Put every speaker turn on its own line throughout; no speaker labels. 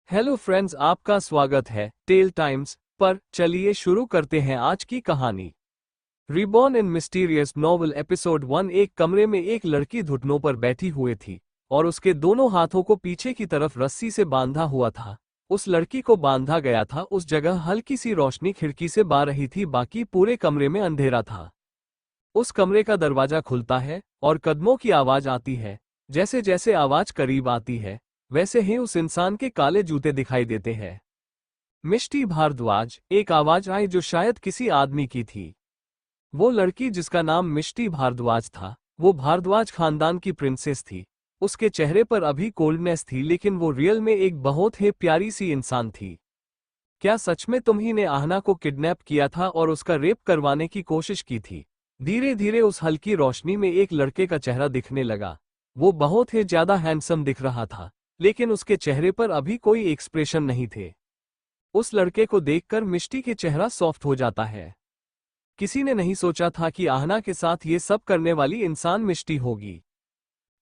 Hello friends, आपका स्वागत है टेल टाइम्स पर। चलिए शुरू करते हैं आज की कहानी। Reborn in mysterious novel episode 1। एक कमरे में एक लड़की घुटनों पर बैठी हुई थी और उसके दोनों हाथों को पीछे की तरफ रस्सी से बांधा हुआ था। उस लड़की को बांधा गया था उस जगह हल्की सी रोशनी खिड़की से आ रही थी, बाकी पूरे कमरे में अंधेरा था। उस कमरे का दरवाजा खुलता है और कदमों की आवाज आती है। जैसे जैसे आवाज करीब आती है वैसे ही उस इंसान के काले जूते दिखाई देते हैं। मिष्टी भारद्वाज, एक आवाज आई जो शायद किसी आदमी की थी। वो लड़की जिसका नाम मिष्टी भारद्वाज था, वो भारद्वाज खानदान की प्रिंसेस थी। उसके चेहरे पर अभी कोल्डनेस थी, लेकिन वो रियल में एक बहुत ही प्यारी सी इंसान थी। क्या सच में तुम ही ने आहना को किडनैप किया था और उसका रेप करवाने की कोशिश की थी? धीरे धीरे उस हल्की रोशनी में एक लड़के का चेहरा दिखने लगा। वो बहुत ही ज्यादा हैंडसम दिख रहा था, लेकिन उसके चेहरे पर अभी कोई एक्सप्रेशन नहीं थे। उस लड़के को देखकर मिष्टी के चेहरा सॉफ्ट हो जाता है। किसी ने नहीं सोचा था कि आहना के साथ ये सब करने वाली इंसान मिष्टी होगी।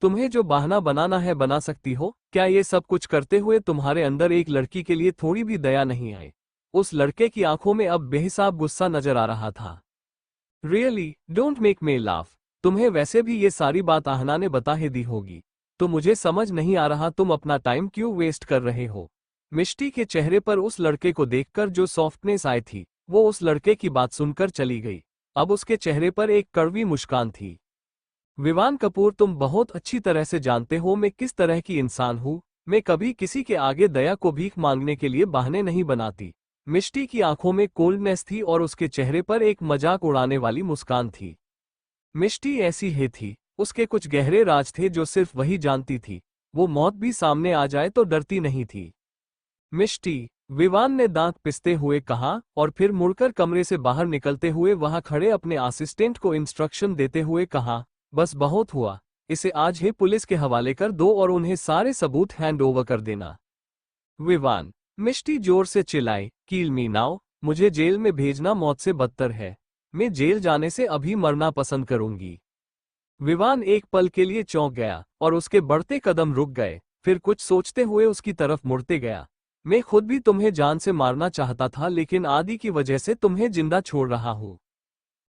तुम्हें जो बहाना बनाना है बना सकती हो। क्या ये सब कुछ करते हुए तुम्हारे अंदर एक लड़की के लिए थोड़ी भी दया नहीं आई? उस लड़के की आंखों में अब बेहिसाब गुस्सा नजर आ रहा था। Really don't make me laugh. तुम्हें वैसे भी ये सारी बात आहना ने बता ही दी होगी, तो मुझे समझ नहीं आ रहा तुम अपना टाइम क्यों वेस्ट कर रहे हो। मिष्टी के चेहरे पर उस लड़के को देखकर जो सॉफ्टनेस आई थी, वो उस लड़के की बात सुनकर चली गई। अब उसके चेहरे पर एक कड़वी मुस्कान थी। विवान कपूर, तुम बहुत अच्छी तरह से जानते हो मैं किस तरह की इंसान हूँ। मैं कभी किसी के आगे दया को भीख मांगने के लिए बहाने नहीं बनाती। मिष्टी की आंखों में कोल्डनेस थी और उसके चेहरे पर एक मजाक उड़ाने वाली मुस्कान थी। मिष्टी ऐसी ही थी, उसके कुछ गहरे राज थे जो सिर्फ वही जानती थी। वो मौत भी सामने आ जाए तो डरती नहीं थी। मिष्टी, विवान ने दांत पिसते हुए कहा और फिर मुड़कर कमरे से बाहर निकलते हुए वहां खड़े अपने असिस्टेंट को इंस्ट्रक्शन देते हुए कहा, बस बहुत हुआ। इसे आज ही पुलिस के हवाले कर दो और उन्हें सारे सबूत हैंड ओवर कर देना। विवान, मिष्टी जोर से चिल्लाई, कील मी नाउ। मुझे जेल में भेजना मौत से बदतर है। मैं जेल जाने से अभी मरना पसंद करूंगी। विवान एक पल के लिए चौंक गया और उसके बढ़ते कदम रुक गए। फिर कुछ सोचते हुए उसकी तरफ मुड़ते गया। मैं खुद भी तुम्हें जान से मारना चाहता था, लेकिन आदि की वजह से तुम्हें जिंदा छोड़ रहा हूं।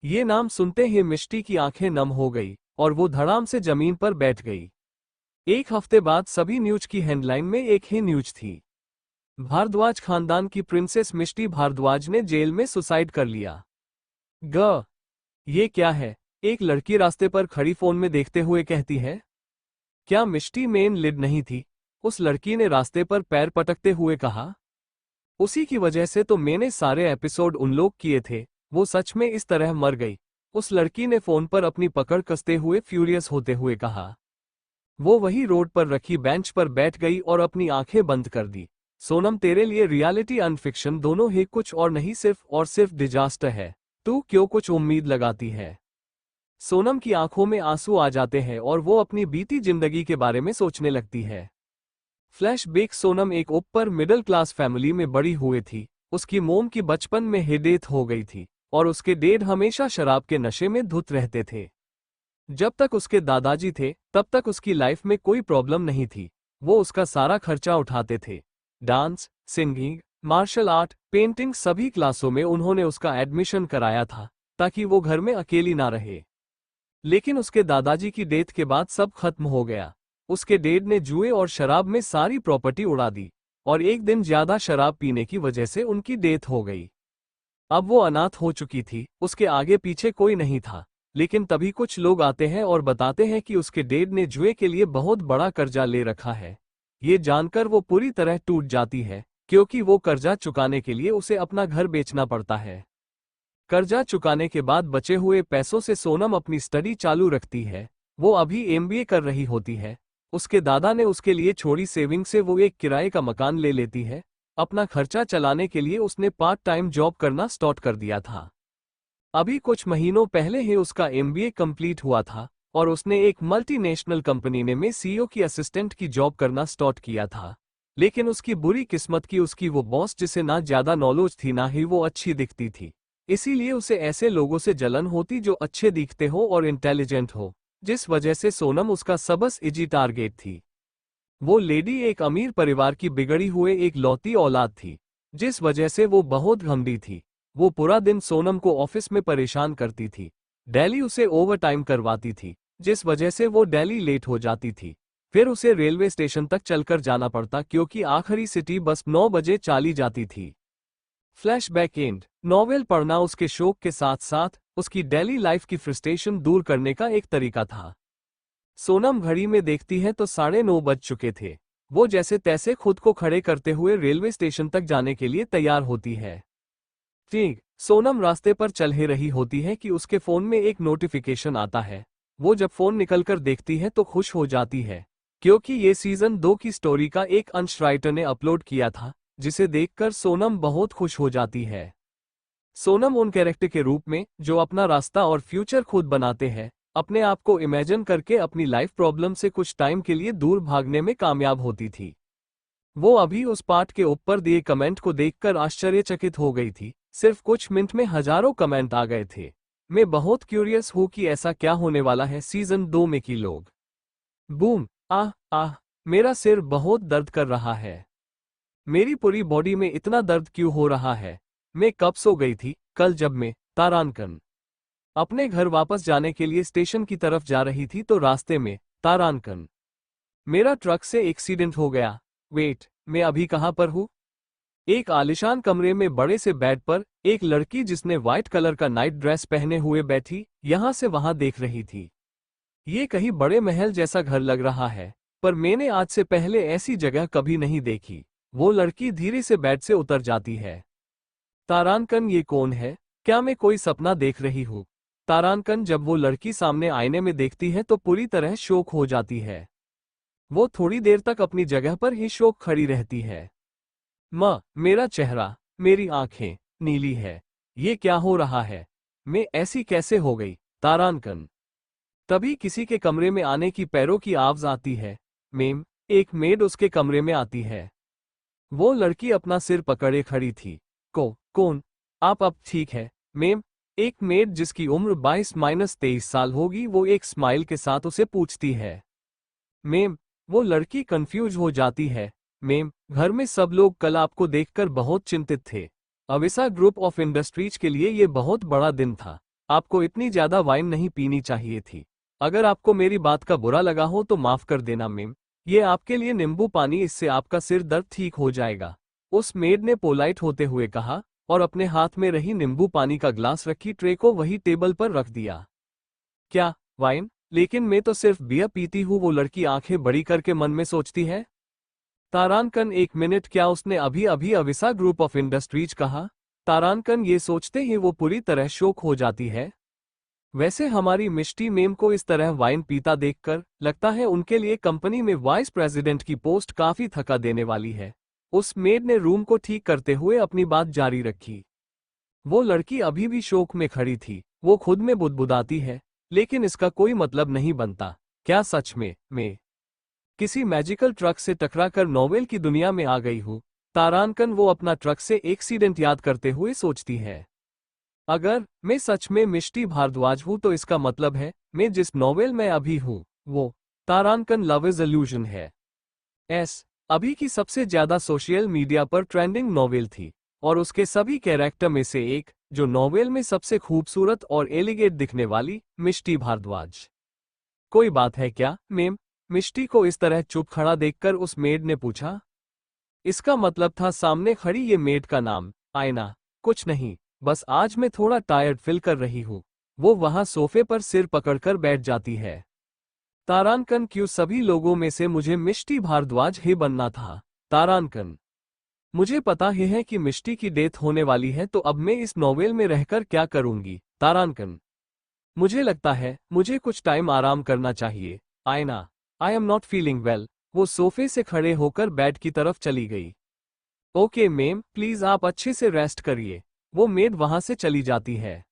ये नाम सुनते ही मिष्टी की आंखें नम हो गई और वो धड़ाम से जमीन पर बैठ गई। एक हफ्ते बाद सभी न्यूज की हेडलाइन में एक ही न्यूज थी। भारद्वाज खानदान की प्रिंसेस मिष्टी भारद्वाज ने जेल में सुसाइड कर लिया। ग ये क्या है? एक लड़की रास्ते पर खड़ी फोन में देखते हुए कहती है। क्या मिष्टी मेन लीड नहीं थी? उस लड़की ने रास्ते पर पैर पटकते हुए कहा। उसी की वजह से तो मैंने सारे एपिसोड उनलोक किए थे। वो सच में इस तरह मर गई? उस लड़की ने फोन पर अपनी पकड़ कसते हुए फ्यूरियस होते हुए कहा। वो वही रोड पर रखी बेंच पर बैठ गई और अपनी आंखें बंद कर दी। सोनम, तेरे लिए रियलिटी एंड फिक्शन दोनों ही कुछ और नहीं सिर्फ और सिर्फ डिजास्टर है। तू क्यों कुछ उम्मीद लगाती है? सोनम की आंखों में आंसू आ जाते हैं और वो अपनी बीती जिंदगी के बारे में सोचने लगती है। फ्लैशबैक, सोनम एक ऊपर मिडिल क्लास फैमिली में बड़ी हुई थी। उसकी मोम की बचपन में ही डेथ हो गई थी और उसके डैड हमेशा शराब के नशे में धुत रहते थे। जब तक उसके दादाजी थे तब तक उसकी लाइफ में कोई प्रॉब्लम नहीं थी। वो उसका सारा खर्चा उठाते थे। Dance, singing, martial art, painting, सभी क्लासों में उन्होंने उसका एडमिशन कराया था ताकि वो घर में अकेली ना रहे। लेकिन उसके दादाजी की डेथ के बाद सब खत्म हो गया। उसके डैड ने जुए और शराब में सारी प्रॉपर्टी उड़ा दी और एक दिन ज्यादा शराब पीने की वजह से उनकी डेथ हो गई। अब वो अनाथ हो चुकी थी, उसके आगे पीछे कोई नहीं था। लेकिन तभी कुछ लोग आते हैं और बताते हैं कि उसके डैड ने जुए के लिए बहुत बड़ा कर्जा ले रखा है। ये जानकर वो पूरी तरह टूट जाती है, क्योंकि वो कर्जा चुकाने के लिए उसे अपना घर बेचना पड़ता है। कर्जा चुकाने के बाद बचे हुए पैसों से सोनम अपनी स्टडी चालू रखती है। वो अभी एमबीए कर रही होती है। उसके दादा ने उसके लिए छोड़ी सेविंग से वो एक किराए का मकान ले लेती है। अपना खर्चा चलाने के लिए उसने पार्ट टाइम जॉब करना स्टार्ट कर दिया था। अभी कुछ महीनों पहले ही उसका एमबीए कंप्लीट हुआ था और उसने एक मल्टीनेशनल कंपनी में सीईओ की असिस्टेंट की जॉब करना स्टार्ट किया था। लेकिन उसकी बुरी किस्मत की उसकी वो बॉस, जिसे ना ज्यादा नॉलेज थी ना ही वो अच्छी दिखती थी। इसीलिए उसे ऐसे लोगों से जलन होती जो अच्छे दिखते हो और इंटेलिजेंट हो, जिस वजह से सोनम उसका सबस इजी टारगेट थी। वो लेडी एक अमीर परिवार की बिगड़ी हुए एक लौती औलाद थी, जिस वजह से वो बहुत घमंडी थी। वो पूरा दिन सोनम को ऑफिस में परेशान करती थी। डेली उसे ओवर टाइम करवाती थी, जिस वजह से वो डेली लेट हो जाती थी। फिर उसे रेलवे स्टेशन तक चलकर जाना पड़ता क्योंकि आखिरी सिटी बस 9 बजे चली जाती थी। फ्लैशबैक एंड नॉवेल पढ़ना उसके शौक के साथ साथ उसकी डेली लाइफ की फ्रस्ट्रेशन दूर करने का एक तरीका था। सोनम घड़ी में देखती है तो 9:30 बज चुके थे। वो जैसे तैसे खुद को खड़े करते हुए रेलवे स्टेशन तक जाने के लिए तैयार होती है। ठीक सोनम रास्ते पर चल ही रही होती है कि उसके फोन में एक नोटिफिकेशन आता है। वो जब फोन निकलकर देखती है तो खुश हो जाती है, क्योंकि ये सीजन 2 की स्टोरी का एक अंश राइटर ने अपलोड किया था, जिसे देखकर सोनम बहुत खुश हो जाती है। सोनम उन कैरेक्टर के रूप में जो अपना रास्ता और फ्यूचर खुद बनाते हैं, अपने आप को इमेजिन करके अपनी लाइफ प्रॉब्लम से कुछ टाइम के लिए दूर भागने में कामयाब होती थी। वो अभी उस पार्ट के ऊपर दिए कमेंट को देखकर आश्चर्यचकित हो गई थी। सिर्फ कुछ मिनट में हजारों कमेंट आ गए थे। मैं बहुत क्यूरियस हूं कि ऐसा क्या होने वाला है सीजन 2 में कि लोग बूम आह आह मेरा सिर बहुत दर्द कर रहा है। मेरी पूरी बॉडी में इतना दर्द क्यों हो रहा है। मैं कब सो गई थी। कल जब मैं तारानकन अपने घर वापस जाने के लिए स्टेशन की तरफ जा रही थी तो रास्ते में तारानकन मेरा ट्रक से एक्सीडेंट हो गया। वेट, मैं अभी कहां पर हूं। एक आलिशान कमरे में बड़े से बेड पर एक लड़की जिसने व्हाइट कलर का नाइट ड्रेस पहने हुए बैठी यहां से वहां देख रही थी। ये कहीं बड़े महल जैसा घर लग रहा है, पर मैंने आज से पहले ऐसी जगह कभी नहीं देखी। वो लड़की धीरे से बेड से उतर जाती है। तारानकन, ये कौन है। क्या मैं कोई सपना देख रही हूँ। तारानकन जब वो लड़की सामने आईने में देखती है तो पूरी तरह शॉक हो जाती है। वो थोड़ी देर तक अपनी जगह पर ही शॉक खड़ी रहती है। माँ, मेरा चेहरा, मेरी आंखें नीली है। ये क्या हो रहा है। मैं ऐसी कैसे हो गई। तारानकन। तभी किसी के कमरे में आने की पैरों की आवाज आती है। मेम, एक मेड उसके कमरे में आती है। वो लड़की अपना सिर पकड़े खड़ी थी। कौन आप। अब ठीक है मेम। एक मेड जिसकी उम्र 22-23 साल होगी वो एक स्माइल के साथ उसे पूछती है। मेम। वो लड़की कंफ्यूज हो जाती है। मेम, घर में सब लोग कल आपको देखकर बहुत चिंतित थे। अविसा ग्रुप ऑफ इंडस्ट्रीज के लिए ये बहुत बड़ा दिन था। आपको इतनी ज्यादा वाइन नहीं पीनी चाहिए थी। अगर आपको मेरी बात का बुरा लगा हो तो माफ कर देना मेम। ये आपके लिए नींबू पानी, इससे आपका सिर दर्द ठीक हो जाएगा। उस मेड ने पोलाइट होते हुए कहा और अपने हाथ में रही नींबू पानी का ग्लास रखी ट्रे को वही टेबल पर रख दिया। क्या वाइन? लेकिन मैं तो सिर्फ बियर पीती हूँ, वो लड़की आंखें बड़ी करके मन में सोचती है। तारानकन, एक मिनट, क्या उसने अभी अभी अविसा ग्रुप ऑफ इंडस्ट्रीज कहा। तारानकन ये सोचते ही वो पूरी तरह शॉक हो जाती है। वैसे हमारी मिष्टी मेम को इस तरह वाइन पीता देखकर लगता है उनके लिए कंपनी में वाइस प्रेसिडेंट की पोस्ट काफी थका देने वाली है। उस मेड ने रूम को ठीक करते हुए अपनी बात जारी रखी। वो लड़की अभी भी शोक में खड़ी थी। वो खुद में बुदबुदाती है, लेकिन इसका कोई मतलब नहीं बनता। क्या सच में मैं किसी मैजिकल ट्रक से टकराकर नोवेल की दुनिया में आ गई हूँ। तारानकन वो अपना ट्रक से एक्सीडेंट याद करते हुए सोचती है। अगर मैं सच में मिष्टी भारद्वाज हूँ तो इसका मतलब है मैं जिस नोवेल में अभी हूँ वो तारानकन लव इज इल्यूजन है। अभी की सबसे ज्यादा सोशल मीडिया पर ट्रेंडिंग नोवेल थी और उसके सभी कैरेक्टर में से एक जो नोवेल में सबसे खूबसूरत और एलिगेंट दिखने वाली मिष्टी भारद्वाज। कोई बात है क्या मेम। मिष्टी को इस तरह चुप खड़ा देखकर उस मेड ने पूछा। इसका मतलब था सामने खड़ी ये मेड का नाम आयना। कुछ नहीं, बस आज मैं थोड़ा टायर्ड फील कर रही हूँ। वो वहां सोफे पर सिर पकड़कर बैठ जाती है। तारानकन, क्यों सभी लोगों में से मुझे मिष्टी भारद्वाज ही बनना था। तारानकन, मुझे पता ही है कि मिष्टी की डेथ होने वाली है, तो अब मैं इस नोवेल में रहकर क्या करूंगी। तारानकन, मुझे लगता है मुझे कुछ टाइम आराम करना चाहिए। आयना, I am not feeling well. वो सोफे से खड़े होकर बेड की तरफ चली गई। ओके मेम, प्लीज आप अच्छे से रेस्ट करिए। वो मेड वहां से चली जाती है।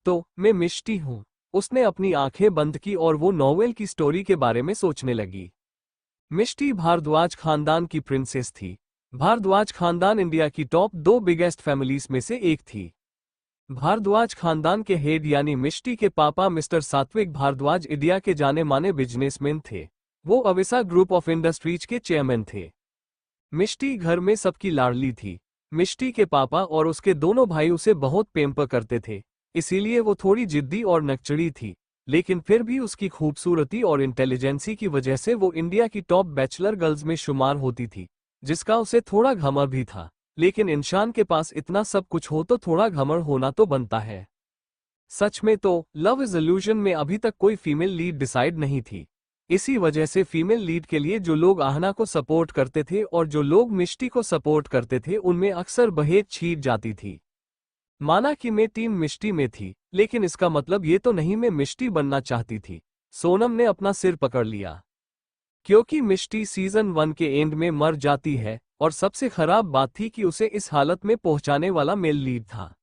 तो मैं मिष्टी हूँ। उसने अपनी आंखें बंद की और वो नोवेल की स्टोरी के बारे में सोचने लगी। मिष्टी भारद्वाज खानदान की प्रिंसेस थी। भारद्वाज खानदान इंडिया की टॉप 2 बिगेस्ट फैमिलीज में से एक थी। भारद्वाज खानदान के हेड यानी मिष्टी के पापा मिस्टर सात्विक भारद्वाज इंडिया के जाने माने बिजनेसमैन थे। वो अविसा ग्रुप ऑफ इंडस्ट्रीज के चेयरमैन थे। मिष्टी घर में सबकी लाडली थी। मिष्टी के पापा और उसके दोनों भाई उसे बहुत पैम्पर करते थे, इसीलिए वो थोड़ी जिद्दी और नकचड़ी थी, लेकिन फिर भी उसकी खूबसूरती और इंटेलिजेंसी की वजह से वो इंडिया की टॉप बैचलर गर्ल्स में शुमार होती थी, जिसका उसे थोड़ा घमंड भी था। लेकिन इंसान के पास इतना सब कुछ हो तो थोड़ा घमंड होना तो बनता है। सच में तो लव इज इल्यूजन में अभी तक कोई फीमेल लीड डिसाइड नहीं थी। इसी वजह से फीमेल लीड के लिए जो लोग आहना को सपोर्ट करते थे और जो लोग मिष्टी को सपोर्ट करते थे उनमें अक्सर बहेज छिड़ जाती थी। माना कि मैं टीम मिष्टी में थी, लेकिन इसका मतलब ये तो नहीं मैं मिष्टी बनना चाहती थी। सोनम ने अपना सिर पकड़ लिया, क्योंकि मिष्टी सीजन 1 के एंड में मर जाती है और सबसे खराब बात थी कि उसे इस हालत में पहुंचाने वाला मेल लीड था।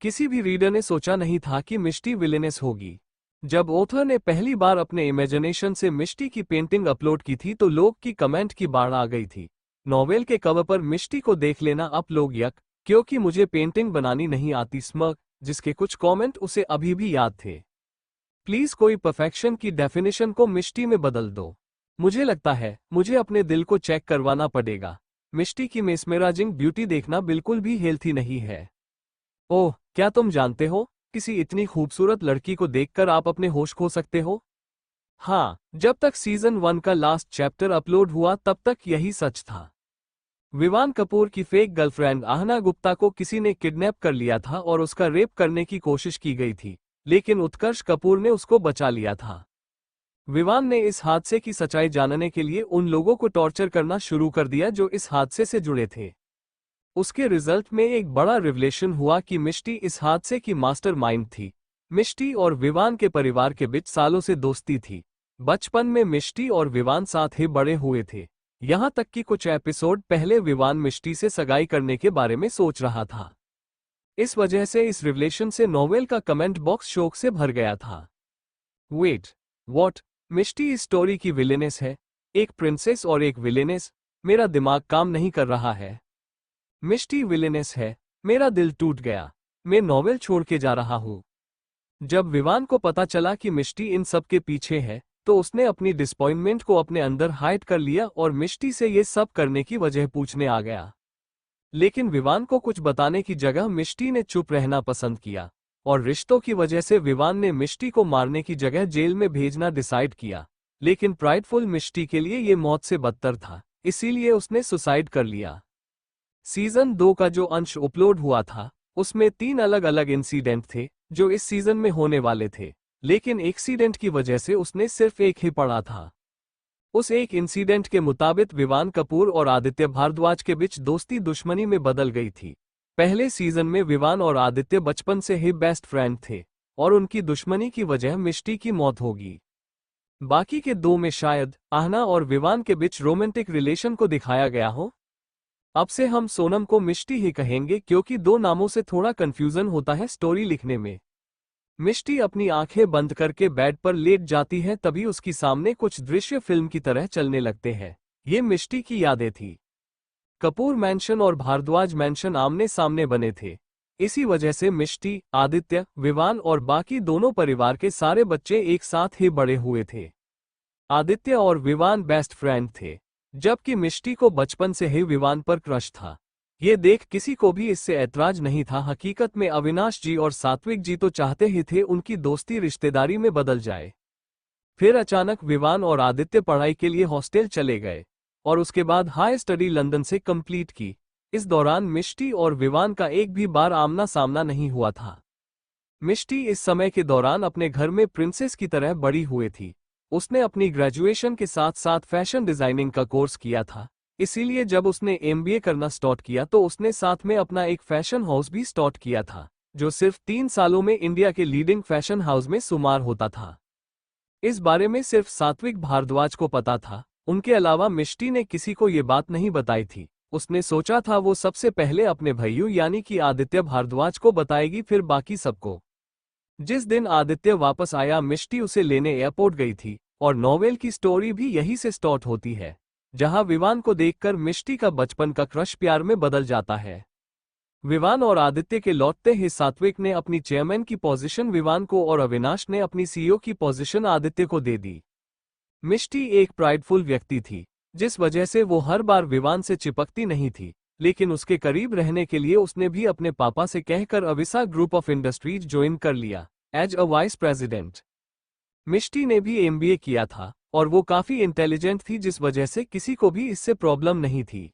किसी भी रीडर ने सोचा नहीं था कि मिष्टी विलेनेस होगी। जब ऑथर ने पहली बार अपने इमेजिनेशन से मिष्टी की पेंटिंग अपलोड की थी तो लोग की कमेंट की बाढ़ आ गई थी। नॉवेल के कवर पर मिष्टी को देख लेना आप लोग यक, क्योंकि मुझे पेंटिंग बनानी नहीं आती स्मग, जिसके कुछ कमेंट उसे अभी भी याद थे। प्लीज कोई परफेक्शन की डेफिनेशन को मिष्टी में बदल दो। मुझे लगता है मुझे अपने दिल को चेक करवाना पड़ेगा। मिष्टी की मेस्मेराइजिंग ब्यूटी देखना बिल्कुल भी हेल्थी नहीं है। ओह, क्या तुम जानते हो, किसी इतनी खूबसूरत लड़की को देखकर आप अपने होश खो सकते हो। हाँ, जब तक सीजन 1 का लास्ट चैप्टर अपलोड हुआ तब तक यही सच था। विवान कपूर की फेक गर्लफ्रेंड आहना गुप्ता को किसी ने किडनैप कर लिया था और उसका रेप करने की कोशिश की गई थी, लेकिन उत्कर्ष कपूर ने उसको बचा लिया था। विवान ने इस हादसे की सच्चाई जानने के लिए उन लोगों को टॉर्चर करना शुरू कर दिया जो इस हादसे से जुड़े थे। उसके रिजल्ट में एक बड़ा रिवलेशन हुआ कि मिष्टी इस हादसे की मास्टरमाइंड थी। मिष्टी और विवान के परिवार के बीच सालों से दोस्ती थी। बचपन में मिष्टी और विवान साथ ही बड़े हुए थे, यहाँ तक कि कुछ एपिसोड पहले विवान मिष्टी से सगाई करने के बारे में सोच रहा था। इस वजह से इस रिवलेशन से नॉवेल का कमेंट बॉक्स शोक से भर गया था। Wait, what? मिष्टी इस स्टोरी की विलेनेस है? एक प्रिंसेस और एक विलेनेस? मेरा दिमाग काम नहीं कर रहा है। मिष्टी विलेनेस है? मेरा दिल टूट गया। मैं नॉवेल छोड़ के जा रहा हूँ। जब विवान को पता चला कि मिष्टी इन सब के पीछे है तो उसने अपनी डिसअपॉइंटमेंट को अपने अंदर हाइड कर लिया और मिष्टी से ये सब करने की वजह पूछने आ गया। लेकिन विवान को कुछ बताने की जगह मिष्टी ने चुप रहना पसंद किया और रिश्तों की वजह से विवान ने मिष्टी को मारने की जगह जेल में भेजना डिसाइड किया। लेकिन प्राइडफुल मिष्टी के लिए ये मौत से बदतर था, इसीलिए उसने सुसाइड कर लिया। सीजन 2 का जो अंश अपलोड हुआ था उसमें 3 अलग अलग इंसिडेंट थे जो इस सीजन में होने वाले थे, लेकिन एक्सीडेंट की वजह से उसने सिर्फ एक ही पढ़ा था। उस एक इंसिडेंट के मुताबिक विवान कपूर और आदित्य भारद्वाज के बीच दोस्ती दुश्मनी में बदल गई थी। पहले सीजन में विवान और आदित्य बचपन से ही बेस्ट फ्रेंड थे और उनकी दुश्मनी की वजह मिष्टी की मौत होगी। बाकी के 2 में शायद आहना और विवान के बीच रोमांटिक रिलेशन को दिखाया गया हो। अब से हम सोनम को मिष्टी ही कहेंगे क्योंकि 2 नामों से थोड़ा कंफ्यूजन होता है स्टोरी लिखने में। मिष्टी अपनी आंखें बंद करके बेड पर लेट जाती है, तभी उसकी सामने कुछ दृश्य फिल्म की तरह चलने लगते हैं। ये मिष्टी की यादें थी। कपूर मैंशन और भारद्वाज मैंशन आमने सामने बने थे, इसी वजह से मिष्टी, आदित्य, विवान और बाकी दोनों परिवार के सारे बच्चे एक साथ ही बड़े हुए थे। आदित्य और विवान बेस्ट फ्रेंड थे, जबकि मिष्टी को बचपन से ही विवान पर क्रश था। ये देख किसी को भी इससे ऐतराज नहीं था। हकीकत में अविनाश जी और सात्विक जी तो चाहते ही थे उनकी दोस्ती रिश्तेदारी में बदल जाए। फिर अचानक विवान और आदित्य पढ़ाई के लिए हॉस्टल चले गए और उसके बाद हाई स्टडी लंदन से कंप्लीट की। इस दौरान मिष्टी और विवान का एक भी बार आमना सामना नहीं हुआ था। मिष्टी इस समय के दौरान अपने घर में प्रिंसेस की तरह बड़ी हुई थी। उसने अपनी ग्रेजुएशन के साथ साथ फैशन डिजाइनिंग का कोर्स किया था, इसीलिए जब उसने एमबीए करना स्टार्ट किया तो उसने साथ में अपना एक फैशन हाउस भी स्टार्ट किया था, जो सिर्फ 3 सालों में इंडिया के लीडिंग फैशन हाउस में शुमार होता था। इस बारे में सिर्फ सात्विक भारद्वाज को पता था, उनके अलावा मिष्टी ने किसी को ये बात नहीं बताई थी। उसने सोचा था वो सबसे पहले अपने भैया यानी कि आदित्य भारद्वाज को बताएगी, फिर बाकी सबको। जिस दिन आदित्य वापस आया मिष्टी उसे लेने एयरपोर्ट गई थी और नॉवेल की स्टोरी भी यहीं से स्टार्ट होती है, जहां विवान को देखकर मिष्टी का बचपन का क्रश प्यार में बदल जाता है। विवान और आदित्य के लौटते ही सात्विक ने अपनी चेयरमैन की पोजीशन विवान को और अविनाश ने अपनी सीईओ की पोजीशन आदित्य को दे दी। मिष्टी एक प्राइडफुल व्यक्ति थी, जिस वजह से वो हर बार विवान से चिपकती नहीं थी, लेकिन उसके करीब रहने के लिए उसने भी अपने पापा से कहकर Abisa group of industries join कर लिया एज अ वाइस प्रेसिडेंट। मिष्टी ने भी एमबीए किया था और वो काफी इंटेलिजेंट थी, जिस वजह से किसी को भी इससे प्रॉब्लम नहीं थी।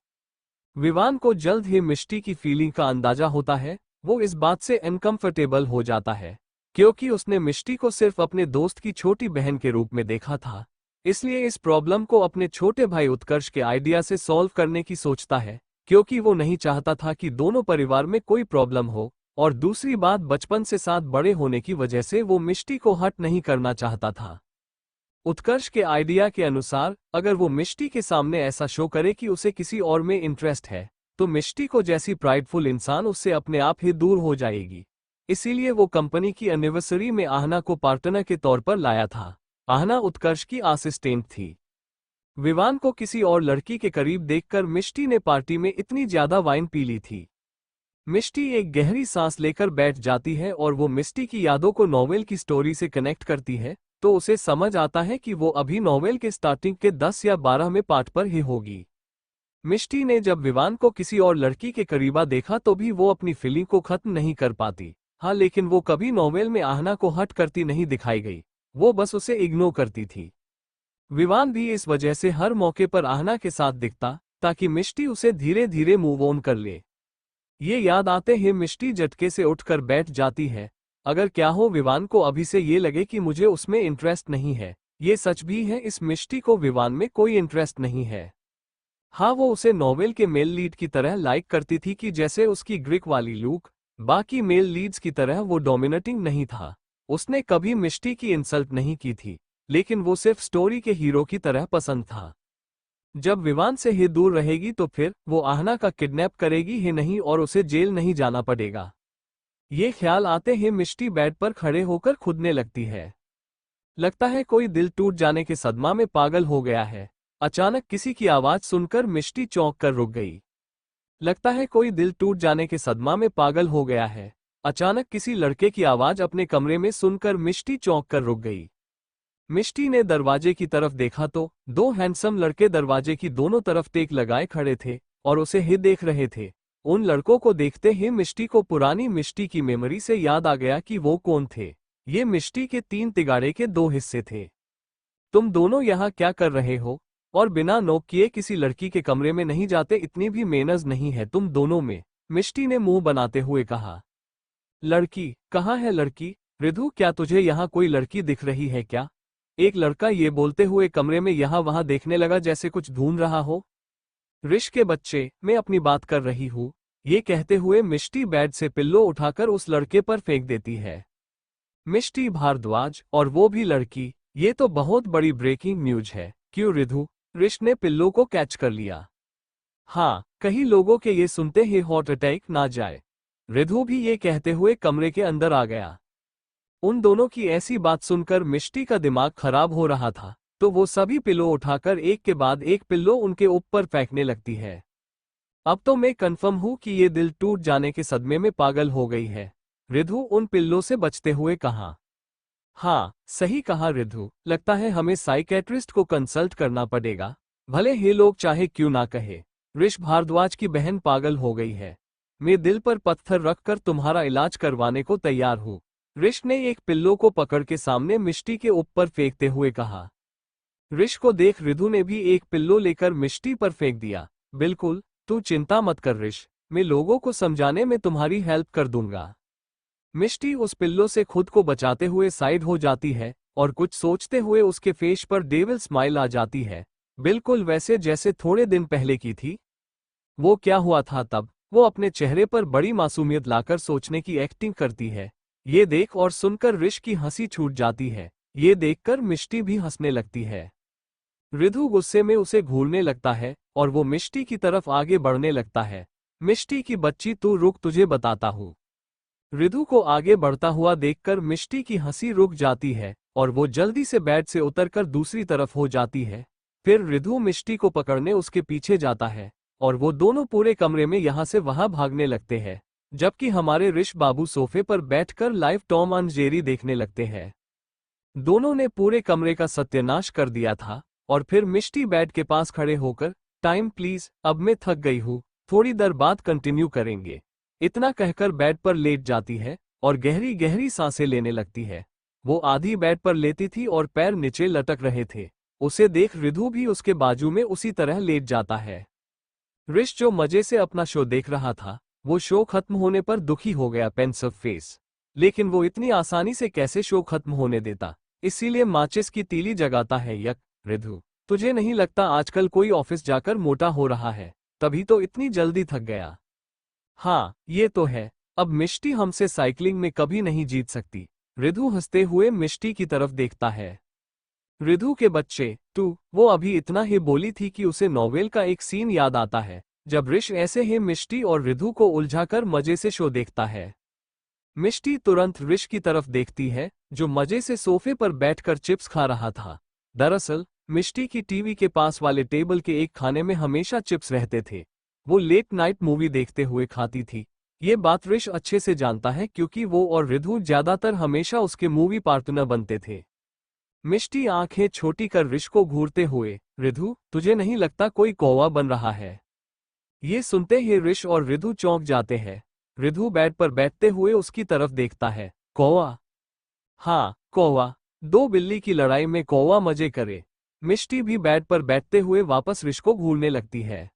विवान को जल्द ही मिष्टी की फीलिंग का अंदाजा होता है। वो इस बात से अनकंफर्टेबल हो जाता है क्योंकि उसने मिष्टी को सिर्फ अपने दोस्त की छोटी बहन के रूप में देखा था, इसलिए इस प्रॉब्लम को अपने छोटे भाई उत्कर्ष के आइडिया से सॉल्व करने की सोचता है, क्योंकि वो नहीं चाहता था कि दोनों परिवार में कोई प्रॉब्लम हो। और दूसरी बात, बचपन से साथ बड़े होने की वजह से वो मिष्टी को हर्ट नहीं करना चाहता था। उत्कर्ष के आइडिया के अनुसार अगर वो मिष्टी के सामने ऐसा शो करे कि उसे किसी और में इंटरेस्ट है, तो मिष्टी को जैसी प्राइडफुल इंसान उससे अपने आप ही दूर हो जाएगी। इसीलिए वो कंपनी की एनिवर्सरी में आहना को पार्टनर के तौर पर लाया था। आहना उत्कर्ष की असिस्टेंट थी। विवान को किसी और लड़की के करीब देखकर मिष्टी ने पार्टी में इतनी ज्यादा वाइन पी ली थी। मिष्टी एक गहरी सांस लेकर बैठ जाती है और वो मिष्टी की यादों को नॉवेल की स्टोरी से कनेक्ट करती है, तो उसे समझ आता है कि वो अभी नॉवेल के स्टार्टिंग के 10 या 12वें पार्ट पर ही होगी। मिष्टी ने जब विवान को किसी और लड़की के करीबा देखा तो भी वो अपनी फीलिंग को खत्म नहीं कर पाती। हाँ, लेकिन वो कभी नॉवेल में आहना को हर्ट करती नहीं दिखाई गई, वो बस उसे इग्नोर करती थी। विवान भी इस वजह से हर मौके पर आहना के साथ दिखता ताकि मिष्टी उसे धीरे धीरे मूव ऑन कर ले। ये याद आते ही मिष्टी झटके से उठकर बैठ जाती है। अगर क्या हो विवान को अभी से ये लगे कि मुझे उसमें इंटरेस्ट नहीं है, ये सच भी है, इस मिष्टी को विवान में कोई इंटरेस्ट नहीं है। हाँ, वो उसे नॉवेल के मेल लीड की तरह लाइक करती थी कि जैसे उसकी ग्रीक वाली लुक, बाकी मेल लीड्स की तरह वो डोमिनेटिंग नहीं था। उसने कभी मिष्टी की इंसल्ट नहीं की थी, लेकिन वो सिर्फ स्टोरी के हीरो की तरह पसंद था। जब विवान से ही दूर रहेगी तो फिर वो आहना का किडनैप करेगी ही नहीं और उसे जेल नहीं जाना पड़ेगा। ये ख्याल आते ही मिष्टी बेड पर खड़े होकर खुदने लगती है। लगता है कोई दिल टूट जाने के सदमा में पागल हो गया है। अचानक किसी की आवाज सुनकर मिष्टी चौंक कर रुक गई। लगता है कोई दिल टूट जाने के सदमा में पागल हो गया है। अचानक किसी लड़के की आवाज अपने कमरे में सुनकर मिष्टी चौंक कर रुक गई। मिष्टी ने दरवाजे की तरफ देखा तो 2 हैंडसम लड़के दरवाजे की दोनों तरफ टेक लगाए खड़े थे और उसे ही देख रहे थे। उन लड़कों को देखते ही मिष्टी को पुरानी मिष्टी की मेमोरी से याद आ गया कि वो कौन थे। ये मिष्टी के 3 तिगाड़े के 2 हिस्से थे। तुम दोनों यहाँ क्या कर रहे हो? और बिना नोक किए किसी लड़की के कमरे में नहीं जाते, इतनी भी मेहनत नहीं है तुम दोनों में, मिष्टी ने मुंह बनाते हुए कहा। लड़की? कहाँ है लड़की? रिधु, क्या तुझे यहाँ कोई लड़की दिख रही है क्या? एक लड़का ये बोलते हुए कमरे में यहाँ वहाँ देखने लगा जैसे कुछ ढूंढ रहा हो। ऋष के बच्चे, मैं अपनी बात कर रही हूँ, ये कहते हुए मिष्टी बेड से पिल्लो उठाकर उस लड़के पर फेंक देती है। मिष्टी भारद्वाज, और वो भी लड़की, ये तो बहुत बड़ी ब्रेकिंग न्यूज है। क्यों रिधु? ऋष ने पिल्लो को कैच कर लिया। हाँ, कहीं लोगों के ये सुनते ही हार्ट अटैक ना जाए। रिधु भी ये कहते हुए कमरे के अंदर आ गया। उन दोनों की ऐसी बात सुनकर मिष्टी का दिमाग खराब हो रहा था, तो वो सभी पिल्लो उठाकर एक के बाद एक पिल्लो उनके ऊपर फेंकने लगती है। अब तो मैं कंफर्म हूं कि ये दिल टूट जाने के सदमे में पागल हो गई है, रिधु उन पिल्लों से बचते हुए कहा। हाँ, सही कहा रिधु, लगता है हमें साइकेट्रिस्ट को कंसल्ट करना पड़ेगा, भले ही लोग चाहे क्यों ना कहे। ऋष भारद्वाज की बहन पागल हो गई है। मैं दिल पर पत्थर रखकर तुम्हारा इलाज करवाने को तैयार हूँ, ऋष ने एक पिल्लो को पकड़ के सामने मिष्टी के ऊपर फेंकते हुए कहा। ऋष को देख रिधु ने भी एक पिल्लो लेकर मिष्टी पर फेंक दिया। बिल्कुल, तू चिंता मत कर ऋष, मैं लोगों को समझाने में तुम्हारी हेल्प कर दूंगा। मिष्टी उस पिल्लो से खुद को बचाते हुए साइड हो जाती है और कुछ सोचते हुए उसके फेस पर डेविल स्माइल आ जाती है, बिल्कुल वैसे जैसे थोड़े दिन पहले की थी। वो क्या हुआ था तब? वो अपने चेहरे पर बड़ी मासूमियत लाकर सोचने की एक्टिंग करती है। ये देख और सुनकर ऋष की हंसी छूट जाती है। ये देखकर मिष्टी भी हंसने लगती है। रिधु गुस्से में उसे घूरने लगता है और वो मिष्टी की तरफ आगे बढ़ने लगता है। मिष्टी की बच्ची, तू रुक, तुझे बताता हूँ। रिधु को आगे बढ़ता हुआ देखकर मिष्टी की हंसी रुक जाती है और वो जल्दी से बेड से उतरकर दूसरी तरफ हो जाती है। फिर रिधु मिष्टी को पकड़ने उसके पीछे जाता है और वो दोनों पूरे कमरे में यहाँ से वहाँ भागने लगते हैं, जबकि हमारे ऋष बाबू सोफे पर बैठकर लाइव टॉम एंड जेरी देखने लगते हैं। दोनों ने पूरे कमरे का सत्यानाश कर दिया था। और फिर मिष्टी बेड के पास खड़े होकर, टाइम प्लीज, अब मैं थक गई हूँ, थोड़ी देर बाद कंटिन्यू करेंगे, इतना कहकर बेड पर लेट जाती है और गहरी गहरी सांसें लेने लगती है। वो आधी बेड पर लेटी थी और पैर नीचे लटक रहे थे। उसे देख रिधु भी उसके बाजू में उसी तरह लेट जाता है। ऋष जो मजे से अपना शो देख रहा था, वो शो खत्म होने पर दुखी हो गया, पेंसिव फेस। लेकिन वो इतनी आसानी से कैसे शो खत्म होने देता, इसीलिए माचिस की तीली जगाता है। यक, रिधु, तुझे नहीं लगता आजकल कोई ऑफिस जाकर मोटा हो रहा है, तभी तो इतनी जल्दी थक गया। हाँ, ये तो है। अब मिष्टी हमसे साइकिलिंग में कभी नहीं जीत सकती। रिधु हंसते हुए मिष्टी की तरफ देखता है। रिधु के बच्चे, तू, वो अभी इतना ही बोली थी कि उसे नॉवेल का एक सीन याद आता है, जब ऋष ऐसे ही मिष्टी और रिधु को उलझाकर मजे से शो देखता है। मिष्टी तुरंत ऋष की तरफ देखती है, जो मजे से सोफे पर बैठकर चिप्स खा रहा था। दरअसल मिष्टी की टीवी के पास वाले टेबल के एक खाने में हमेशा चिप्स रहते थे। वो लेट नाइट मूवी देखते हुए खाती थी। ये बात ऋष अच्छे से जानता है, क्योंकि वो और रिधु ज्यादातर हमेशा उसके मूवी पार्टनर बनते थे। मिष्टी आंखें छोटी कर ऋष को घूरते हुए, रिधु, तुझे नहीं लगता कोई कौवा बन रहा है? ये सुनते ही ऋष और रिधु चौंक जाते हैं। रिधु बेड पर बैठते हुए उसकी तरफ देखता है। कौवा? हाँ, कौवा। दो बिल्ली की लड़ाई में कौवा मजे करे। मिष्टी भी बेड पर बैठते हुए वापस ऋष को घूरने लगती है।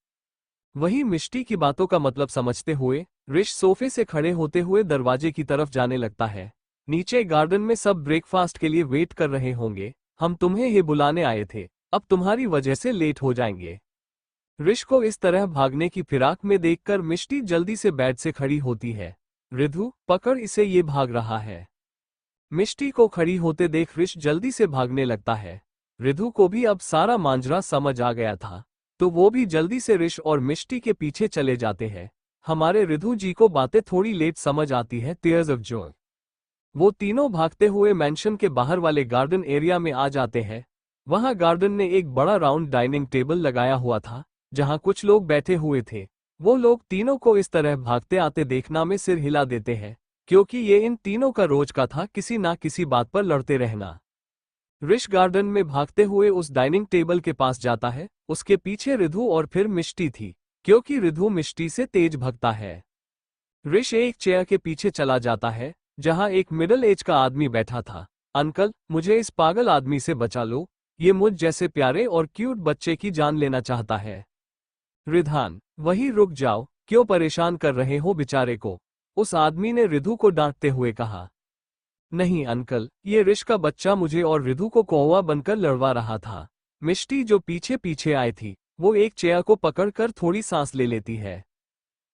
वही मिष्टी की बातों का मतलब समझते हुए ऋष सोफे से खड़े होते हुए दरवाजे की तरफ जाने लगता है। नीचे गार्डन में सब ब्रेकफास्ट के लिए वेट कर रहे होंगे, हम तुम्हें ही बुलाने आए थे, अब तुम्हारी वजह से लेट हो जाएंगे। ऋष को इस तरह भागने की फिराक में देखकर मिष्टी जल्दी से बेड से खड़ी होती है। रिधु, पकड़ इसे, ये भाग रहा है। मिष्टी को खड़ी होते देख ऋष जल्दी से भागने लगता है। रिधु को भी अब सारा मांजरा समझ आ गया था, तो वो भी जल्दी से ऋष और मिष्टी के पीछे चले जाते हैं। हमारे रिधु जी को बातें थोड़ी लेट समझ आती है, टीयर्स ऑफ जॉय। वो तीनों भागते हुए मैंशन के बाहर वाले गार्डन एरिया में आ जाते हैं। वहां गार्डन ने एक बड़ा राउंड डाइनिंग टेबल लगाया हुआ था, जहां कुछ लोग बैठे हुए थे। वो लोग तीनों को इस तरह भागते आते देखना में सिर हिला देते हैं, क्योंकि ये इन तीनों का रोज का था किसी ना किसी बात पर लड़ते रहना। ऋष गार्डन में भागते हुए उस डाइनिंग टेबल के पास जाता है। उसके पीछे रिधु और फिर मिष्टी थी, क्योंकि रिधु मिष्टी से तेज भगता है। ऋष एक चेयर के पीछे चला जाता है, जहां एक मिडिल एज का आदमी बैठा था। अंकल, मुझे इस पागल आदमी से बचा लो, ये मुझ जैसे प्यारे और क्यूट बच्चे की जान लेना चाहता है। रिधान, वही रुक जाओ, क्यों परेशान कर रहे हो बेचारे को? उस आदमी ने रिधु को डांटते हुए कहा। नहीं अंकल, ये ऋष का बच्चा मुझे और रिधु को कौवा बनकर लड़वा रहा था। मिष्टी जो पीछे पीछे आई थी, वो एक चेयर को पकड़कर थोड़ी सांस ले लेती है।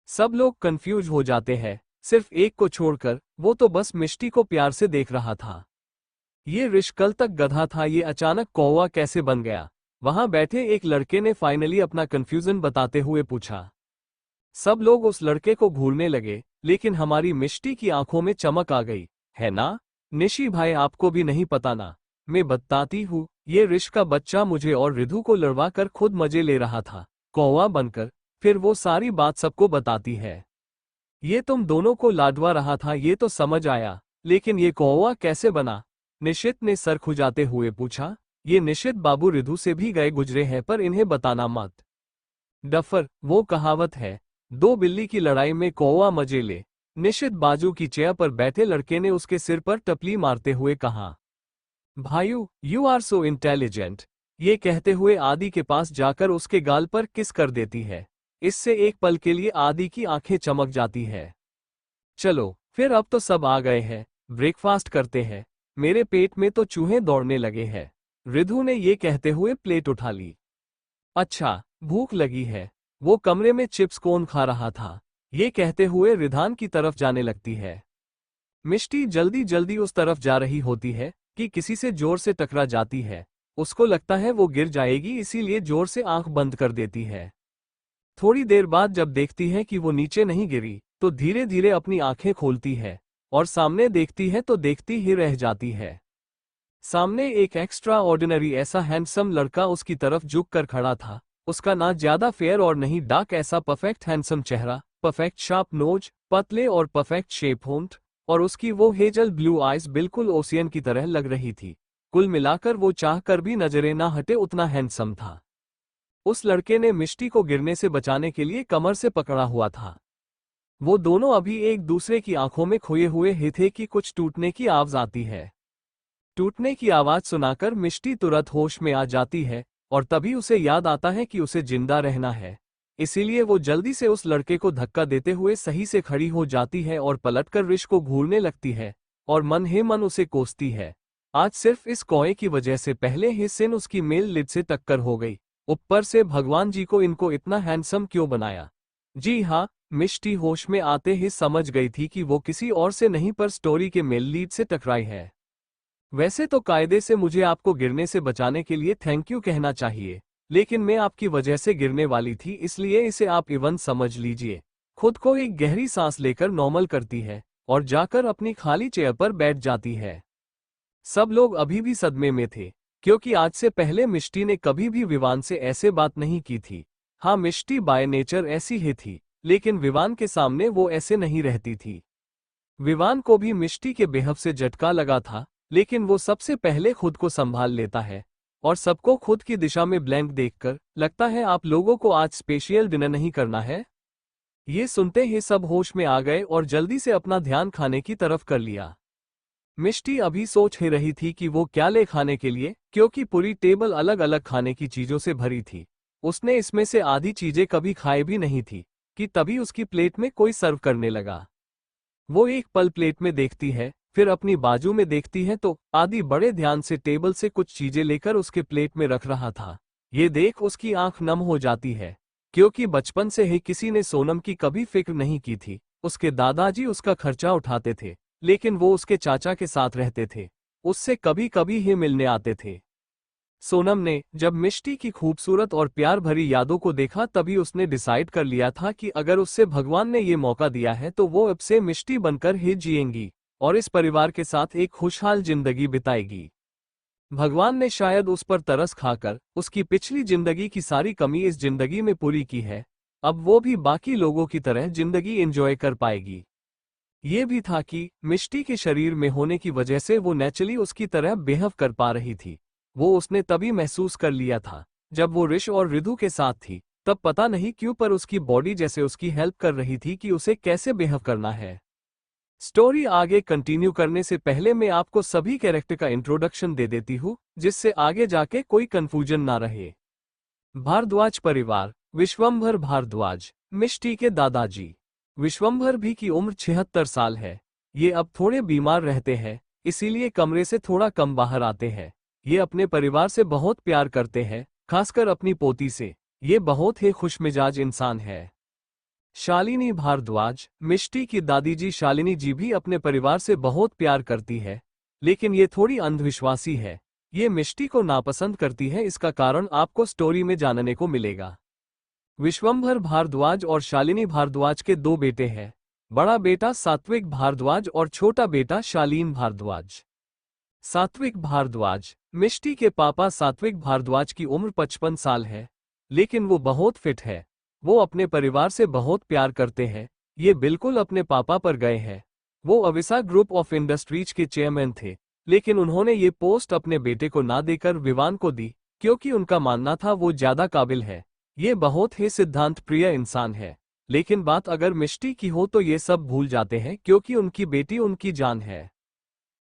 सब लोग कंफ्यूज हो जाते हैं, सिर्फ एक को छोड़कर, वो तो बस मिष्टी को प्यार से देख रहा था। ये ऋष कल तक गधा था, ये अचानक कौवा कैसे बन गया? वहां बैठे एक लड़के ने फाइनली अपना कंफ्यूजन बताते हुए पूछा। सब लोग उस लड़के को घूरने लगे, लेकिन हमारी मिष्टी की आंखों में चमक आ गई। है ना निशी भाई, आपको भी नहीं पता ना? मैं बताती हूँ, ये ऋष का बच्चा मुझे और रिधु को लड़वा कर खुद मजे ले रहा था, कौवा बनकर। फिर वो सारी बात सबको बताती है। ये तुम दोनों को लाडवा रहा था, ये तो समझ आया, लेकिन ये कौवा कैसे बना? निशित ने सर खुजाते हुए पूछा। ये निशित बाबू रिधु से भी गए गुजरे हैं, पर इन्हें बताना मत। डफर, वो कहावत है, दो बिल्ली की लड़ाई में कौवा मजे ले। निशित बाजू की चेयर पर बैठे लड़के ने उसके सिर पर टपली मारते हुए कहा। भाइयों, यू आर सो इंटेलिजेंट। ये कहते हुए आदि के पास जाकर उसके गाल पर किस कर देती है। इससे एक पल के लिए आदि की आंखें चमक जाती है। चलो फिर, अब तो सब आ गए हैं, ब्रेकफास्ट करते हैं, मेरे पेट में तो चूहे दौड़ने लगे हैं। रिधु ने ये कहते हुए प्लेट उठा ली। अच्छा, भूख लगी है। वो कमरे में चिप्स कौन खा रहा था, ये कहते हुए रिधान की तरफ जाने लगती है। मिष्टी जल्दी जल्दी उस तरफ जा रही होती है कि किसी से जोर से टकरा जाती है। उसको लगता है वो गिर जाएगी, इसीलिए जोर से आंख बंद कर देती है। थोड़ी देर बाद जब देखती है कि वो नीचे नहीं गिरी, तो धीरे धीरे अपनी आंखें खोलती है और सामने देखती है तो देखती ही रह जाती है। सामने एक एक्स्ट्रा ऑर्डिनरी ऐसा हैंडसम लड़का उसकी तरफ झुक कर खड़ा था। उसका ना ज्यादा फेयर और नहीं डार्क, ऐसा परफेक्ट हैंडसम चेहरा, परफेक्ट शार्प नोज, पतले और परफेक्ट शेप होंठ, और उसकी वो हेजल ब्लू आइज बिल्कुल ओशियन की तरह लग रही थी। कुल मिलाकर वो चाहकर भी नजरें ना हटे उतना हैंडसम था। उस लड़के ने मिष्टी को गिरने से बचाने के लिए कमर से पकड़ा हुआ था। वो दोनों अभी एक दूसरे की आंखों में खोए हुए ही थे कि कुछ टूटने की आवाज आती है। टूटने की आवाज सुनाकर मिष्टी तुरंत होश में आ जाती है और तभी उसे याद आता है कि उसे जिंदा रहना है। इसीलिए वो जल्दी से उस लड़के को धक्का देते हुए सही से खड़ी हो जाती है और पलटकर रिश को घूरने लगती है और मन ही मन उसे कोसती है। आज सिर्फ इस कौए की वजह से पहले ही सिन उसकी मेल लिड से टक्कर हो गई, ऊपर से भगवान जी को इनको इतना हैंडसम क्यों बनाया। जी हाँ, मिष्टी होश में आते ही समझ गई थी कि वो किसी और से नहीं पर स्टोरी के मेल लीड से टकराई है। वैसे तो कायदे से मुझे आपको गिरने से बचाने के लिए थैंक यू कहना चाहिए, लेकिन मैं आपकी वजह से गिरने वाली थी, इसलिए इसे आप इवन समझ लीजिए। खुद को एक गहरी सांस लेकर नॉर्मल करती है और जाकर अपनी खाली चेयर पर बैठ जाती है। सब लोग अभी भी सदमे में थे, क्योंकि आज से पहले मिष्टी ने कभी भी विवान से ऐसे बात नहीं की थी। हाँ, मिष्टी बाय नेचर ऐसी ही थी, लेकिन विवान के सामने वो ऐसे नहीं रहती थी। विवान को भी मिष्टी के बेहद से झटका लगा था, लेकिन वो सबसे पहले खुद को संभाल लेता है और सबको खुद की दिशा में ब्लैंक देखकर, लगता है आप लोगों को आज स्पेशल डिनर नहीं करना है। ये सुनते ही सब होश में आ गए और जल्दी से अपना ध्यान खाने की तरफ कर लिया। मिष्टी अभी सोच ही रही थी कि वो क्या ले खाने के लिए, क्योंकि पूरी टेबल अलग अलग खाने की चीजों से भरी थी। उसने इसमें से आधी चीजें कभी खाई भी नहीं थी कि तभी उसकी प्लेट में कोई सर्व करने लगा। वो एक पल प्लेट में देखती है, फिर अपनी बाजू में देखती है तो आदि बड़े ध्यान से टेबल से कुछ चीजें लेकर उसके प्लेट में रख रहा था। ये देख उसकी आंख नम हो जाती है, क्योंकि बचपन से ही किसी ने सोनम की कभी फिक्र नहीं की थी। उसके दादाजी उसका खर्चा उठाते थे, लेकिन वो उसके चाचा के साथ रहते थे, उससे कभी कभी ही मिलने आते थे। सोनम ने जब मिष्टी की खूबसूरत और प्यार भरी यादों को देखा तभी उसने डिसाइड कर लिया था कि अगर उससे भगवान ने ये मौका दिया है तो वो अब से मिष्टी बनकर ही जिएंगी और इस परिवार के साथ एक खुशहाल जिंदगी बिताएगी। भगवान ने शायद उस पर तरस खाकर उसकी पिछली जिंदगी की सारी कमी इस जिंदगी में पूरी की है। अब वो भी बाकी लोगों की तरह जिंदगी एंजॉय कर पाएगी। ये भी था कि मिष्टी के शरीर में होने की वजह से वो नेचुरली उसकी तरह बिहेव कर पा रही थी। वो उसने तभी महसूस कर लिया था जब वो ऋष और रिधु के साथ थी, तब पता नहीं क्यों पर उसकी बॉडी जैसे उसकी हेल्प कर रही थी कि उसे कैसे बिहेव करना है। स्टोरी आगे कंटिन्यू करने से पहले मैं आपको सभी कैरेक्टर का इंट्रोडक्शन दे देती हूँ, जिससे आगे जाके कोई कंफ्यूजन ना रहे। भारद्वाज परिवार। विश्वंभर भारद्वाज, मिष्टी के दादाजी। विश्वंभर भी की उम्र 76 साल है। ये अब थोड़े बीमार रहते हैं, इसीलिए कमरे से थोड़ा कम बाहर आते हैं। ये अपने परिवार से बहुत प्यार करते हैं, खासकर अपनी पोती से। ये बहुत ही खुशमिजाज इंसान है। शालिनी भारद्वाज, मिष्टी की दादी जी शालिनी जी भी अपने परिवार से बहुत प्यार करती है, लेकिन ये थोड़ी अंधविश्वासी है। ये मिष्टी को नापसंद करती है, इसका कारण आपको स्टोरी में जानने को मिलेगा। विश्वंभर भारद्वाज और शालिनी भारद्वाज के दो बेटे हैं। बड़ा बेटा सात्विक भारद्वाज और छोटा बेटा शालीन भारद्वाज। सात्विक भारद्वाज, मिष्टी के पापा सात्विक भारद्वाज की उम्र 55 साल है, लेकिन वो बहुत फिट है। वो अपने परिवार से बहुत प्यार करते हैं। ये बिल्कुल अपने पापा पर गए हैं। वो अविसा ग्रुप ऑफ इंडस्ट्रीज के चेयरमैन थे, लेकिन उन्होंने ये पोस्ट अपने बेटे को ना देकर विवान को दी, क्योंकि उनका मानना था वो ज्यादा काबिल है। ये बहुत ही सिद्धांत प्रिय इंसान है, लेकिन बात अगर मिष्टी की हो तो ये सब भूल जाते हैं, क्योंकि उनकी बेटी उनकी जान है।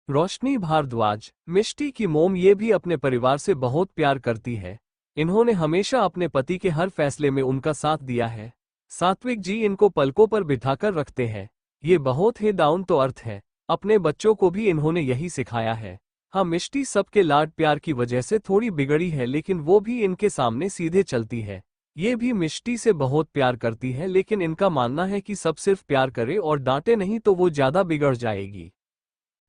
रोशनी भारद्वाज, मिष्टी की मोम, ये भी अपने परिवार से बहुत प्यार करती है। इन्होंने हमेशा अपने पति के हर फैसले में उनका साथ दिया है। सात्विक जी इनको पलकों पर बिठाकर रखते हैं। ये बहुत ही डाउन टू अर्थ है। अपने बच्चों को भी इन्होंने यही सिखाया है। हाँ, मिष्टी सबके लाड प्यार की वजह से थोड़ी बिगड़ी है, लेकिन वो भी इनके सामने सीधे चलती है। ये भी मिष्टी से बहुत प्यार करती है, लेकिन इनका मानना है कि सब सिर्फ प्यार करे और डांटे नहीं तो वो ज्यादा बिगड़ जाएगी।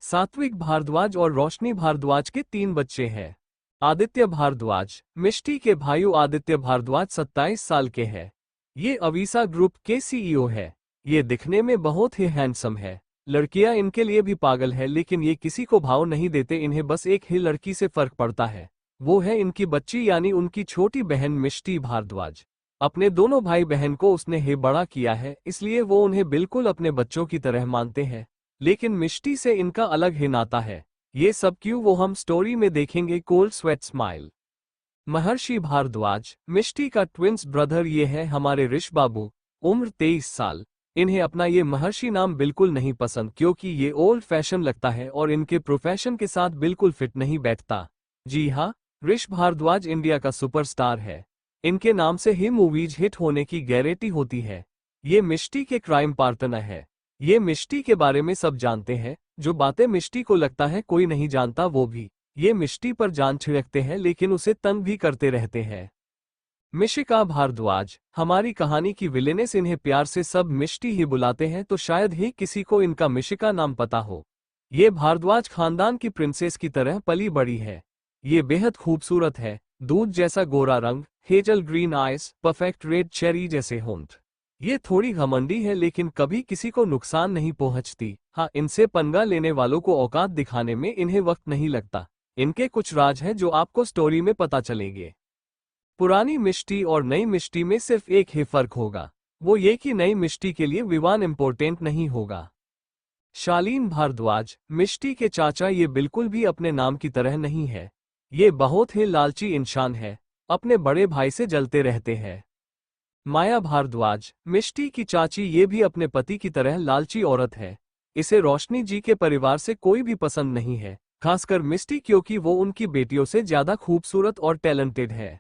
सात्विक भारद्वाज और रोशनी भारद्वाज के 3 बच्चे हैं। आदित्य भारद्वाज, मिष्टी के भाइयों आदित्य भारद्वाज 27 साल के हैं। ये अवीसा ग्रुप के सीईओ है। ये दिखने में बहुत ही हैंडसम है। लड़कियां इनके लिए भी पागल है, लेकिन ये किसी को भाव नहीं देते। इन्हें बस एक ही लड़की से फर्क पड़ता है, वो है इनकी बच्ची यानी उनकी छोटी बहन मिष्टी भारद्वाज। अपने दोनों भाई बहन को उसने ही बड़ा किया है, इसलिए वो उन्हें बिल्कुल अपने बच्चों की तरह मानते हैं। लेकिन मिष्टी से इनका अलग ही नाता है। ये सब क्यों, वो हम स्टोरी में देखेंगे। Cold sweat smile. महर्षि भारद्वाज, मिष्टी का ट्विंस ब्रदर, ये है हमारे ऋष बाबू, उम्र 23 साल। इन्हें अपना ये महर्षि नाम बिल्कुल नहीं पसंद क्योंकि ये ओल्ड फैशन लगता है और इनके प्रोफेशन के साथ बिल्कुल फिट नहीं बैठता। जी हाँ, ऋष भारद्वाज इंडिया का सुपरस्टार है। इनके नाम से ही मूवीज हिट होने की गारंटी होती है। ये मिष्टी के क्राइम पार्टनर है। ये मिष्टी के बारे में सब जानते हैं, जो बातें मिष्टी को लगता है कोई नहीं जानता वो भी। ये मिष्टी पर जान छिड़कते हैं लेकिन उसे तंग भी करते रहते हैं। मिशिका भारद्वाज, हमारी कहानी की विलेनेस। इन्हें प्यार से सब मिष्टी ही बुलाते हैं, तो शायद ही किसी को इनका मिशिका नाम पता हो। ये भारद्वाज खानदान की प्रिंसेस की तरह पली बड़ी है। ये बेहद खूबसूरत है, दूध जैसा गोरा रंग, hazel green eyes, perfect red cherry जैसे होंठ। ये थोड़ी घमंडी है लेकिन कभी किसी को नुकसान नहीं पहुंचती। हाँ, इनसे पंगा लेने वालों को औकात दिखाने में इन्हें वक्त नहीं लगता। इनके कुछ राज हैं जो आपको स्टोरी में पता चलेंगे। पुरानी मिष्टी और नई मिष्टी में सिर्फ एक ही फर्क होगा, वो ये कि नई मिष्टी के लिए विवान इम्पोर्टेंट नहीं होगा। शालीन भारद्वाज, मिष्टी के चाचा, ये बिल्कुल भी अपने नाम की तरह नहीं है। ये बहुत ही लालची इंसान है, अपने बड़े भाई से जलते रहते हैं। माया भारद्वाज, मिष्टी की चाची, ये भी अपने पति की तरह लालची औरत है। इसे रोशनी जी के परिवार से कोई भी पसंद नहीं है, खासकर मिष्टी, क्योंकि वो उनकी बेटियों से ज्यादा खूबसूरत और टैलेंटेड है।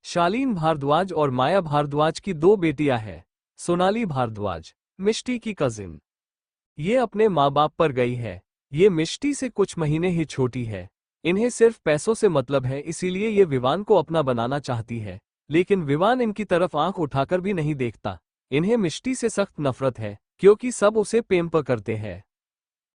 शालीन भारद्वाज और माया भारद्वाज की दो बेटियां हैं। सोनाली भारद्वाज, मिष्टी की कजिन, ये अपने माँ बाप पर गई है। ये मिष्टी से कुछ महीने ही छोटी है। इन्हें सिर्फ पैसों से मतलब है, इसीलिए ये विवान को अपना बनाना चाहती है, लेकिन विवान इनकी तरफ आंख उठाकर भी नहीं देखता। इन्हें मिष्टी से सख्त नफरत है क्योंकि सब उसे पेम्पर करते हैं।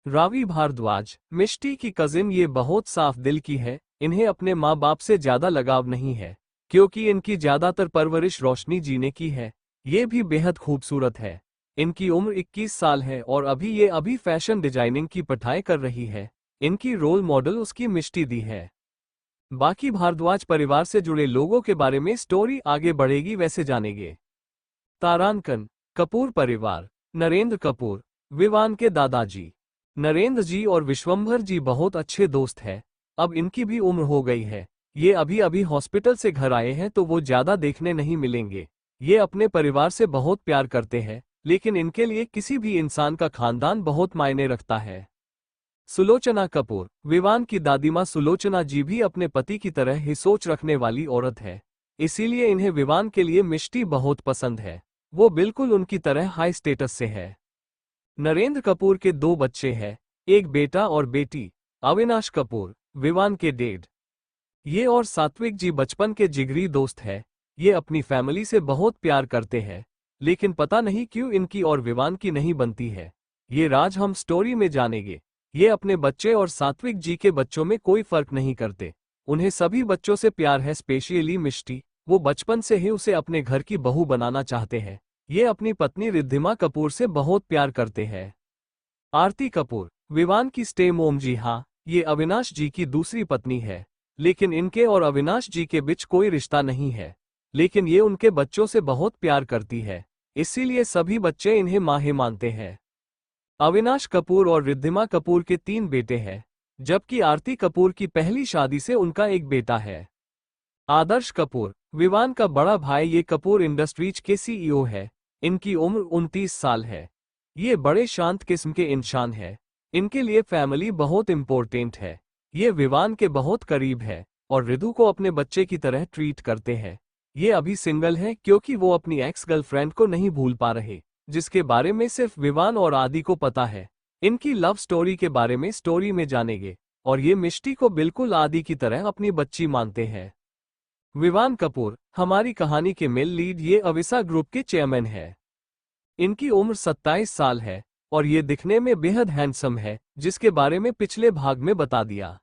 रावी भारद्वाज, मिष्टी की कजिन, ये बहुत साफ दिल की है। इन्हें अपने माँ बाप से ज्यादा लगाव नहीं है क्योंकि इनकी ज्यादातर परवरिश रोशनी जीने की है। ये भी बेहद खूबसूरत है। इनकी उम्र 21 साल है और अभी फैशन डिजाइनिंग की पढ़ाई कर रही है। इनकी रोल मॉडल उसकी मिष्टी दी है। बाकी भारद्वाज परिवार से जुड़े लोगों के बारे में स्टोरी आगे बढ़ेगी वैसे जानेंगे। तारांकन कपूर परिवार, नरेंद्र कपूर, विवान के दादाजी। नरेंद्र जी और विश्वंभर जी बहुत अच्छे दोस्त हैं। अब इनकी भी उम्र हो गई है। ये अभी हॉस्पिटल से घर आए हैं तो वो ज्यादा देखने नहीं मिलेंगे। ये अपने परिवार से बहुत प्यार करते हैं, लेकिन इनके लिए किसी भी इंसान का खानदान बहुत मायने रखता है। सुलोचना कपूर, विवान की दादीमाँ सुलोचना जी भी अपने पति की तरह ही सोच रखने वाली औरत है, इसीलिए इन्हें विवान के लिए मिष्टी बहुत पसंद है। वो बिल्कुल उनकी तरह हाई स्टेटस से है। नरेंद्र कपूर के दो बच्चे हैं, एक बेटा और बेटी। अविनाश कपूर, विवान के डैड, ये और सात्विक जी बचपन के जिगरी दोस्त है। ये अपनी फैमिली से बहुत प्यार करते हैं, लेकिन पता नहीं क्यों इनकी और विवान की नहीं बनती है। ये राज हम स्टोरी में जानेंगे। ये अपने बच्चे और सात्विक जी के बच्चों में कोई फर्क नहीं करते। उन्हें सभी बच्चों से प्यार है, स्पेशली मिष्टी। वो बचपन से ही उसे अपने घर की बहू बनाना चाहते हैं। ये अपनी पत्नी रिद्धिमा कपूर से बहुत प्यार करते हैं। आरती कपूर, विवान की स्टे मोम। जी हाँ, ये अविनाश जी की दूसरी पत्नी है, लेकिन इनके और अविनाश जी के बीच कोई रिश्ता नहीं है। लेकिन ये उनके बच्चों से बहुत प्यार करती है, इसीलिए सभी बच्चे इन्हें माँ ही मानते हैं। अविनाश कपूर और रिद्धिमा कपूर के 3 बेटे हैं, जबकि आरती कपूर की पहली शादी से उनका एक बेटा है। आदर्श कपूर, विवान का बड़ा भाई, ये कपूर इंडस्ट्रीज के CEO है। इनकी उम्र 29 साल है। ये बड़े शांत किस्म के इंसान है। इनके लिए फैमिली बहुत इंपॉर्टेंट है। ये विवान के बहुत करीब है और रिधु को अपने बच्चे की तरह ट्रीट करते हैं। ये अभी सिंगल है क्योंकि वो अपनी एक्स गर्लफ्रेंड को नहीं भूल पा रहे, जिसके बारे में सिर्फ विवान और आदि को पता है। इनकी लव स्टोरी के बारे में स्टोरी में जानेंगे, और ये मिष्टी को बिल्कुल आदि की तरह अपनी बच्ची मानते हैं। विवान कपूर, हमारी कहानी के मेल लीड, ये अविसा ग्रुप के चेयरमैन है। इनकी उम्र 27 साल है और ये दिखने में बेहद हैंडसम है, जिसके बारे में पिछले भाग में बता दिया।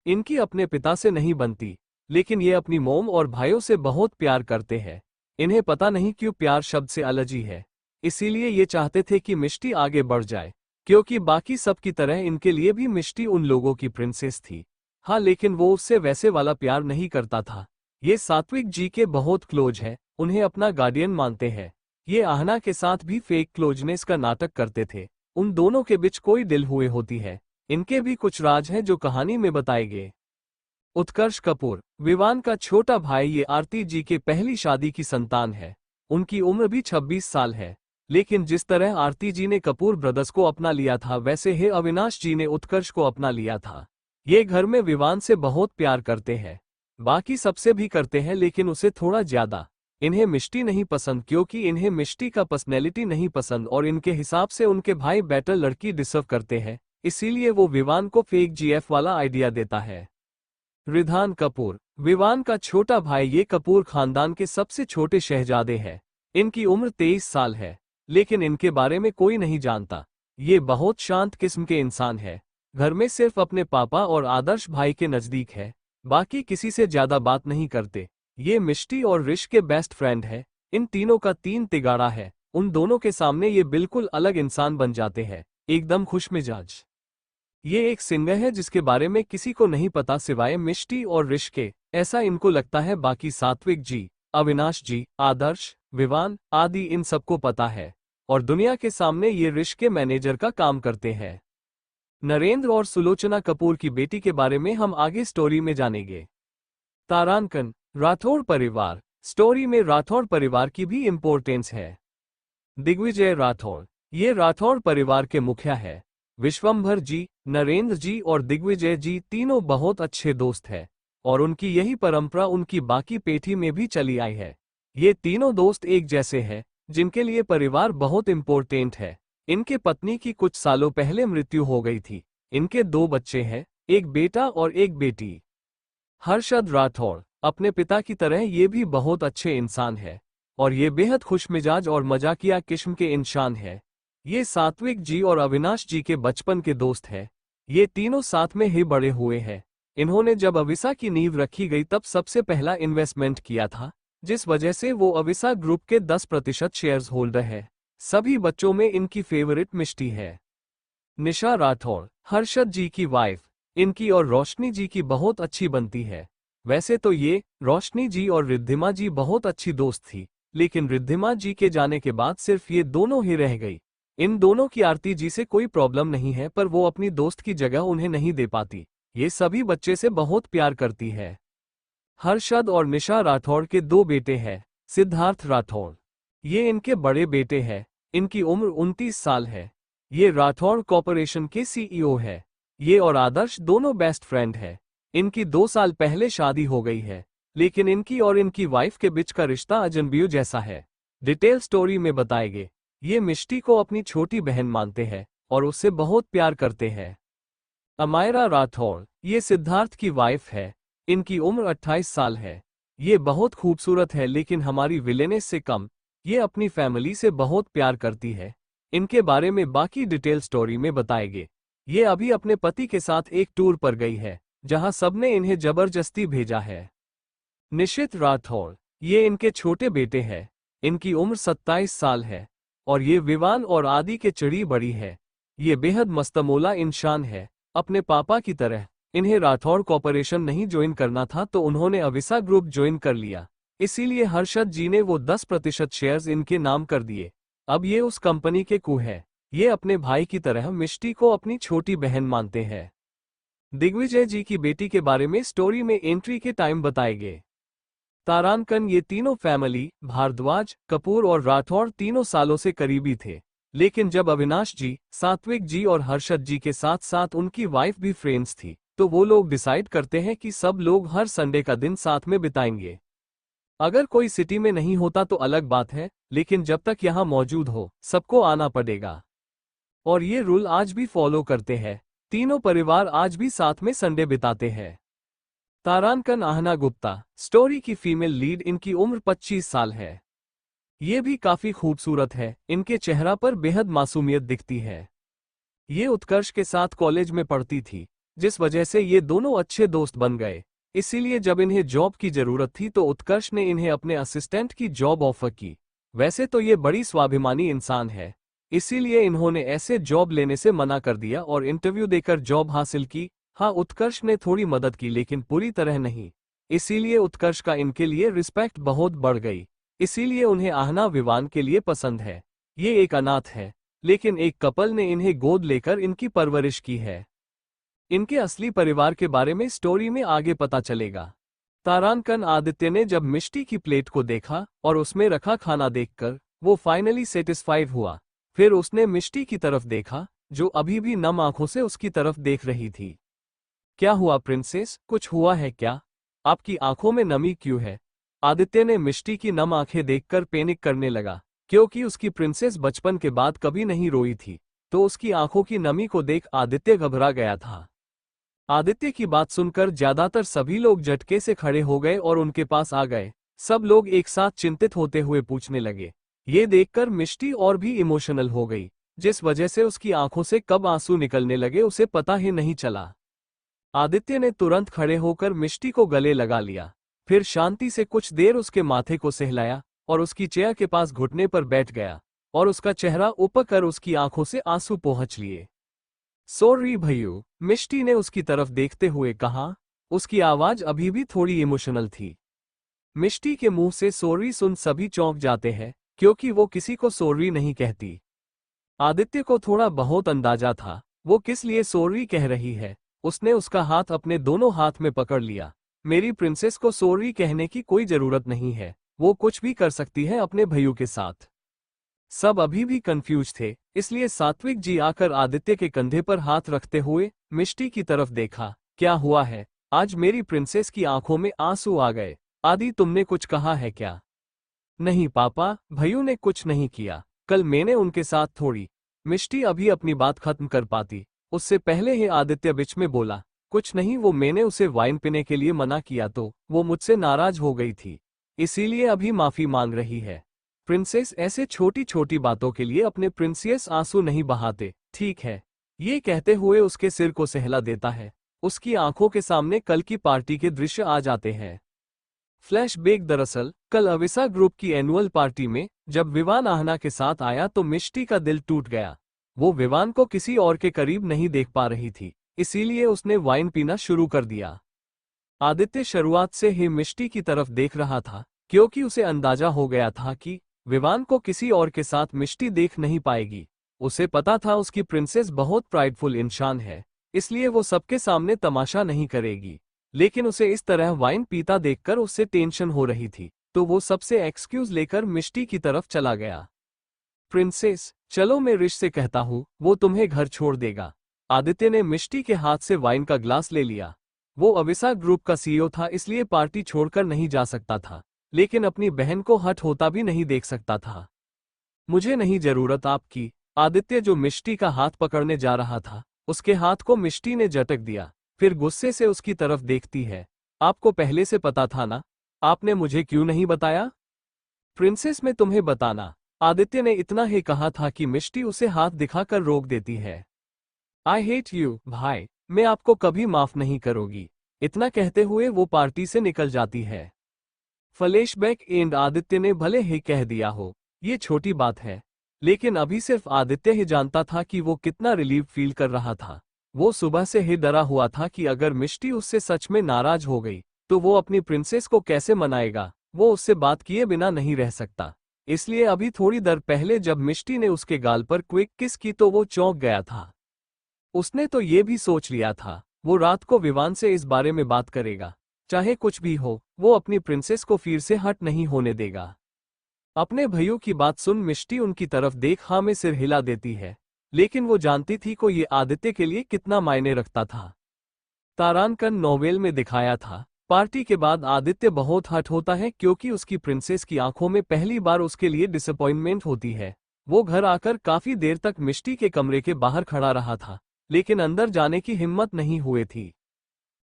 इनकी अपने पिता से नहीं बनती, लेकिन ये अपनी मोम और भाइयों से बहुत प्यार करते हैं। इन्हें पता नहीं क्यों प्यार शब्द से एलर्जी है, इसीलिए ये चाहते थे कि मिष्टी आगे बढ़ जाए, क्योंकि बाकी सब की तरह इनके लिए भी मिष्टी उन लोगों की प्रिंसेस थी। हाँ, लेकिन वो उससे वैसे वाला प्यार नहीं करता था। ये सात्विक जी के बहुत क्लोज है, उन्हें अपना गार्डियन मानते हैं। ये आहना के साथ भी फेक क्लोजनेस का नाटक करते थे। उन दोनों के बीच कोई दिल हुए होती है, इनके भी कुछ राज हैं जो कहानी में बताए गए। उत्कर्ष कपूर, विवान का छोटा भाई, ये आरती जी के पहली शादी की संतान है। उनकी उम्र भी 26 साल है। लेकिन जिस तरह आरती जी ने कपूर ब्रदर्स को अपना लिया था, वैसे ही अविनाश जी ने उत्कर्ष को अपना लिया था। ये घर में विवान से बहुत प्यार करते हैं, बाकी सबसे भी करते हैं लेकिन उसे थोड़ा ज्यादा। इन्हें मिष्टी नहीं पसंद क्योंकि इन्हें मिष्टी का पर्सनैलिटी नहीं पसंद और इनके हिसाब से उनके भाई बेटर लड़की डिजर्व करते हैं, इसीलिए वो विवान को फेक जीएफ वाला आइडिया देता है। रिधान कपूर, विवान का छोटा भाई, ये कपूर खानदान के सबसे छोटे शहजादे हैं। इनकी उम्र 23 साल है, लेकिन इनके बारे में कोई नहीं जानता। ये बहुत शांत किस्म के इंसान है। घर में सिर्फ अपने पापा और आदर्श भाई के नजदीक है, बाकी किसी से ज्यादा बात नहीं करते। ये मिष्टी और ऋष के बेस्ट फ्रेंड है। इन तीनों का 3 तिगाड़ा है। उन दोनों के सामने ये बिल्कुल अलग इंसान बन जाते हैं, एकदम खुशमिजाज। ये एक सिंगर है जिसके बारे में किसी को नहीं पता सिवाय मिष्टी और ऋष के, ऐसा इनको लगता है। बाकी सात्विक जी, अविनाश जी, आदर्श, विवान आदि इन सबको पता है और दुनिया के सामने ये ऋष के मैनेजर का काम करते हैं। नरेंद्र और सुलोचना कपूर की बेटी के बारे में हम आगे स्टोरी में जानेंगे। तारांकन, राठौड़ परिवार। स्टोरी में राठौड़ परिवार की भी इंपॉर्टेंस है। दिग्विजय राठौड़, ये राठौड़ परिवार के मुखिया है। विश्वंभर जी, नरेंद्र जी और दिग्विजय जी तीनों बहुत अच्छे दोस्त हैं और उनकी यही परंपरा उनकी बाकी पेठी में भी चली आई है। ये तीनों दोस्त एक जैसे हैं, जिनके लिए परिवार बहुत इम्पोर्टेंट है। इनके पत्नी की कुछ सालों पहले मृत्यु हो गई थी। इनके 2 बच्चे हैं, एक बेटा और एक बेटी। हर्षद राठौड़, अपने पिता की तरह ये भी बहुत अच्छे इंसान है और ये बेहद खुशमिजाज और मजाकिया किस्म के इंसान है। ये सात्विक जी और अविनाश जी के बचपन के दोस्त हैं। ये तीनों साथ में ही बड़े हुए हैं। इन्होंने जब अविसा की नींव रखी गई तब सबसे पहला इन्वेस्टमेंट किया था, जिस वजह से वो अविसा ग्रुप के 10% शेयर्स होल्डर है। सभी बच्चों में इनकी फेवरेट मिष्टी है। निशा राठौड़, हर्षद जी की वाइफ, इनकी और रोशनी जी की बहुत अच्छी बनती है। वैसे तो ये रोशनी जी और रिद्धिमा जी बहुत अच्छी दोस्त थी, लेकिन रिद्धिमा जी के जाने के बाद सिर्फ ये दोनों ही रह गई। इन दोनों की आरती जी से कोई प्रॉब्लम नहीं है, पर वो अपनी दोस्त की जगह उन्हें नहीं दे पाती। ये सभी बच्चे से बहुत प्यार करती है। हर्षद और निशा राठौड़ के 2 बेटे हैं। सिद्धार्थ राठौड़, ये इनके बड़े बेटे हैं। इनकी उम्र 29 साल है। ये राठौड़ कॉर्पोरेशन के सीईओ है। ये और आदर्श दोनों बेस्ट फ्रेंड है। इनकी 2 साल पहले शादी हो गई है, लेकिन इनकी और इनकी वाइफ के बीच का रिश्ता अजनबियों जैसा है। डिटेल स्टोरी में बताएंगे। ये मिष्टी को अपनी छोटी बहन मानते हैं और उससे बहुत प्यार करते हैं। अमायरा राठौड़, ये सिद्धार्थ की वाइफ है। इनकी उम्र 28 साल है। ये बहुत खूबसूरत है, लेकिन हमारी विलेनेस से कम। ये अपनी फैमिली से बहुत प्यार करती है। इनके बारे में बाकी डिटेल स्टोरी में बताएंगे। ये अभी अपने पति के साथ एक टूर पर गई है, जहां सबने इन्हें जबरदस्ती भेजा है। निशित राठौड़, ये इनके छोटे बेटे हैं। इनकी उम्र 27 साल है और ये विवान और आदि के चढ़ी बड़ी है। ये बेहद मस्तमोला इंसान है, अपने पापा की तरह। इन्हें राठौड़ कॉर्पोरेशन नहीं ज्वाइन करना था तो उन्होंने अविसा ग्रुप ज्वाइन कर लिया। इसीलिए हर्षद जी ने वो 10% शेयर्स इनके नाम कर दिए। अब ये उस कंपनी के कू है। ये अपने भाई की तरह मिष्टी को अपनी छोटी बहन मानते हैं। दिग्विजय जी की बेटी के बारे में स्टोरी में एंट्री के टाइम बताएंगे। तारांकन, ये तीनों फैमिली भारद्वाज, कपूर और राठौड़ तीनों सालों से करीबी थे। लेकिन जब अविनाश जी, सात्विक जी और हर्षद जी के साथ साथ उनकी वाइफ भी फ्रेंड्स थी, तो वो लोग डिसाइड करते हैं कि सब लोग हर संडे का दिन साथ में बिताएंगे। अगर कोई सिटी में नहीं होता तो अलग बात है, लेकिन जब तक यहाँ मौजूद हो सबको आना पड़ेगा। और ये रूल आज भी फॉलो करते हैं। तीनों परिवार आज भी साथ में संडे बिताते हैं। तारांकन आहना गुप्ता, स्टोरी की फीमेल लीड, इनकी उम्र 25 साल है। ये भी काफी खूबसूरत है। इनके चेहरा पर बेहद मासूमियत दिखती है। ये उत्कर्ष के साथ कॉलेज में पढ़ती थी, जिस वजह से ये दोनों अच्छे दोस्त बन गए। इसीलिए जब इन्हें जॉब की जरूरत थी तो उत्कर्ष ने इन्हें अपने असिस्टेंट की जॉब ऑफर की। वैसे तो ये बड़ी स्वाभिमानी इंसान है, इसीलिए इन्होंने ऐसे जॉब लेने से मना कर दिया और इंटरव्यू देकर जॉब हासिल की। हाँ, उत्कर्ष ने थोड़ी मदद की, लेकिन पूरी तरह नहीं। इसीलिए उत्कर्ष का इनके लिए रिस्पेक्ट बहुत बढ़ गई। इसीलिए उन्हें आहना विवान के लिए पसंद है। ये एक अनाथ है, लेकिन एक कपल ने इन्हें गोद लेकर इनकी परवरिश की है। इनके असली परिवार के बारे में स्टोरी में आगे पता चलेगा। तारांकन आदित्य ने जब मिष्टी की प्लेट को देखा और उसमें रखा खाना देखकर वो फाइनली सेटिस्फाइड हुआ। फिर उसने मिष्टी की तरफ देखा, जो अभी भी नम आंखों से उसकी तरफ देख रही थी। क्या हुआ प्रिंसेस, कुछ हुआ है क्या? आपकी आंखों में नमी क्यों है? आदित्य ने मिष्टी की नम आंखें देखकर पैनिक करने लगा, क्योंकि उसकी प्रिंसेस बचपन के बाद कभी नहीं रोई थी, तो उसकी आंखों की नमी को देख आदित्य घबरा गया था। आदित्य की बात सुनकर ज्यादातर सभी लोग झटके से खड़े हो गए और उनके पास आ गए। सब लोग एक साथ चिंतित होते हुए पूछने लगे। ये देखकर मिष्टी और भी इमोशनल हो गई, जिस वजह से उसकी आंखों से कब आंसू निकलने लगे उसे पता ही नहीं चला। आदित्य ने तुरंत खड़े होकर मिष्टी को गले लगा लिया, फिर शांति से कुछ देर उसके माथे को सहलाया और उसकी चेयर के पास घुटने पर बैठ गया और उसका चेहरा ऊपर कर उसकी आंखों से आंसू पोंछ लिए। सॉरी भैयू, मिष्टी ने उसकी तरफ देखते हुए कहा। उसकी आवाज अभी भी थोड़ी इमोशनल थी। मिष्टी के मुंह से सॉरी सुन सभी चौंक जाते हैं, क्योंकि वो किसी को सॉरी नहीं कहती। आदित्य को थोड़ा बहुत अंदाजा था वो किस लिए सॉरी कह रही है। उसने उसका हाथ अपने दोनों हाथ में पकड़ लिया। मेरी प्रिंसेस को सॉरी कहने की कोई जरूरत नहीं है, वो कुछ भी कर सकती है अपने भैयू के साथ। सब अभी भी कंफ्यूज थे, इसलिए सात्विक जी आकर आदित्य के कंधे पर हाथ रखते हुए मिष्टी की तरफ देखा। क्या हुआ है? आज मेरी प्रिंसेस की आंखों में आंसू आ गए। आदि, तुमने कुछ कहा है क्या? नहीं पापा, भैयू ने कुछ नहीं किया, कल मैंने उनके साथ थोड़ी। मिष्टी अभी अपनी बात खत्म कर पाती उससे पहले ही आदित्य बीच में बोला। कुछ नहीं, वो मैंने उसे वाइन पीने के लिए मना किया तो वो मुझसे नाराज हो गई थी, इसीलिए अभी माफी मांग रही है। प्रिंसेस ऐसे छोटी छोटी बातों के लिए अपने प्रिंसियस आंसू नहीं बहाते, ठीक है? ये कहते हुए उसके सिर को सहला देता है। उसकी आंखों के सामने कल की पार्टी के दृश्य आ जाते हैं। फ्लैशबैक, दरअसल कल अविसा ग्रुप की एनुअल पार्टी में जब विवान आहना के साथ आया तो मिष्टी का दिल टूट गया। वो विवान को किसी और के करीब नहीं देख पा रही थी, इसीलिए उसने वाइन पीना शुरू कर दिया। आदित्य शुरुआत से ही मिष्टी की तरफ देख रहा था, क्योंकि उसे अंदाजा हो गया था कि विवान को किसी और के साथ मिष्टी देख नहीं पाएगी। उसे पता था उसकी प्रिंसेस बहुत प्राइडफुल इंसान है, इसलिए वो सबके सामने तमाशा नहीं करेगी। लेकिन उसे इस तरह वाइन पीता देखकर उससे टेंशन हो रही थी, तो वो सबसे एक्सक्यूज लेकर मिष्टी की तरफ चला गया। प्रिंसेस, चलो मैं ऋष से कहता हूँ, वो तुम्हें घर छोड़ देगा। आदित्य ने मिष्टी के हाथ से वाइन का ग्लास ले लिया। वो अविसा ग्रुप का सीईओ था, इसलिए पार्टी छोड़कर नहीं जा सकता था, लेकिन अपनी बहन को हट होता भी नहीं देख सकता था। मुझे नहीं जरूरत आपकी। आदित्य, जो मिष्टी का हाथ पकड़ने जा रहा था, उसके हाथ को मिष्टी ने झटक दिया, फिर गुस्से से उसकी तरफ देखती है। आपको पहले से पता था ना? आपने मुझे क्यों नहीं बताया? प्रिंसेस, मैं तुम्हें बताना। आदित्य ने इतना ही कहा था कि मिष्टी उसे हाथ दिखाकर रोक देती है। आई हेट यू भाई, मैं आपको कभी माफ नहीं करूंगी। इतना कहते हुए वो पार्टी से निकल जाती है। फ्लैशबैक एंड, आदित्य ने भले ही कह दिया हो, ये छोटी बात है, लेकिन अभी सिर्फ आदित्य ही जानता था कि वो कितना रिलीव फील कर रहा था। वो सुबह से ही डरा हुआ था कि अगर मिष्टी उससे सच में नाराज हो गई तो वो अपनी प्रिंसेस को कैसे मनाएगा। वो उससे बात किए बिना नहीं रह सकता, इसलिए अभी थोड़ी देर पहले जब मिष्टी ने उसके गाल पर क्विक किस की तो वो चौंक गया था। उसने तो ये भी सोच लिया था वो रात को विवान से इस बारे में बात करेगा। चाहे कुछ भी हो, वो अपनी प्रिंसेस को फिर से हट नहीं होने देगा। अपने भैयों की बात सुन मिष्टी उनकी तरफ देख हाँ में सिर हिला देती है, लेकिन वो जानती थी को ये आदित्य के लिए कितना मायने रखता था। तारांकन नोवेल में दिखाया था, पार्टी के बाद आदित्य बहुत हट होता है, क्योंकि उसकी प्रिंसेस की आंखों में पहली बार उसके लिए डिसअपॉइंटमेंट होती है। वो घर आकर काफी देर तक मिष्टी के कमरे के बाहर खड़ा रहा था, लेकिन अंदर जाने की हिम्मत नहीं हुई थी।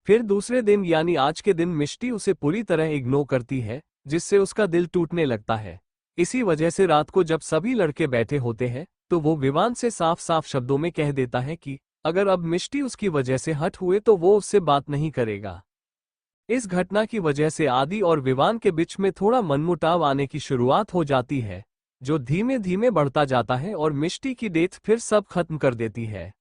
फिर दूसरे दिन यानी आज के दिन मिष्टी उसे पूरी तरह इग्नोर करती है, जिससे उसका दिल टूटने लगता है। इसी वजह से रात को जब सभी लड़के बैठे होते हैं तो वो विवान से साफ साफ शब्दों में कह देता है कि अगर अब मिष्टी उसकी वजह से हट हुए तो वो उससे बात नहीं करेगा। इस घटना की वजह से आदि और विवान के बीच में थोड़ा मनमुटाव आने की शुरुआत हो जाती है, जो धीमे धीमे बढ़ता जाता है और मिष्टी की डेथ फिर सब खत्म कर देती है।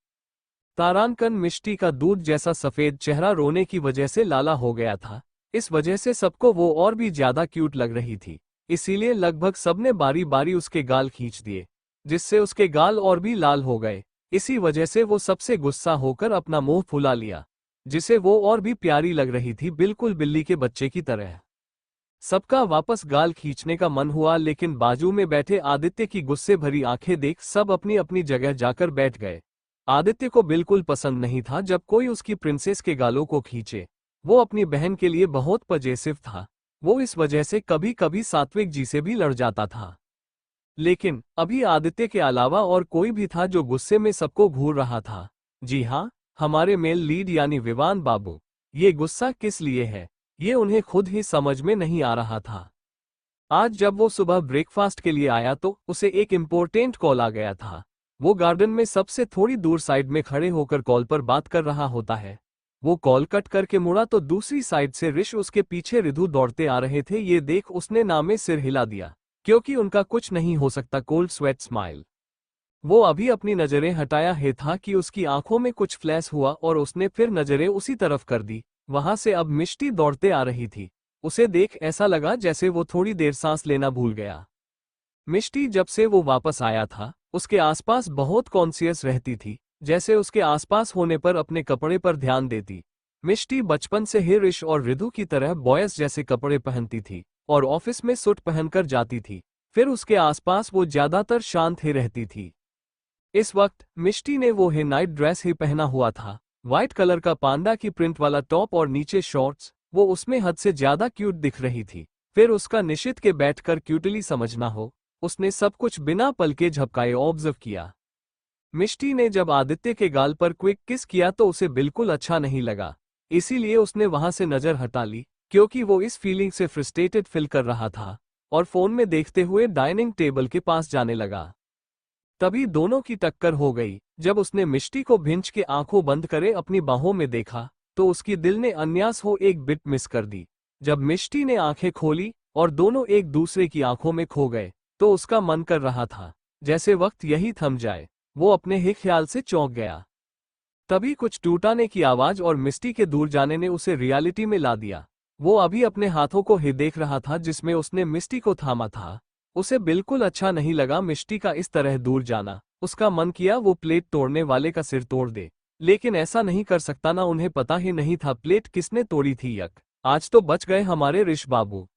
तारांकन, मिष्टी का दूध जैसा सफेद चेहरा रोने की वजह से लाला हो गया था। इस वजह से सबको वो और भी ज्यादा क्यूट लग रही थी, इसीलिए लगभग सबने बारी बारी उसके गाल खींच दिए, जिससे उसके गाल और भी लाल हो गए। इसी वजह से वो सबसे गुस्सा होकर अपना मुंह फुला लिया, जिसे वो और भी प्यारी लग रही थी, बिल्कुल बिल्ली के बच्चे की तरह। सबका वापस गाल खींचने का मन हुआ, लेकिन बाजू में बैठे आदित्य की गुस्से भरी आंखें देख सब अपनी अपनी जगह जाकर बैठ गए। आदित्य को बिल्कुल पसंद नहीं था जब कोई उसकी प्रिंसेस के गालों को खींचे। वो अपनी बहन के लिए बहुत पजेसिव था। वो इस वजह से कभी कभी सात्विक जी से भी लड़ जाता था। लेकिन अभी आदित्य के अलावा और कोई भी था जो गुस्से में सबको घूर रहा था। जी हाँ, हमारे मेल लीड यानी विवान बाबू। ये गुस्सा किस लिए है, ये उन्हें खुद ही समझ में नहीं आ रहा था। आज जब वो सुबह ब्रेकफास्ट के लिए आया तो उसे एक इम्पोर्टेंट कॉल आ गया था। वो गार्डन में सबसे थोड़ी दूर साइड में खड़े होकर कॉल पर बात कर रहा होता है। वो कॉल कट करके मुड़ा तो दूसरी साइड से ऋष उसके पीछे रिधु दौड़ते आ रहे थे। ये देख उसने नामे सिर हिला दिया, क्योंकि उनका कुछ नहीं हो सकता कोल्ड स्वेट स्माइल। वो अभी अपनी नजरें हटाया ही था कि उसकी आंखों में कुछ फ्लैश हुआ और उसने फिर नजरें उसी तरफ कर दी। वहां से अब मिष्टी दौड़ते आ रही थी। उसे देख ऐसा लगा जैसे वो थोड़ी देर सांस लेना भूल गया। मिष्टी जब से वो वापस आया था उसके आसपास बहुत कॉन्शियस रहती थी, जैसे उसके आसपास होने पर अपने कपड़े पर ध्यान देती। मिष्टी बचपन से ही ऋष और रिधु की तरह बॉयज जैसे कपड़े पहनती थी और ऑफिस में सूट पहनकर जाती थी। फिर उसके आसपास वो ज्यादातर शांत ही रहती थी। इस वक्त मिष्टी ने वो ही नाइट ड्रेस ही पहना हुआ था, व्हाइट कलर का पांडा की प्रिंट वाला टॉप और नीचे शॉर्ट्स। वो उसमें हद से ज्यादा क्यूट दिख रही थी। फिर उसका निशित के बैठकर क्यूटली समझना हो, उसने सब कुछ बिना पल के झपकाए ऑब्जर्व किया। मिष्टी ने जब आदित्य के गाल पर क्विक किस किया तो उसे बिल्कुल अच्छा नहीं लगा, इसीलिए उसने वहां से नजर हटा ली, क्योंकि वो इस फीलिंग से फ्रस्ट्रेटेड फील कर रहा था और फोन में देखते हुए डाइनिंग टेबल के पास जाने लगा। तभी दोनों की टक्कर हो गई। जब उसने मिष्टी को भिंच के आंखों बंद करे अपनी बाहों में देखा तो उसकी दिल ने अन्यास हो एक बिट मिस कर दी। जब मिष्टी ने आंखें खोली और दोनों एक दूसरे की आंखों में खो गए तो उसका मन कर रहा था जैसे वक्त यही थम जाए। वो अपने ही ख्याल से चौंक गया। तभी कुछ टूटाने की आवाज और मिष्टी के दूर जाने ने उसे रियलिटी में ला दिया। वो अभी अपने हाथों को ही देख रहा था जिसमें उसने मिष्टी को थामा था। उसे बिल्कुल अच्छा नहीं लगा मिष्टी का इस तरह दूर जाना। उसका मन किया वो प्लेट तोड़ने वाले का सिर तोड़ दे, लेकिन ऐसा नहीं कर सकता ना, उन्हें पता ही नहीं था प्लेट किसने तोड़ी थी। यक, आज तो बच गए हमारे ऋष बाबू।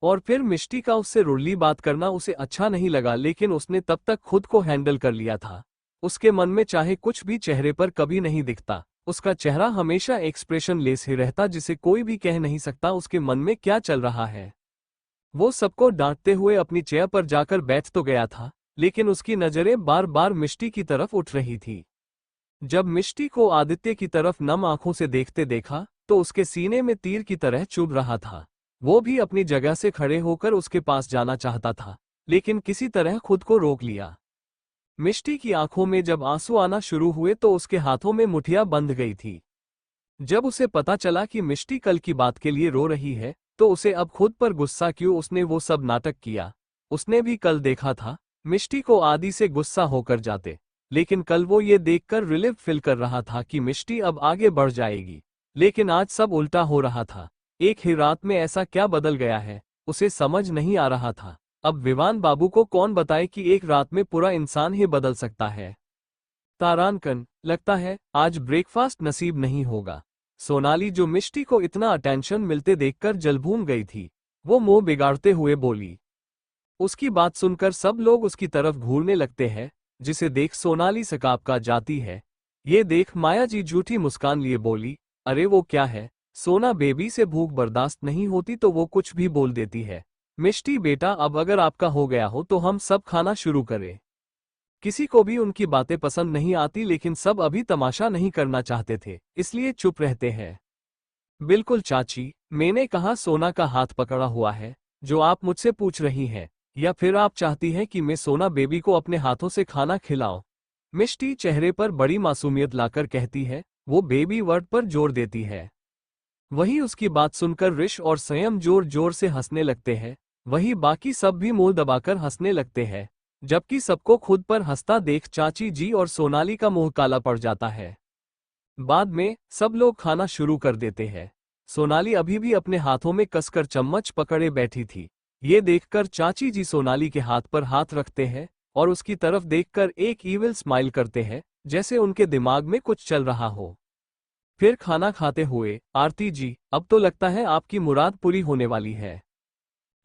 और फिर मिष्टी का उससे रुड़ली बात करना उसे अच्छा नहीं लगा, लेकिन उसने तब तक खुद को हैंडल कर लिया था। उसके मन में चाहे कुछ भी चेहरे पर कभी नहीं दिखता, उसका चेहरा हमेशा एक्सप्रेशन लेस ही रहता, जिसे कोई भी कह नहीं सकता उसके मन में क्या चल रहा है। वो सबको डांटते हुए अपनी चेयर पर जाकर बैठ तो गया था, लेकिन उसकी नजरें बार बार मिष्टी की तरफ उठ रही थी। जब मिष्टी को आदित्य की तरफ नम आंखों से देखते देखा तो उसके सीने में तीर की तरह चुभ रहा था। वो भी अपनी जगह से खड़े होकर उसके पास जाना चाहता था, लेकिन किसी तरह खुद को रोक लिया। मिष्टी की आंखों में जब आंसू आना शुरू हुए तो उसके हाथों में मुठिया बंध गई थी। जब उसे पता चला कि मिष्टी कल की बात के लिए रो रही है तो उसे अब खुद पर गुस्सा क्यों उसने वो सब नाटक किया। उसने भी कल देखा था मिष्टी को आदि से गुस्सा होकर जाते, लेकिन कल वो ये देखकर रिलीफ फील कर रहा था कि मिष्टी अब आगे बढ़ जाएगी। लेकिन आज सब उल्टा हो रहा था। एक ही रात में ऐसा क्या बदल गया है, उसे समझ नहीं आ रहा था। अब विवान बाबू को कौन बताए कि एक रात में पूरा इंसान ही बदल सकता है। तारांकन, लगता है आज ब्रेकफास्ट नसीब नहीं होगा। सोनाली, जो मिष्टी को इतना अटेंशन मिलते देखकर जलभून गई थी, वो मुंह बिगाड़ते हुए बोली। उसकी बात सुनकर सब लोग उसकी तरफ घूरने लगते हैं, जिसे देख सोनाली सकाबका जाती है। ये देख माया जी झूठी मुस्कान लिए बोली, अरे वो क्या है सोना बेबी, से भूख बर्दाश्त नहीं होती तो वो कुछ भी बोल देती है। मिष्टी बेटा, अब अगर आपका हो गया हो तो हम सब खाना शुरू करें। किसी को भी उनकी बातें पसंद नहीं आती, लेकिन सब अभी तमाशा नहीं करना चाहते थे, इसलिए चुप रहते हैं। बिल्कुल चाची, मैंने कहा सोना का हाथ पकड़ा हुआ है जो आप मुझसे पूछ रही हैं, या फिर आप चाहती हैं कि मैं सोना बेबी को अपने हाथों से खाना खिलाऊं? मिष्टी चेहरे पर बड़ी मासूमियत लाकर कहती है। वो बेबी वर्ड पर जोर देती है। वहीं उसकी बात सुनकर ऋष और संयम जोर जोर से हंसने लगते हैं। वहीं बाकी सब भी मुंह दबाकर हंसने लगते हैं, जबकि सबको खुद पर हंसता देख चाची जी और सोनाली का मुंह काला पड़ जाता है। बाद में सब लोग खाना शुरू कर देते हैं। सोनाली अभी भी अपने हाथों में कसकर चम्मच पकड़े बैठी थी। ये देखकर चाची जी सोनाली के हाथ पर हाथ रखते हैं और उसकी तरफ देखकर एक ईविल स्माइल करते हैं, जैसे उनके दिमाग में कुछ चल रहा हो। फिर खाना खाते हुए, आरती जी, अब तो लगता है आपकी मुराद पूरी होने वाली है।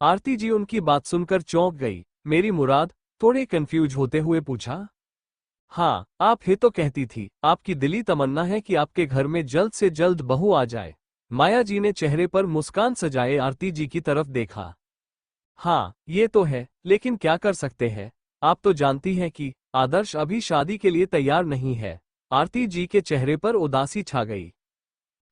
आरती जी उनकी बात सुनकर चौंक गई। मेरी मुराद? थोड़े कंफ्यूज होते हुए पूछा। हाँ, आप ही तो कहती थी, आपकी दिली तमन्ना है कि आपके घर में जल्द से जल्द बहू आ जाए। माया जी ने चेहरे पर मुस्कान सजाए आरती जी की तरफ देखा। हाँ, ये तो है, लेकिन क्या कर सकते हैं? आप तो जानती हैं कि आदर्श अभी शादी के लिए तैयार नहीं है। आरती जी के चेहरे पर उदासी छा गई।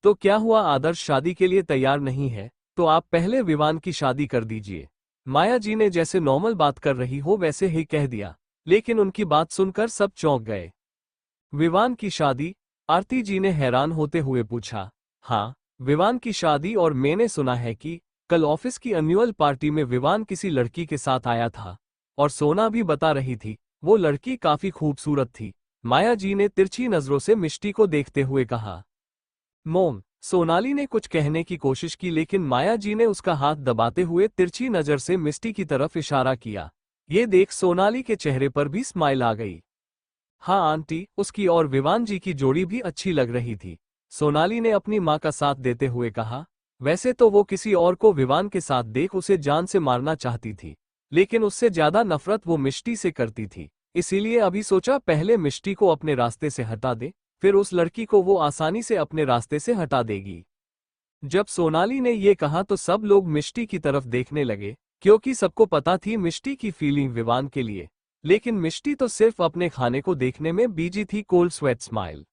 तो क्या हुआ, आदर्श शादी के लिए तैयार नहीं है तो आप पहले विवान की शादी कर दीजिए। माया जी ने जैसे नॉर्मल बात कर रही हो वैसे ही कह दिया, लेकिन उनकी बात सुनकर सब चौंक गए। विवान की शादी? आरती जी ने हैरान होते हुए पूछा। हाँ, विवान की शादी, और मैंने सुना है कि कल ऑफिस की एनुअल पार्टी में विवान किसी लड़की के साथ आया था, और सोना भी बता रही थी वो लड़की काफी खूबसूरत थी। माया जी ने तिरछी नजरों से मिष्टी को देखते हुए कहा। मोम, सोनाली ने कुछ कहने की कोशिश की, लेकिन माया जी ने उसका हाथ दबाते हुए तिरछी नजर से मिष्टी की तरफ इशारा किया। ये देख सोनाली के चेहरे पर भी स्माइल आ गई। हाँ आंटी, उसकी और विवान जी की जोड़ी भी अच्छी लग रही थी। सोनाली ने अपनी माँ का साथ देते हुए कहा। वैसे तो वो किसी और को विवान के साथ देख उसे जान से मारना चाहती थी, लेकिन उससे ज्यादा नफरत वो मिष्टी से करती थी। इसीलिए अभी सोचा पहले मिष्टी को अपने रास्ते से हटा दे, फिर उस लड़की को वो आसानी से अपने रास्ते से हटा देगी। जब सोनाली ने ये कहा तो सब लोग मिष्टी की तरफ देखने लगे, क्योंकि सबको पता थी मिष्टी की फीलिंग विवान के लिए। लेकिन मिष्टी तो सिर्फ अपने खाने को देखने में बिजी थी। Cold sweat smile.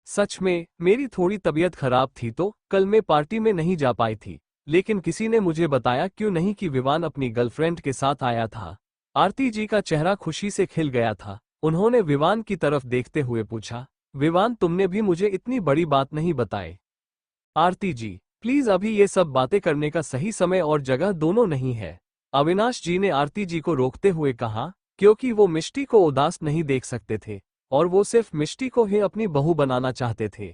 सच में मेरी थोड़ी तबीयत खराब थी तो कल मैं पार्टी में नहीं जा पाई थी, लेकिन किसी ने मुझे बताया क्यों नहीं कि विवान अपनी गर्लफ्रेंड के साथ आया था। आरती जी का चेहरा खुशी से खिल गया था। उन्होंने विवान की तरफ देखते हुए पूछा, विवान, तुमने भी मुझे इतनी बड़ी बात नहीं बताई। आरती जी, प्लीज, अभी ये सब बातें करने का सही समय और जगह दोनों नहीं है। अविनाश जी ने आरती जी को रोकते हुए कहा, क्योंकि वो मिष्टी को उदास नहीं देख सकते थे, और वो सिर्फ मिष्टी को ही अपनी बहू बनाना चाहते थे।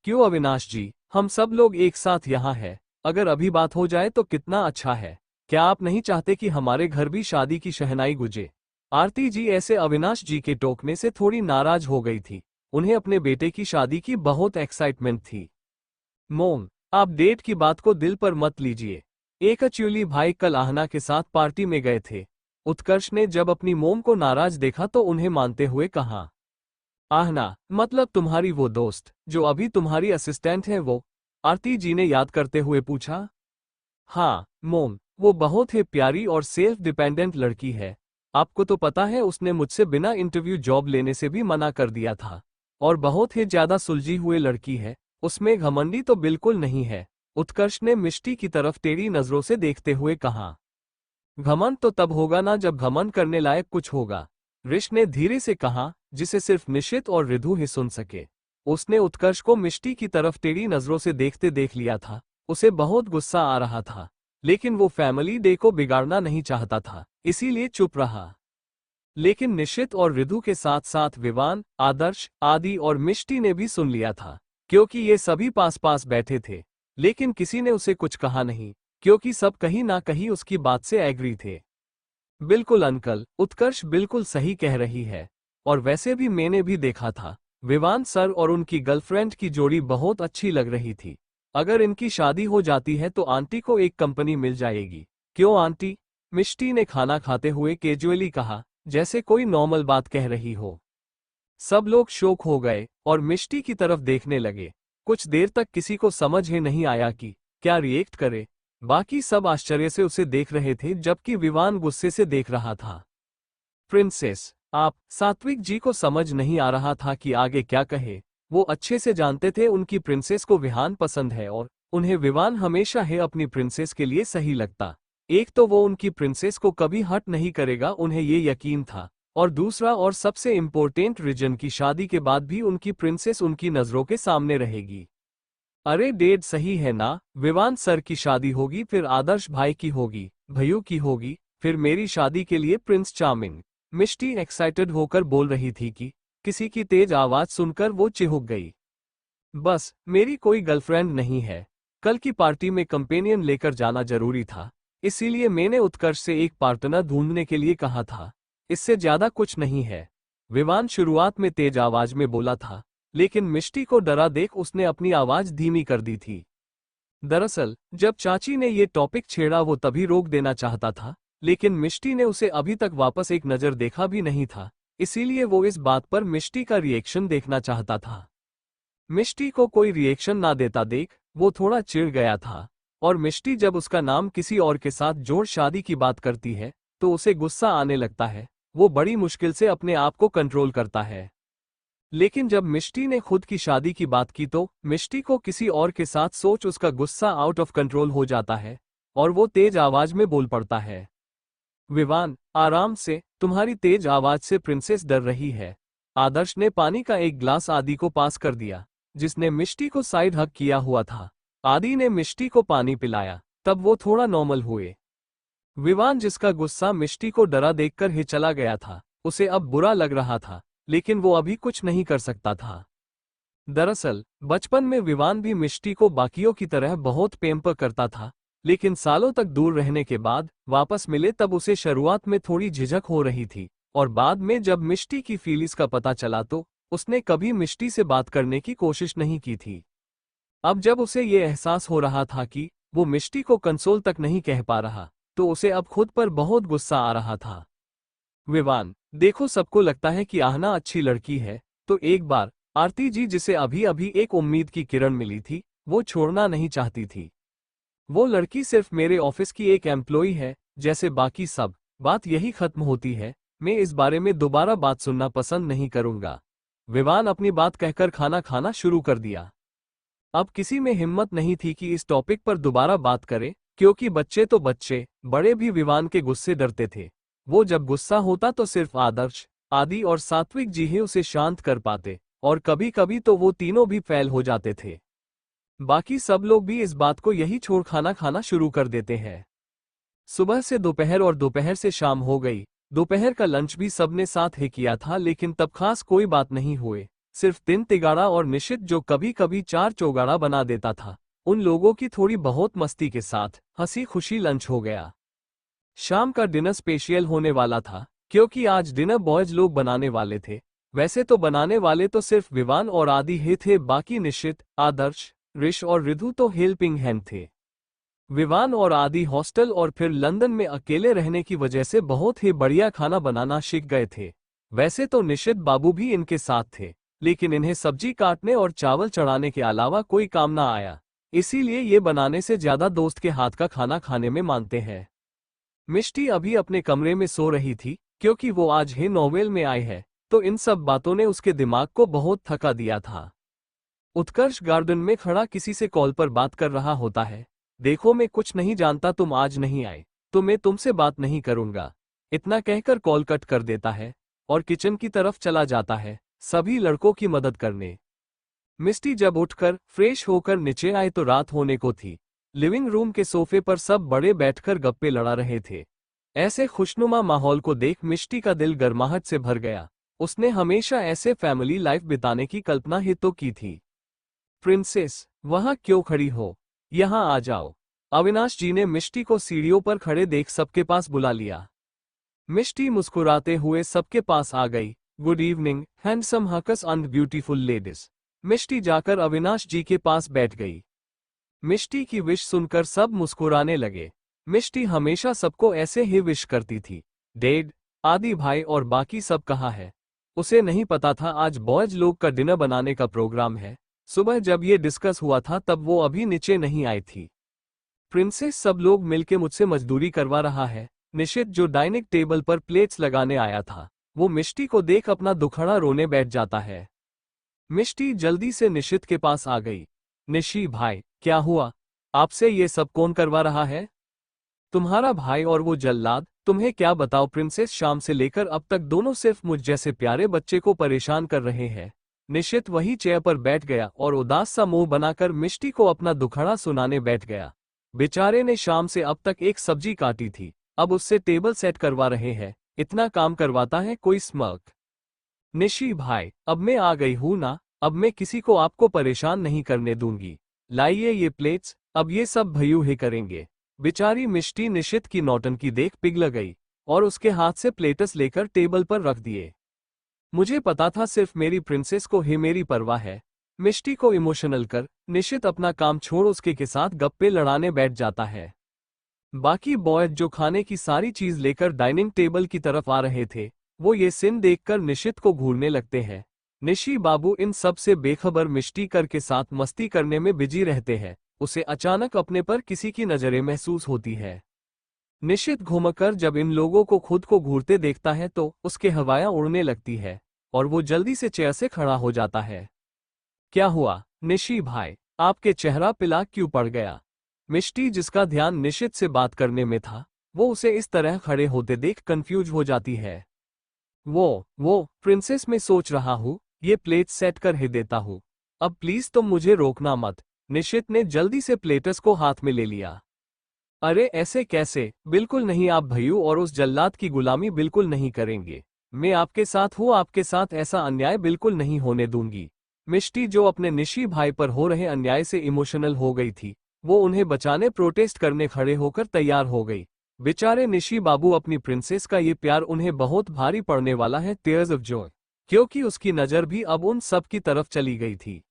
क्यों अविनाश जी, हम सब लोग एक साथ यहाँ हैं, अगर अभी बात हो जाए तो कितना अच्छा है। क्या आप नहीं चाहते कि हमारे घर भी शादी की शहनाई गुजे? आरती जी ऐसे अविनाश जी के टोकने से थोड़ी नाराज हो गई थी। उन्हें अपने बेटे की शादी की बहुत एक्साइटमेंट थी। मोम, आप डेट की बात को दिल पर मत लीजिए। एक एक्चुअली भाई कल आहना के साथ पार्टी में गए थे। उत्कर्ष ने जब अपनी मोम को नाराज देखा तो उन्हें मानते हुए कहा। आहना मतलब तुम्हारी वो दोस्त जो अभी तुम्हारी असिस्टेंट है वो? आरती जी ने याद करते हुए पूछा। हाँ मोम, वो बहुत ही प्यारी और सेल्फ डिपेंडेंट लड़की है। आपको तो पता है उसने मुझसे बिना इंटरव्यू जॉब लेने से भी मना कर दिया था। और बहुत ही ज्यादा सुलझी हुई लड़की है, उसमें घमंडी तो बिल्कुल नहीं है। उत्कर्ष ने मिष्टी की तरफ टेढ़ी नजरों से देखते हुए कहा। घमंड तो तब होगा ना जब घमंड करने लायक कुछ होगा, ऋष ने धीरे से कहा, जिसे सिर्फ निशित और रिधु ही सुन सके। उसने उत्कर्ष को मिष्टी की तरफ टेढ़ी नजरों से देखते देख लिया था। उसे बहुत गुस्सा आ रहा था, लेकिन वो फैमिली डे को बिगाड़ना नहीं चाहता था, इसीलिए चुप रहा। लेकिन निशित और रिधु के साथ साथ विवान, आदर्श, आदि और मिष्टी ने भी सुन लिया था, क्योंकि ये सभी पास पास बैठे थे। लेकिन किसी ने उसे कुछ कहा नहीं, क्योंकि सब कहीं ना कहीं उसकी बात से एग्री थे। बिल्कुल अंकल, उत्कर्ष बिल्कुल सही कह रही है। और वैसे भी मैंने भी देखा था, विवान सर और उनकी गर्लफ्रेंड की जोड़ी बहुत अच्छी लग रही थी। अगर इनकी शादी हो जाती है तो आंटी को एक कंपनी मिल जाएगी। क्यों आंटी? मिष्टी ने खाना खाते हुए कैजुअली कहा, जैसे कोई नॉर्मल बात कह रही हो। सब लोग शॉक हो गए और मिष्टी की तरफ देखने लगे। कुछ देर तक किसी को समझ ही नहीं आया कि क्या रिएक्ट करे। बाकी सब आश्चर्य से उसे देख रहे थे, जबकि विवान गुस्से से देख रहा था। प्रिंसेस, आप? सात्विक जी को समझ नहीं आ रहा था कि आगे क्या कहे। वो अच्छे से जानते थे उनकी प्रिंसेस को विहान पसंद है और उन्हें विवान हमेशा है अपनी प्रिंसेस के लिए सही लगता। एक तो वो उनकी प्रिंसेस को कभी हर्ट नहीं करेगा, उन्हें ये यकीन था। और दूसरा और सबसे इम्पोर्टेंट, रीजन की शादी के बाद भी उनकी प्रिंसेस उनकी नजरों के सामने रहेगी। अरे डेड सही है ना, विवान सर की शादी होगी, फिर आदर्श भाई की होगी, भैयू की होगी, फिर मेरी शादी के लिए प्रिंस चार्मिंग। मिष्टी एक्साइटेड होकर बोल रही थी कि किसी की तेज आवाज सुनकर वो चिहुक गई। बस, मेरी कोई गर्लफ्रेंड नहीं है। कल की पार्टी में कंपेनियन लेकर जाना जरूरी था, इसीलिए मैंने उत्कर्ष से एक पार्टनर ढूंढने के लिए कहा था। इससे ज्यादा कुछ नहीं है। विवान शुरुआत में तेज आवाज में बोला था, लेकिन मिष्टी को डरा देख उसने अपनी आवाज धीमी कर दी थी। दरअसल जब चाची ने ये टॉपिक छेड़ा वो तभी रोक देना चाहता था, लेकिन मिष्टी ने उसे अभी तक वापस एक नज़र देखा भी नहीं था, इसीलिए वो इस बात पर मिष्टी का रिएक्शन देखना चाहता था। मिष्टी को कोई रिएक्शन ना देता देख वो थोड़ा चिढ़ गया था, और मिष्टी जब उसका नाम किसी और के साथ जोड़ शादी की बात करती है तो उसे गुस्सा आने लगता है। वो बड़ी मुश्किल से अपने आप को कंट्रोल करता है। लेकिन जब मिष्टी ने खुद की शादी की बात की तो मिष्टी को किसी और के साथ सोच उसका गुस्सा आउट ऑफ कंट्रोल हो जाता है और वो तेज आवाज में बोल पड़ता है, विवान आराम से, तुम्हारी तेज आवाज से प्रिंसेस डर रही है। आदर्श ने पानी का एक ग्लास आदि को पास कर दिया, जिसने मिष्टी को साइड हक किया हुआ था। आदि ने मिष्टी को पानी पिलाया, तब वो थोड़ा नॉर्मल हुए। विवान, जिसका गुस्सा मिष्टी को डरा देखकर ही चला गया था, उसे अब बुरा लग रहा था, लेकिन वो अभी कुछ नहीं कर सकता था। दरअसल बचपन में विवान भी मिष्टी को बाकियों की तरह बहुत पैम्पर करता था, लेकिन सालों तक दूर रहने के बाद वापस मिले तब उसे शुरुआत में थोड़ी झिझक हो रही थी, और बाद में जब मिष्टी की फीलिंग्स का पता चला तो उसने कभी मिष्टी से बात करने की कोशिश नहीं की थी। अब जब उसे ये एहसास हो रहा था कि वो मिष्टी को कंसोल तक नहीं कह पा रहा, तो उसे अब खुद पर बहुत गुस्सा आ रहा था। विवान, देखो, सबको लगता है कि आहना अच्छी लड़की है, तो एक बार आरती जी, जिसे अभी अभी एक उम्मीद की किरण मिली थी, वो छोड़ना नहीं चाहती थी। वो लड़की सिर्फ मेरे ऑफिस की एक एम्प्लॉई है, जैसे बाकी सब। बात यही खत्म होती है। मैं इस बारे में दोबारा बात सुनना पसंद नहीं करूंगा। विवान अपनी बात कहकर खाना खाना शुरू कर दिया। अब किसी में हिम्मत नहीं थी कि इस टॉपिक पर दोबारा बात करे, क्योंकि बच्चे तो बच्चे, बड़े भी विवान के गुस्से डरते थे। वो जब गुस्सा होता तो सिर्फ आदर्श, आदि और सात्विक जी ही उसे शांत कर पाते, और कभी कभी तो वो तीनों भी फेल हो जाते थे। बाकी सब लोग भी इस बात को यही छोड़ खाना खाना शुरू कर देते हैं। सुबह से दोपहर और दोपहर से शाम हो गई। दोपहर का लंच भी सबने साथ ही किया था, लेकिन तब खास कोई बात नहीं हुए। सिर्फ 3 तिगाड़ा और निशित, जो कभी कभी 4 चौगाड़ा बना देता था, उन लोगों की थोड़ी बहुत मस्ती के साथ हंसी खुशी लंच हो गया। शाम का डिनर स्पेशल होने वाला था, क्योंकि आज डिनर बॉयज लोग बनाने वाले थे। वैसे तो बनाने वाले तो सिर्फ विवान और आदि ही थे, बाकी निशित, आदर्श, ऋष और रिधु तो हेल्पिंग हैंड थे। विवान और आदि हॉस्टल और फिर लंदन में अकेले रहने की वजह से बहुत ही बढ़िया खाना बनाना सीख गए थे। वैसे तो निशित बाबू भी इनके साथ थे, लेकिन इन्हें सब्जी काटने और चावल चढ़ाने के अलावा कोई काम ना आया, इसीलिए ये बनाने से ज्यादा दोस्त के हाथ का खाना खाने में मानते हैं। मिष्टी अभी अपने कमरे में सो रही थी, क्योंकि वो आज ही नोवेल में आई है, तो इन सब बातों ने उसके दिमाग को बहुत थका दिया था। उत्कर्ष गार्डन में खड़ा किसी से कॉल पर बात कर रहा होता है। देखो, मैं कुछ नहीं जानता, तुम आज नहीं आए तो मैं तुमसे बात नहीं करूंगा, इतना कहकर कॉल कट कर देता है और किचन की तरफ चला जाता है सभी लड़कों की मदद करने। मिष्टी जब उठकर फ्रेश होकर नीचे आए तो रात होने को थी। लिविंग रूम के सोफे पर सब बड़े बैठकर गप्पे लड़ा रहे थे। ऐसे खुशनुमा माहौल को देख मिष्टी का दिल गर्माहट से भर गया। उसने हमेशा ऐसे फैमिली लाइफ बिताने की कल्पना ही तो की थी। प्रिंसेस, वहां क्यों खड़ी हो, यहां आ जाओ। अविनाश जी ने मिष्टी को सीढ़ियों पर खड़े देख सबके पास बुला लिया। मिष्टी मुस्कुराते हुए सबके पास आ गई। Good evening handsome hunks and beautiful ladies. Mishti जाकर अविनाश जी के पास बैठ गई। मिष्टी की विश सुनकर सब मुस्कुराने लगे। मिष्टी हमेशा सबको ऐसे ही विश करती थी। डैड, आदि भाई और बाकी सब कहाँ है? उसे नहीं पता था आज बॉयज लोग का डिनर बनाने का प्रोग्राम है। सुबह जब ये डिस्कस हुआ था तब वो अभी नीचे नहीं आई थी। प्रिंसेस, सब लोग मिलके मुझसे मजदूरी करवा रहा है। निशित, जो डाइनिंग टेबल पर प्लेट्स लगाने आया था, वो मिष्टी को देख अपना दुखड़ा रोने बैठ जाता है। मिष्टी जल्दी से निशित के पास आ गई। निशी भाई, क्या हुआ? आपसे ये सब कौन करवा रहा है? तुम्हारा भाई और वो जल्लाद। तुम्हें क्या बताओ प्रिंसेस, शाम से लेकर अब तक दोनों सिर्फ मुझ जैसे प्यारे बच्चे को परेशान कर रहे हैं। निशित वही चेयर पर बैठ गया और उदास सा मुंह बनाकर मिष्टी को अपना दुखड़ा सुनाने बैठ गया। बेचारे ने शाम से अब तक एक सब्जी काटी थी, अब उससे टेबल सेट करवा रहे हैं। इतना काम करवाता है कोई स्मर्क। निशी भाई, अब मैं आ गई हूं ना, अब मैं किसी को आपको परेशान नहीं करने दूंगी। लाइए ये प्लेट्स, अब ये सब भैयू ही करेंगे। बेचारी मिष्टी निशित की नौटंकी देख पिघल गई। और उसके हाथ से प्लेट्स लेकर टेबल पर रख दिए। मुझे पता था सिर्फ मेरी प्रिंसेस को ही मेरी परवाह है। मिष्टी को इमोशनल कर निशित अपना काम छोड़ उसके के साथ गप्पे लड़ाने बैठ जाता है। बाकी बॉयज जो खाने की सारी चीज लेकर डाइनिंग टेबल की तरफ आ रहे थे, वो ये सीन देखकर निशित को घूरने लगते हैं। निशी बाबू इन सब से बेखबर मिष्टी कर के साथ मस्ती करने में बिजी रहते हैं। उसे अचानक अपने पर किसी की नजरें महसूस होती है। निशित घूमकर जब इन लोगों को खुद को घूरते देखता है तो उसके हवाएं उड़ने लगती है और वो जल्दी से चेयर से खड़ा हो जाता है। क्या हुआ निशी भाई, आपके चेहरा पिला क्यों पड़ गया? मिष्टी, जिसका ध्यान निशित से बात करने में था, वो उसे इस तरह खड़े होते देख कंफ्यूज हो जाती है। वो प्रिंसेस, मैं सोच रहा हूँ ये प्लेट सेट कर ही देता हूँ। अब प्लीज तुम मुझे रोकना मत। निशित ने जल्दी से प्लेटस को हाथ में ले लिया। अरे ऐसे कैसे, बिल्कुल नहीं, आप भैयू और उस जल्लाद की गुलामी बिल्कुल नहीं करेंगे। मैं आपके साथ हूँ, आपके साथ ऐसा अन्याय बिल्कुल नहीं होने दूंगी। मिष्टी, जो अपने निशी भाई पर हो रहे अन्याय से इमोशनल हो गई थी, वो उन्हें बचाने प्रोटेस्ट करने खड़े होकर तैयार हो गई। बेचारे निशी बाबू, अपनी प्रिंसेस का ये प्यार उन्हें बहुत भारी पड़ने वाला है। टीयर्स ऑफ जॉय, क्योंकि उसकी नजर भी अब उन सब की तरफ चली गई थी।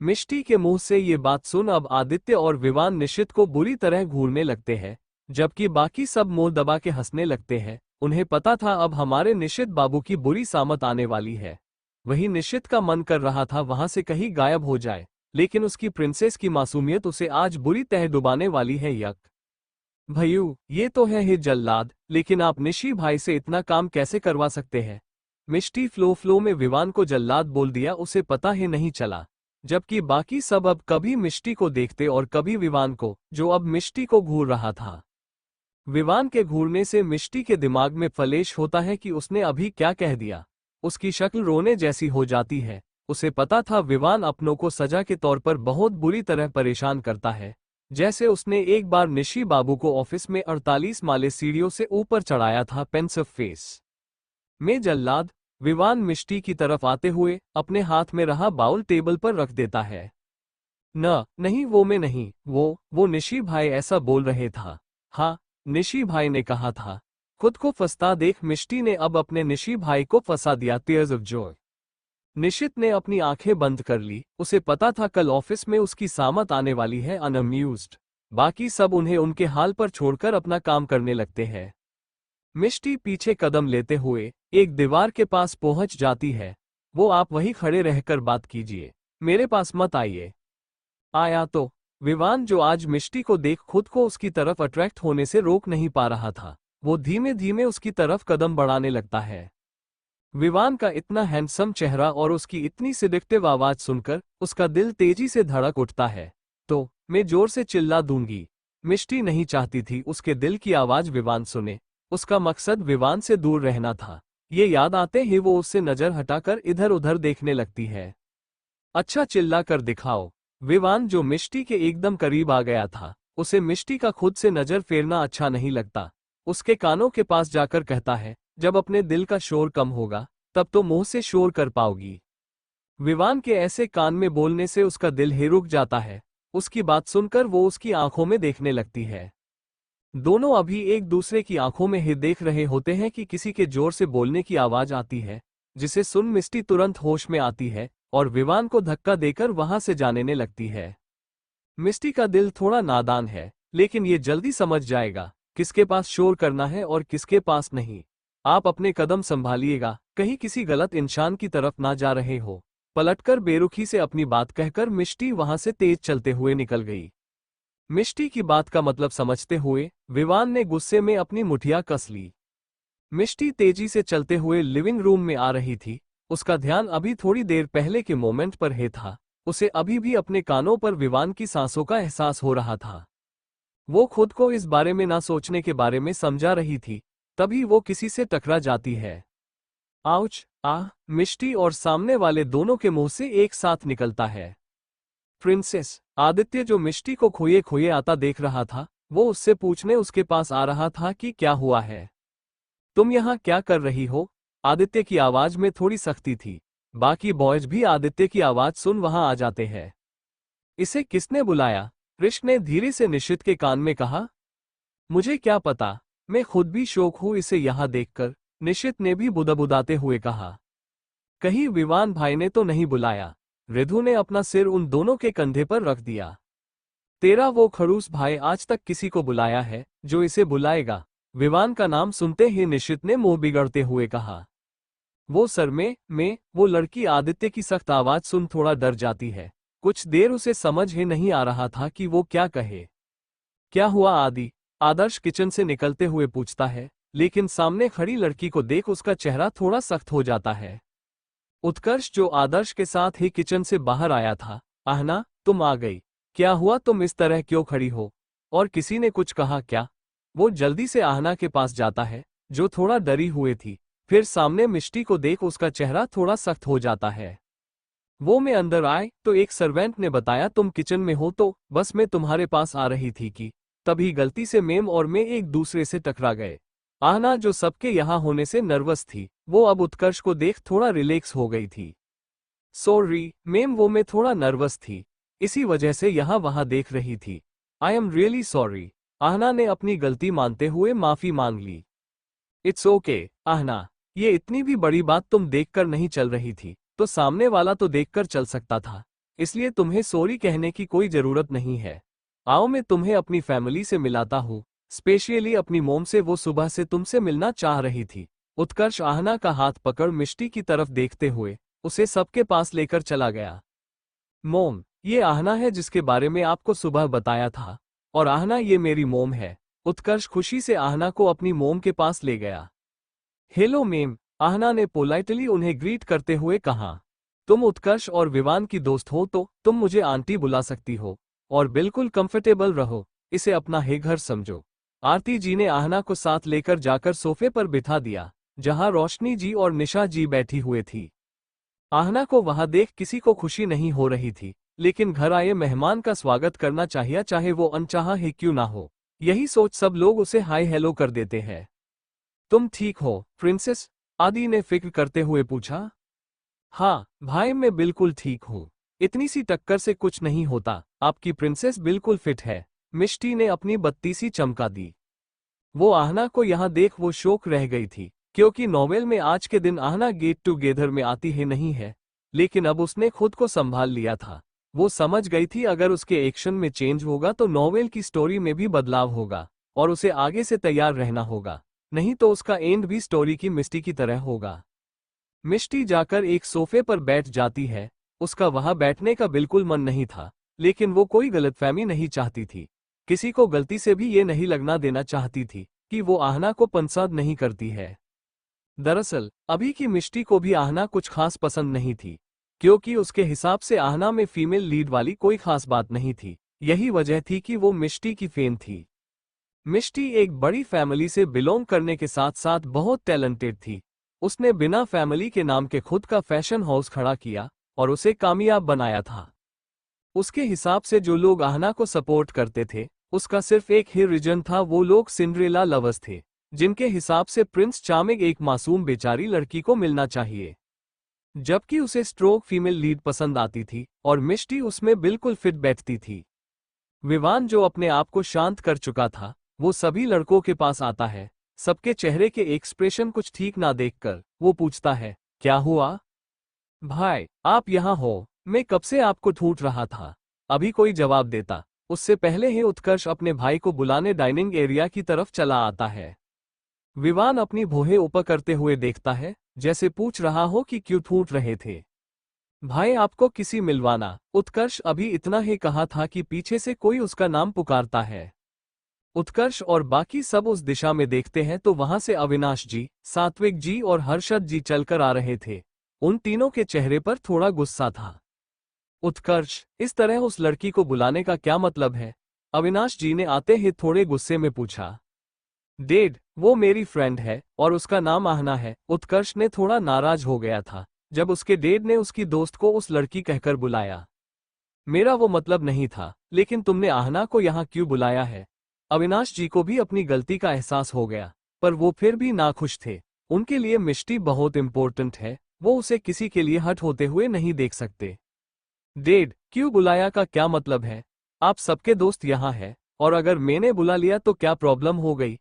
मिष्टी के मुंह से ये बात सुन अब आदित्य और विवान निशित को बुरी तरह घूरने लगते हैं, जबकि बाकी सब मुंह दबा के हंसने लगते हैं। उन्हें पता था अब हमारे निशित बाबू की बुरी सामत आने वाली है। वही निशित का मन कर रहा था वहां से कहीं गायब हो जाए, लेकिन उसकी प्रिंसेस की मासूमियत उसे आज बुरी तह डुबाने वाली है। यक भैयू, ये तो है ही जल्लाद, लेकिन आप निशी भाई से इतना काम कैसे करवा सकते हैं? मिष्टी फ्लो में विवान को जल्लाद बोल दिया, उसे पता ही नहीं चला। जबकि बाकी सब अब कभी मिष्टी को देखते और कभी विवान को, जो अब मिष्टी को घूर रहा था। विवान के घूरने से मिष्टी के दिमाग में फलेश होता है कि उसने अभी क्या कह दिया। उसकी शक्ल रोने जैसी हो जाती है। उसे पता था विवान अपनों को सजा के तौर पर बहुत बुरी तरह परेशान करता है। जैसे उसने एक बार निशी बाबू को ऑफिस में 48 माले सीढ़ियों से ऊपर चढ़ाया था। पेंसिव फेस में जल्लाद विवान मिष्टी की तरफ आते हुए अपने हाथ में रहा बाउल टेबल पर रख देता है। नहीं, वो मैं नहीं, वो निशी भाई ऐसा बोल रहे था। हाँ, निशी भाई ने कहा था। खुद को फंसता देख मिष्टी ने अब अपने निशी भाई को फंसा दिया। Tears of Joy. निशित ने अपनी आंखें बंद कर ली। उसे पता था कल ऑफिस में उसकी सामत आने वाली है। अनअम्यूज्ड बाकी सब उन्हें उनके हाल पर छोड़कर अपना काम करने लगते हैं। मिष्टी पीछे कदम लेते हुए एक दीवार के पास पहुंच जाती है। वो, आप वहीं खड़े रहकर बात कीजिए, मेरे पास मत आइए। आया तो विवान, जो आज मिष्टी को देख खुद को उसकी तरफ अट्रैक्ट होने से रोक नहीं पा रहा था, वो धीमे धीमे उसकी तरफ कदम बढ़ाने लगता है। विवान का इतना हैंडसम चेहरा और उसकी इतनी सिडिक्टिव आवाज सुनकर उसका दिल तेजी से धड़क उठता है। तो मैं जोर से चिल्ला दूंगी। मिष्टी नहीं चाहती थी उसके दिल की आवाज विवान सुने। उसका मकसद विवान से दूर रहना था। ये याद आते ही वो उससे नजर हटाकर इधर उधर देखने लगती है। अच्छा, चिल्ला कर दिखाओ। विवान, जो मिष्टी के एकदम करीब आ गया था, उसे मिष्टी का खुद से नजर फेरना अच्छा नहीं लगता। उसके कानों के पास जाकर कहता है, जब अपने दिल का शोर कम होगा तब तो मुंह से शोर कर पाओगी। विवान के ऐसे कान में बोलने से उसका दिल ही रुक जाता है। उसकी बात सुनकर वो उसकी आंखों में देखने लगती है। दोनों अभी एक दूसरे की आंखों में ही देख रहे होते हैं कि किसी के जोर से बोलने की आवाज आती है, जिसे सुन मिष्टी तुरंत होश में आती है और विवान को धक्का देकर वहां से जाने लगती है। मिष्टी का दिल थोड़ा नादान है, लेकिन ये जल्दी समझ जाएगा किसके पास शोर करना है और किसके पास नहीं। आप अपने कदम संभालिएगा, कहीं किसी गलत इंसान की तरफ ना जा रहे हो। पलटकर बेरुखी से अपनी बात कहकर मिष्टी वहां से तेज चलते हुए निकल गई। मिष्टी की बात का मतलब समझते हुए विवान ने गुस्से में अपनी मुठिया कस ली। मिष्टी तेजी से चलते हुए लिविंग रूम में आ रही थी। उसका ध्यान अभी थोड़ी देर पहले के मोमेंट पर ही था। उसे अभी भी अपने कानों पर विवान की सांसों का एहसास हो रहा था। वो खुद को इस बारे में ना सोचने के बारे में समझा रही थी, तभी वो किसी से टकरा जाती है। आउच! मिष्टी और सामने वाले दोनों के मुंह से एक साथ निकलता है। प्रिंसेस! आदित्य, जो मिष्टी को खोए खोए आता देख रहा था, वो उससे पूछने उसके पास आ रहा था कि क्या हुआ है, तुम यहाँ क्या कर रही हो? आदित्य की आवाज में थोड़ी सख्ती थी। बाकी बॉयज भी आदित्य की आवाज सुन वहां आ जाते हैं। इसे किसने बुलाया? कृष्ण ने धीरे से निशित के कान में कहा। मुझे क्या पता, मैं खुद भी शौक हूं इसे यहाँ देखकर, निशित ने भी बुदबुदाते हुए कहा। कहीं विवान भाई ने तो नहीं बुलाया? रिधु ने अपना सिर उन दोनों के कंधे पर रख दिया। तेरा वो खड़ूस भाई आज तक किसी को बुलाया है जो इसे बुलाएगा? विवान का नाम सुनते ही निशित ने मुंह बिगड़ते हुए कहा। वो सर में वो लड़की आदित्य की सख्त आवाज सुन थोड़ा डर जाती है। कुछ देर उसे समझ ही नहीं आ रहा था कि वो क्या कहे। क्या हुआ आदि? आदर्श किचन से निकलते हुए पूछता है, लेकिन सामने खड़ी लड़की को देख उसका चेहरा थोड़ा सख्त हो जाता है। उत्कर्ष जो आदर्श के साथ ही किचन से बाहर आया था। आहना, तुम आ गई। क्या हुआ, तुम इस तरह क्यों खड़ी हो? और किसी ने कुछ कहा क्या? वो जल्दी से आहना के पास जाता है, जो थोड़ा डरी हुई थी। फिर सामने मिष्टी को देख उसका चेहरा थोड़ा सख्त हो जाता है। वो मैं अंदर आए तो एक सर्वेंट ने बताया तुम किचन में हो, तो बस मैं तुम्हारे पास आ रही थी कि तभी गलती से मेम और मैं एक दूसरे से टकरा गए। आहना, जो सबके यहाँ होने से नर्वस थी, वो अब उत्कर्ष को देख थोड़ा रिलैक्स हो गई थी। सॉरी मेम, वो मैं थोड़ा नर्वस थी, इसी वजह से यहाँ वहाँ देख रही थी। I am really sorry. Ahana ने अपनी गलती मानते हुए माफी मांग ली। इट्स ओके आहना, ये इतनी भी बड़ी बात तुम देखकर नहीं चल रही थी, तो सामने वाला तो देखकर चल सकता था, इसलिए तुम्हें सॉरी कहने की कोई जरूरत नहीं है। आओ मैं तुम्हें अपनी फैमिली से मिलाता हूँ, स्पेशली अपनी मोम से, वो सुबह से तुमसे मिलना चाह रही थी। उत्कर्ष आहना का हाथ पकड़ मिष्टी की तरफ देखते हुए उसे सबके पास लेकर चला गया। मोम, ये आहना है जिसके बारे में आपको सुबह बताया था, और आहना ये मेरी मोम है। उत्कर्ष खुशी से आहना को अपनी मोम के पास ले गया। हेलो मेम, आहना ने पोलाइटली उन्हें ग्रीट करते हुए कहा। तुम उत्कर्ष और विवान की दोस्त हो तो तुम मुझे आंटी बुला सकती हो, और बिल्कुल कंफर्टेबल रहो, इसे अपना ही घर समझो। आरती जी ने आहना को साथ लेकर जाकर सोफे पर बिठा दिया, जहां रोशनी जी और निशा जी बैठी हुए थी। आहना को वहां देख किसी को खुशी नहीं हो रही थी, लेकिन घर आए मेहमान का स्वागत करना चाहिए, चाहे वो अनचाहा ही क्यों ना हो। यही सोच सब लोग उसे हाय हेलो कर देते हैं। तुम ठीक हो प्रिंसेस? आदि ने फिक्र करते हुए पूछा। हाँ भाई, मैं बिल्कुल ठीक हूँ, इतनी सी टक्कर से कुछ नहीं होता, आपकी प्रिंसेस बिल्कुल फिट है। मिष्टी ने अपनी बत्ती सी चमका दी। वो आहना को यहाँ देख वो शौक रह गई थी, क्योंकि नॉवेल में आज के दिन आहना गेट टुगेदर में आती ही नहीं है, लेकिन अब उसने खुद को संभाल लिया था। वो समझ गई थी अगर उसके एक्शन में चेंज होगा तो नॉवेल की स्टोरी में भी बदलाव होगा, और उसे आगे से तैयार रहना होगा, नहीं तो उसका एंड भी स्टोरी की मिष्टी की तरह होगा। मिष्टी जाकर एक सोफे पर बैठ जाती है। उसका वहां बैठने का बिल्कुल मन नहीं था, लेकिन वो कोई गलतफहमी नहीं चाहती थी। किसी को गलती से भी ये नहीं लगना देना चाहती थी कि वो आहना को पसंद नहीं करती है। दरअसल अभी की मिष्टी को भी आहना कुछ खास पसंद नहीं थी, क्योंकि उसके हिसाब से आहना में फीमेल लीड वाली कोई खास बात नहीं थी। यही वजह थी कि वो मिष्टी की फैन थी। मिष्टी एक बड़ी फैमिली से बिलोंग करने के साथ साथ बहुत टैलेंटेड थी। उसने बिना फैमिली के नाम के खुद का फैशन हाउस खड़ा किया और उसे कामयाब बनाया था। उसके हिसाब से जो लोग आहना को सपोर्ट करते थे, उसका सिर्फ एक ही रीजन था, वो लोग सिंड्रेला लवर्स थे, जिनके हिसाब से प्रिंस चार्मिंग एक मासूम बेचारी लड़की को मिलना चाहिए। जबकि उसे स्ट्रोक फीमेल लीड पसंद आती थी और मिष्टी उसमें बिल्कुल फिट बैठती थी। विवान जो अपने आप को शांत कर चुका था, वो सभी लड़कों के पास आता है। सबके चेहरे के एक्सप्रेशन कुछ ठीक ना देखकर वो पूछता है, क्या हुआ भाई, आप यहाँ हो? मैं कब से आपको ढूंढ रहा था। अभी कोई जवाब देता उससे पहले ही उत्कर्ष अपने भाई को बुलाने डाइनिंग एरिया की तरफ चला आता है। विवान अपनी भौहें ऊपर करते हुए देखता है, जैसे पूछ रहा हो कि क्यों ढूंढ रहे थे। भाई आपको किसी मिलवाना। उत्कर्ष अभी इतना ही कहा था कि पीछे से कोई उसका नाम पुकारता है। उत्कर्ष और बाकी सब उस दिशा में देखते हैं तो वहां से अविनाश जी, सात्विक जी और हर्षद जी चलकर आ रहे थे। उन तीनों के चेहरे पर थोड़ा गुस्सा था। उत्कर्ष, इस तरह उस लड़की को बुलाने का क्या मतलब है? अविनाश जी ने आते ही थोड़े गुस्से में पूछा। डेड, वो मेरी फ्रेंड है और उसका नाम आहना है। उत्कर्ष ने थोड़ा नाराज हो गया था जब उसके डेड ने उसकी दोस्त को उस लड़की कहकर बुलाया। मेरा वो मतलब नहीं था, लेकिन तुमने आहना को यहाँ क्यों बुलाया है? अविनाश जी को भी अपनी गलती का एहसास हो गया, पर वो फिर भी नाखुश थे। उनके लिए मिष्टी बहुत इंपॉर्टेंट है, वो उसे किसी के लिए हट होते हुए नहीं देख सकते। डेड, क्यों बुलाया का क्या मतलब है? आप सबके दोस्त यहाँ है, और अगर मैंने बुला लिया तो क्या प्रॉब्लम हो गई?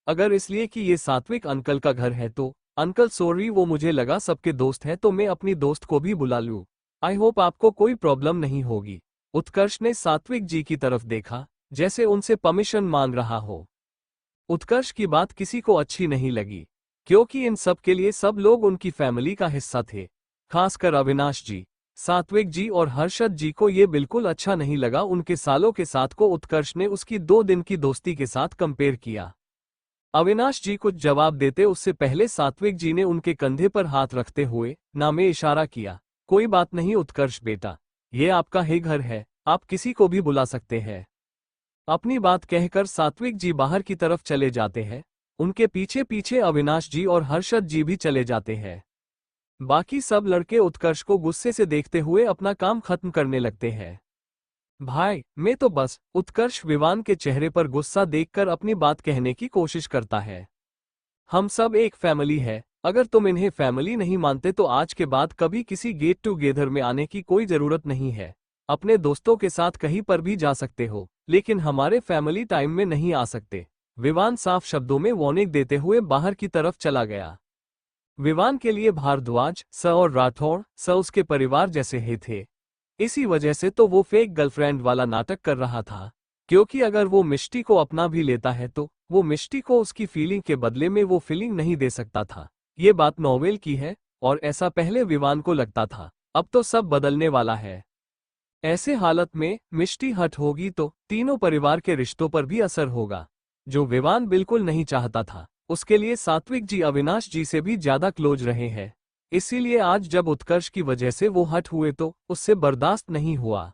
अगर इसलिए कि ये सात्विक अंकल का घर है तो अंकल सॉरी, वो मुझे लगा सबके दोस्त हैं तो मैं अपनी दोस्त को भी बुला लूं। आई होप आपको कोई प्रॉब्लम नहीं होगी। उत्कर्ष ने सात्विक जी की तरफ देखा, जैसे उनसे परमिशन मांग रहा हो। उत्कर्ष की बात किसी को अच्छी नहीं लगी, क्योंकि इन सब के लिए सब लोग उनकी फैमिली का हिस्सा थे, खासकर अविनाश जी, सात्विक जी और हर्षद जी को ये बिल्कुल अच्छा नहीं लगा। उनके सालों के साथ को उत्कर्ष ने उसकी 2 दिन की दोस्ती के साथ कंपेयर किया। अविनाश जी कुछ जवाब देते उससे पहले सात्विक जी ने उनके कंधे पर हाथ रखते हुए ना में इशारा किया। कोई बात नहीं उत्कर्ष बेटा, ये आपका ही घर है, आप किसी को भी बुला सकते हैं। अपनी बात कहकर सात्विक जी बाहर की तरफ चले जाते हैं। उनके पीछे पीछे अविनाश जी और हर्षद जी भी चले जाते हैं। बाकी सब लड़के उत्कर्ष को गुस्से से देखते हुए अपना काम खत्म करने लगते हैं। भाई मैं तो बस, उत्कर्ष विवान के चेहरे पर गुस्सा देखकर अपनी बात कहने की कोशिश करता है। हम सब एक फैमिली है, अगर तुम इन्हें फैमिली नहीं मानते तो आज के बाद कभी किसी गेट टुगेदर में आने की कोई जरूरत नहीं है। अपने दोस्तों के साथ कहीं पर भी जा सकते हो, लेकिन हमारे फैमिली टाइम में नहीं आ सकते। विवान साफ शब्दों में वार्निंग देते हुए बाहर की तरफ चला गया। विवान के लिए भारद्वाज स और राठौड़ स उसके परिवार जैसे ही थे। इसी वजह से तो वो फेक गर्लफ्रेंड वाला नाटक कर रहा था, क्योंकि अगर वो मिष्टी को अपना भी लेता है तो वो मिष्टी को उसकी फीलिंग के बदले में वो फीलिंग नहीं दे सकता था। ये बात नोवेल की है, और ऐसा पहले विवान को लगता था। अब तो सब बदलने वाला है। ऐसे हालत में मिष्टी हट होगी तो तीनों परिवार के रिश्तों पर भी असर होगा, जो विवान बिल्कुल नहीं चाहता था। उसके लिए सात्विक जी अविनाश जी से भी ज्यादा क्लोज रहे हैं, इसीलिए आज जब उत्कर्ष की वजह से वो हट हुए तो उससे बर्दाश्त नहीं हुआ।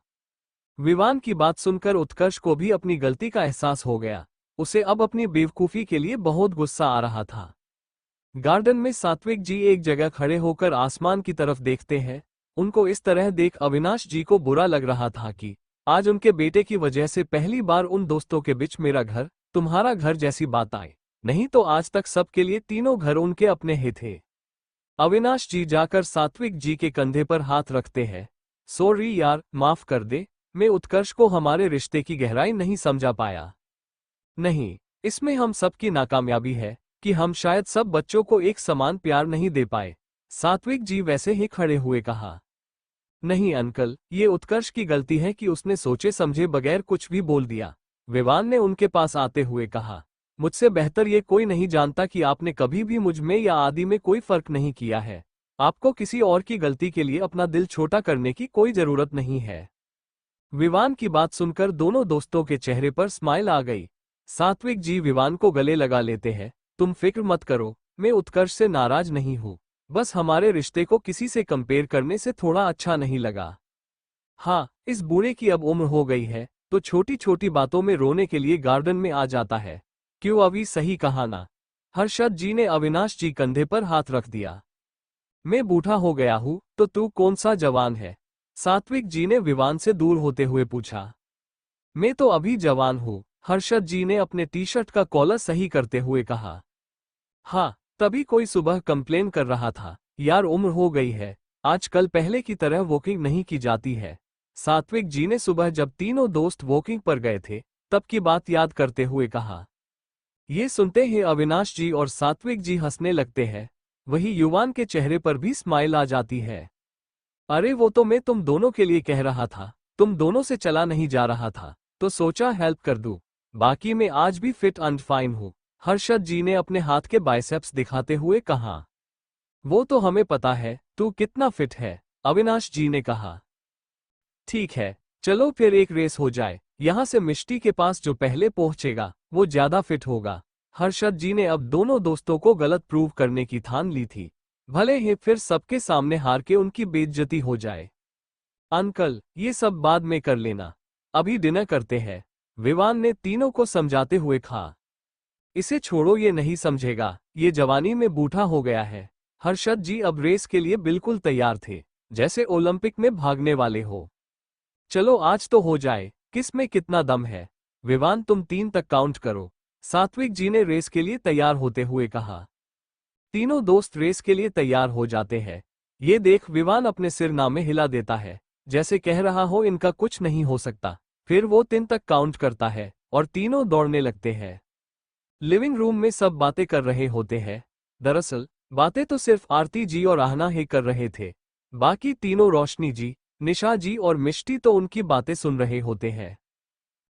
विवान की बात सुनकर उत्कर्ष को भी अपनी गलती का एहसास हो गया। उसे अब अपनी बेवकूफी के लिए बहुत गुस्सा आ रहा था। गार्डन में सात्विक जी एक जगह खड़े होकर आसमान की तरफ देखते हैं। उनको इस तरह देख अविनाश जी को बुरा लग रहा था कि आज उनके बेटे की वजह से पहली बार उन दोस्तों के बीच मेरा घर तुम्हारा घर जैसी बात आई। नहीं तो आज तक सबके लिए तीनों घर उनके अपने ही थे। अविनाश जी जाकर सात्विक जी के कंधे पर हाथ रखते हैं। सॉरी यार, माफ कर दे, मैं उत्कर्ष को हमारे रिश्ते की गहराई नहीं समझा पाया। नहीं, इसमें हम सबकी नाकामयाबी है कि हम शायद सब बच्चों को एक समान प्यार नहीं दे पाए। सात्विक जी वैसे ही खड़े हुए कहा। नहीं अंकल, ये उत्कर्ष की गलती है कि उसने सोचे समझे बगैर कुछ भी बोल दिया। विवान ने उनके पास आते हुए कहा। मुझसे बेहतर ये कोई नहीं जानता कि आपने कभी भी मुझ में या आदि में कोई फर्क नहीं किया है। आपको किसी और की गलती के लिए अपना दिल छोटा करने की कोई जरूरत नहीं है। विवान की बात सुनकर दोनों दोस्तों के चेहरे पर स्माइल आ गई। सात्विक जी विवान को गले लगा लेते हैं। तुम फिक्र मत करो, मैं उत्कर्ष से नाराज नहीं हूँ, बस हमारे रिश्ते को किसी से कंपेयर करने से थोड़ा अच्छा नहीं लगा। हाँ, इस बूढ़े की अब उम्र हो गई है तो छोटी छोटी बातों में रोने के लिए गार्डन में आ जाता है। क्यों अभी सही कहा ना? हर्षद जी ने अविनाश जी कंधे पर हाथ रख दिया। मैं बूढ़ा हो गया हूँ तो तू कौन सा जवान है? सात्विक जी ने विवान से दूर होते हुए पूछा। मैं तो अभी जवान हूँ, हर्षद जी ने अपने टी शर्ट का कॉलर सही करते हुए कहा। हाँ, तभी कोई सुबह कंप्लेन कर रहा था, यार उम्र हो गई है, आजकल पहले की तरह वॉकिंग नहीं की जाती है। सात्विक जी ने सुबह जब तीनों दोस्त वॉकिंग पर गए थे तब की बात याद करते हुए कहा। ये सुनते ही अविनाश जी और सात्विक जी हंसने लगते हैं। वही युवान के चेहरे पर भी स्माइल आ जाती है। अरे वो तो मैं तुम दोनों के लिए कह रहा था, तुम दोनों से चला नहीं जा रहा था तो सोचा हेल्प कर दूं। बाकी मैं आज भी फिट एंड फाइन हूँ, हर्षद जी ने अपने हाथ के बाइसेप्स दिखाते हुए कहा। वो तो हमें पता है तू कितना फिट है, अविनाश जी ने कहा। ठीक है, चलो फिर एक रेस हो जाए, यहाँ से मिष्टी के पास जो पहले पहुंचेगा वो ज्यादा फिट होगा। हर्षद जी ने अब दोनों दोस्तों को गलत प्रूव करने की ठान ली थी, भले ही फिर सबके सामने हार के उनकी बेइज्जती हो जाए। अंकल, ये सब बाद में कर लेना, अभी डिनर करते हैं, विवान ने तीनों को समझाते हुए कहा। इसे छोड़ो, ये नहीं समझेगा, ये जवानी में बूढ़ा हो गया है। हर्षद जी अब रेस के लिए बिल्कुल तैयार थे, जैसे ओलंपिक में भागने वाले हो। चलो आज तो हो जाए, किस में कितना दम है? विवान तुम 3 तक काउंट करो, सात्विक जी ने रेस के लिए तैयार होते हुए कहा। तीनों दोस्त रेस के लिए तैयार हो जाते हैं। ये देख विवान अपने सिर नामे हिला देता है, जैसे कह रहा हो इनका कुछ नहीं हो सकता। फिर वो 3 तक काउंट करता है और तीनों दौड़ने लगते हैं। लिविंग रूम में सब बातें कर रहे होते हैं। दरअसल बातें तो सिर्फ आरती जी और आहना ही कर रहे थे। बाकी तीनों रोशनी जी, निशा जी और मिष्टी तो उनकी बातें सुन रहे होते हैं।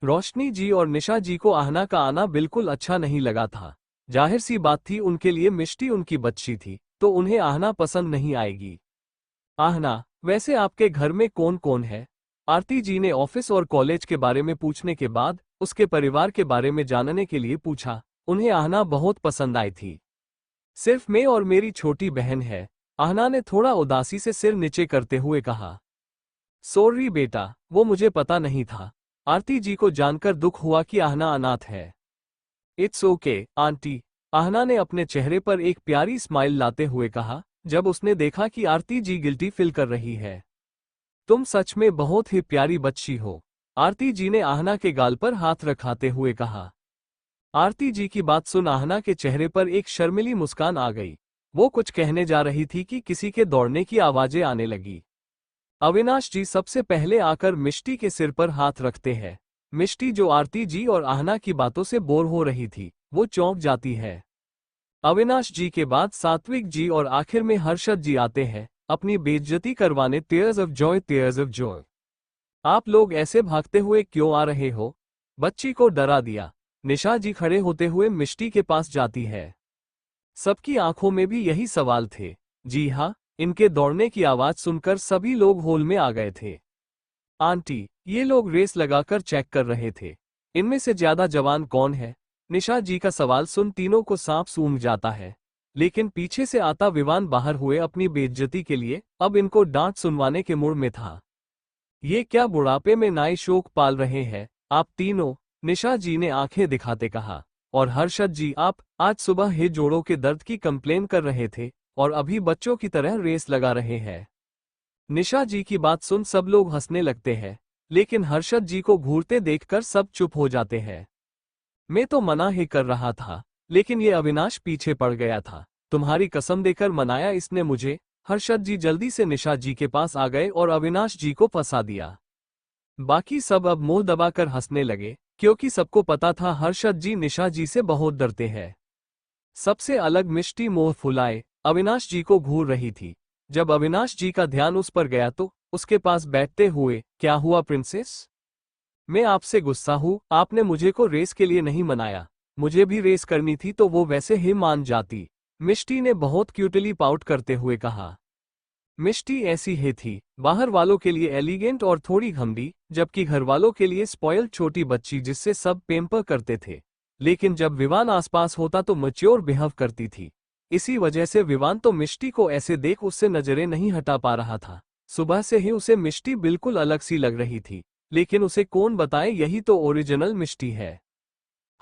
रोशनी जी और निशा जी को आहना का आना बिल्कुल अच्छा नहीं लगा था। जाहिर सी बात थी, उनके लिए मिष्टी उनकी बच्ची थी, तो उन्हें आहना पसंद नहीं आएगी। आहना, वैसे आपके घर में कौन कौन है? आरती जी ने ऑफिस और कॉलेज के बारे में पूछने के बाद उसके परिवार के बारे में जानने के लिए पूछा। उन्हें आहना बहुत पसंद आई थी। सिर्फ मैं और मेरी छोटी बहन है, आहना ने थोड़ा उदासी से सिर नीचे करते हुए कहा। सॉरी बेटा, वो मुझे पता नहीं था। आरती जी को जानकर दुख हुआ कि आहना अनाथ है। इट्स ओके आंटी, आहना ने अपने चेहरे पर एक प्यारी स्माइल लाते हुए कहा, जब उसने देखा कि आरती जी गिल्टी फील कर रही है। तुम सच में बहुत ही प्यारी बच्ची हो, आरती जी ने आहना के गाल पर हाथ रखाते हुए कहा। आरती जी की बात सुन आहना के चेहरे पर एक शर्मिली मुस्कान आ गई। वो कुछ कहने जा रही थी कि किसी के दौड़ने की आवाजें आने लगी। अविनाश जी सबसे पहले आकर मिष्टी के सिर पर हाथ रखते हैं। मिष्टी, जो आरती जी और आहना की बातों से बोर हो रही थी, वो चौंक जाती है। अविनाश जी के बाद सात्विक जी और आखिर में हर्षद जी आते हैं, अपनी बेइज्जती करवाने। Tears of Joy, tears of Joy. आप लोग ऐसे भागते हुए क्यों आ रहे हो? बच्ची को डरा दिया। निशा जी खड़े होते हुए मिष्टी के पास जाती है। सबकी आंखों में भी यही सवाल थे। जी हाँ, इनके दौड़ने की आवाज सुनकर सभी लोग हॉल में आ गए थे। आंटी, ये लोग रेस लगाकर चेक कर रहे थे, इनमें से ज्यादा जवान कौन है? निशा जी का सवाल सुन तीनों को सांप सूंघ जाता है। लेकिन पीछे से आता विवान बाहर हुए अपनी बेइज्जती के लिए अब इनको डांट सुनवाने के मूड में था। ये क्या बुढ़ापे में नाई शोक पाल रहे हैं आप तीनों? निशा जी ने आंखें दिखाते कहा। और हर्षद जी, आप आज सुबह ही जोड़ों के दर्द की कंप्लेन कर रहे थे और अभी बच्चों की तरह रेस लगा रहे हैं। निशा जी की बात सुन सब लोग हंसने लगते हैं, लेकिन हर्षद जी को घूरते देखकर सब चुप हो जाते हैं। मैं तो मना ही कर रहा था, लेकिन ये अविनाश पीछे पड़ गया था। तुम्हारी कसम देकर मनाया इसने मुझे। हर्षद जी जल्दी से निशा जी के पास आ गए और अविनाश जी को फंसा दिया। बाकी सब अब मुंह दबाकर हंसने लगे, क्योंकि सबको पता था हर्षद जी निशा जी से बहुत डरते हैं। सबसे अलग मिष्टी मुंह फुलाए अविनाश जी को घूर रही थी। जब अविनाश जी का ध्यान उस पर गया तो उसके पास बैठते हुए, क्या हुआ प्रिंसेस? मैं आपसे गुस्सा हूँ, आपने मुझे को रेस के लिए नहीं मनाया। मुझे भी रेस करनी थी तो वो वैसे ही मान जाती, मिष्टी ने बहुत क्यूटली पाउट करते हुए कहा। मिष्टी ऐसी ही थी, बाहर वालों के लिए एलिगेंट और थोड़ी घमंडी, जबकि घर वालों के लिए स्पॉइल्ड छोटी बच्ची जिससे सब पेम्पर करते थे। लेकिन जब विवान आसपास होता तो मैच्योर बिहेव करती थी। इसी वजह से विवान तो मिष्टी को ऐसे देख उससे नजरें नहीं हटा पा रहा था। सुबह से ही उसे मिष्टी बिल्कुल अलग सी लग रही थी, लेकिन उसे कौन बताए यही तो ओरिजिनल मिष्टी है।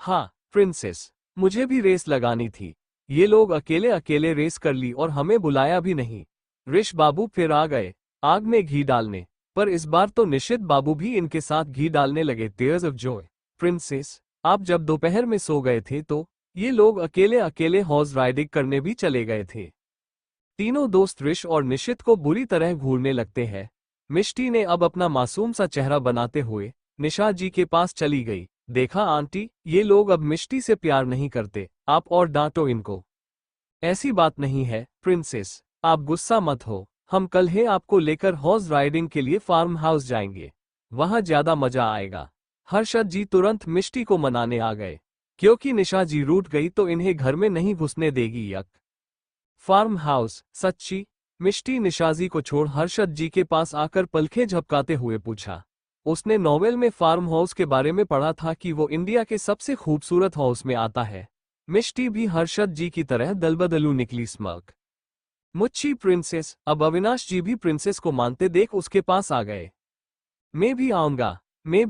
हाँ प्रिंसेस, मुझे भी रेस लगानी थी। ये लोग अकेले अकेले रेस कर ली और हमें बुलाया भी नहीं। ऋष बाबू फिर आ गए आग में घी डालने, पर इस बार तो निशित बाबू भी इनके साथ घी डालने लगे। Tears of Joy. प्रिंसेस, आप जब दोपहर में सो गए थे तो ये लोग अकेले अकेले हॉर्स राइडिंग करने भी चले गए थे। तीनों दोस्त ऋष और निशित को बुरी तरह घूरने लगते हैं। मिष्टी ने अब अपना मासूम सा चेहरा बनाते हुए निशा जी के पास चली गई। देखा आंटी, ये लोग अब मिष्टी से प्यार नहीं करते, आप और डांटो इनको। ऐसी बात नहीं है प्रिंसेस, आप गुस्सा मत हो। हम कल ही आपको लेकर हॉर्स राइडिंग के लिए फार्म हाउस जाएंगे, वहां ज्यादा मजा आएगा। हर्षद जी तुरंत मिष्टी को मनाने आ गए, क्योंकि निशा जी रूठ गई तो इन्हें घर में नहीं घुसने देगी। यक फार्म हाउस, सच्ची? मिष्टी निशाजी को छोड़ हर्षद जी के पास आकर पलखें झपकाते हुए पूछा। उसने नॉवेल में फार्म हाउस के बारे में पढ़ा था कि वो इंडिया के सबसे खूबसूरत हाउस में आता है। मिष्टी भी हर्षद जी की तरह दलबदलू निकली स्मर्क। मुच्छी प्रिंसेस, अब अविनाश जी भी प्रिंसेस को मानते देख उसके पास आ गए। मैं भी आऊंगा, मैं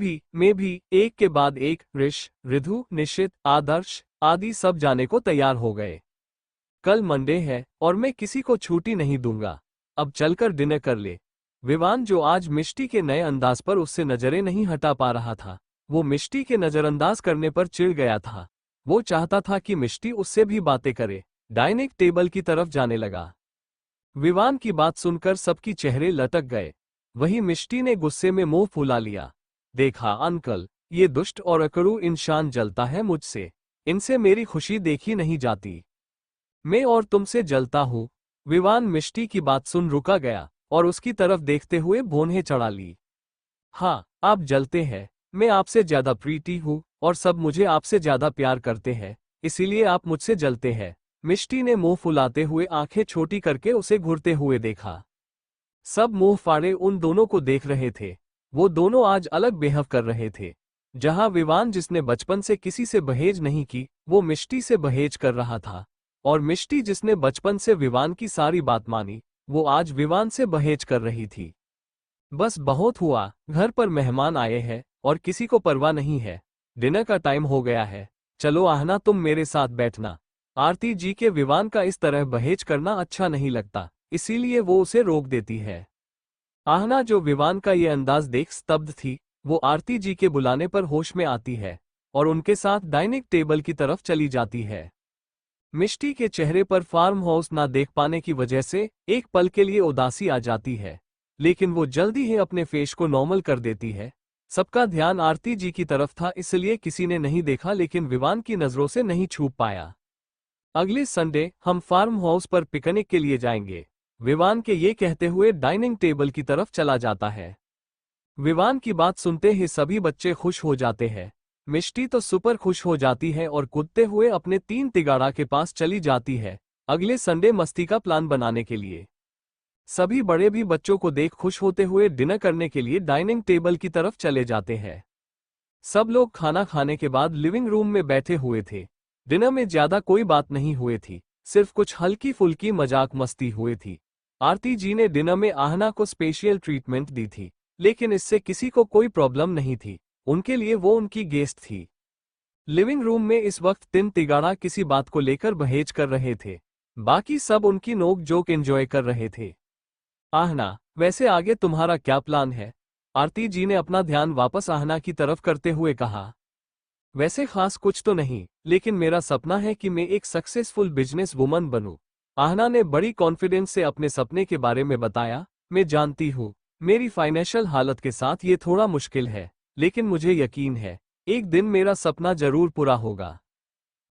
भी, एक के बाद एक ऋष, रिधु, निशित, आदर्श आदि सब जाने को तैयार हो गए। कल मंडे है और मैं किसी को छुट्टी नहीं दूंगा। अब चलकर डिनर कर ले। विवान, जो आज मिष्टी के नए अंदाज पर उससे नजरें नहीं हटा पा रहा था, वो मिष्टी के नजरअंदाज करने पर चिढ़ गया था। वो चाहता था कि मिष्टी उससे भी बातें करे। डाइनिंग टेबल की तरफ जाने लगा। विवान की बात सुनकर सबकी चेहरे लटक गए। वही मिष्टी ने गुस्से में मुंह फुला लिया। देखा अंकल, ये दुष्ट और अकड़ू इंसान जलता है मुझसे। इनसे मेरी खुशी देखी नहीं जाती। मैं और तुमसे जलता हूँ। विवान मिष्टी की बात सुन रुका गया और उसकी तरफ देखते हुए भौहें चढ़ा ली। हाँ, आप जलते हैं। मैं आपसे ज्यादा प्रीति हूँ और सब मुझे आपसे ज्यादा प्यार करते हैं, इसीलिए आप मुझसे जलते हैं। मिष्टी ने मुंह फुलाते हुए आंखें छोटी करके उसे घूरते हुए देखा। सब मुंह फाड़े उन दोनों को देख रहे थे। वो दोनों आज अलग बिहेव कर रहे थे। जहां विवान, जिसने बचपन से किसी से बहेज नहीं की, वो मिष्टी से बहेज कर रहा था, और मिष्टी, जिसने बचपन से विवान की सारी बात मानी, वो आज विवान से बहेज कर रही थी। बस बहुत हुआ, घर पर मेहमान आए हैं और किसी को परवाह नहीं है। डिनर का टाइम हो गया है। चलो आहना, तुम मेरे साथ बैठना। आरती जी के विवान का इस तरह बहेज करना अच्छा नहीं लगता, इसीलिए वो उसे रोक देती है। आहना, जो विवान का ये अंदाज देख स्तब्ध थी, वो आरती जी के बुलाने पर होश में आती है और उनके साथ डाइनिंग टेबल की तरफ चली जाती है। मिष्टी के चेहरे पर फार्म हाउस ना देख पाने की वजह से एक पल के लिए उदासी आ जाती है, लेकिन वो जल्दी ही अपने फेस को नॉर्मल कर देती है। सबका ध्यान आरती जी की तरफ था, इसलिए किसी ने नहीं देखा, लेकिन विवान की नजरों से नहीं छूप पाया। अगले संडे हम फार्म हाउस पर पिकनिक के लिए जाएंगे। विवान के ये कहते हुए डाइनिंग टेबल की तरफ चला जाता है। विवान की बात सुनते ही सभी बच्चे खुश हो जाते हैं। मिष्टी तो सुपर खुश हो जाती है और कूदते हुए अपने 3 तिगाड़ा के पास चली जाती है अगले संडे मस्ती का प्लान बनाने के लिए। सभी बड़े भी बच्चों को देख खुश होते हुए डिनर करने के लिए डाइनिंग टेबल की तरफ चले जाते हैं। सब लोग खाना खाने के बाद लिविंग रूम में बैठे हुए थे। डिनर में ज्यादा कोई बात नहीं हुई थी, सिर्फ कुछ हल्की फुल्की मजाक मस्ती हुई थी। आरती जी ने डिनर में आहना को स्पेशल ट्रीटमेंट दी थी, लेकिन इससे किसी को कोई प्रॉब्लम नहीं थी। उनके लिए वो उनकी गेस्ट थी। लिविंग रूम में इस वक्त 3 तिगाड़ा किसी बात को लेकर बहेज कर रहे थे। बाकी सब उनकी नोक जोक एंजॉय कर रहे थे। आहना, वैसे आगे तुम्हारा क्या प्लान है? आरती जी ने अपना ध्यान वापस आहना की तरफ करते हुए कहा। वैसे खास कुछ तो नहीं, लेकिन मेरा सपना है कि मैं एक सक्सेसफुल बिजनेस वुमन बनूं। आहना ने बड़ी कॉन्फिडेंस से अपने सपने के बारे में बताया। मैं जानती हूँ, मेरी फाइनेंशियल हालत के साथ ये थोड़ा मुश्किल है, लेकिन मुझे यकीन है एक दिन मेरा सपना जरूर पूरा होगा।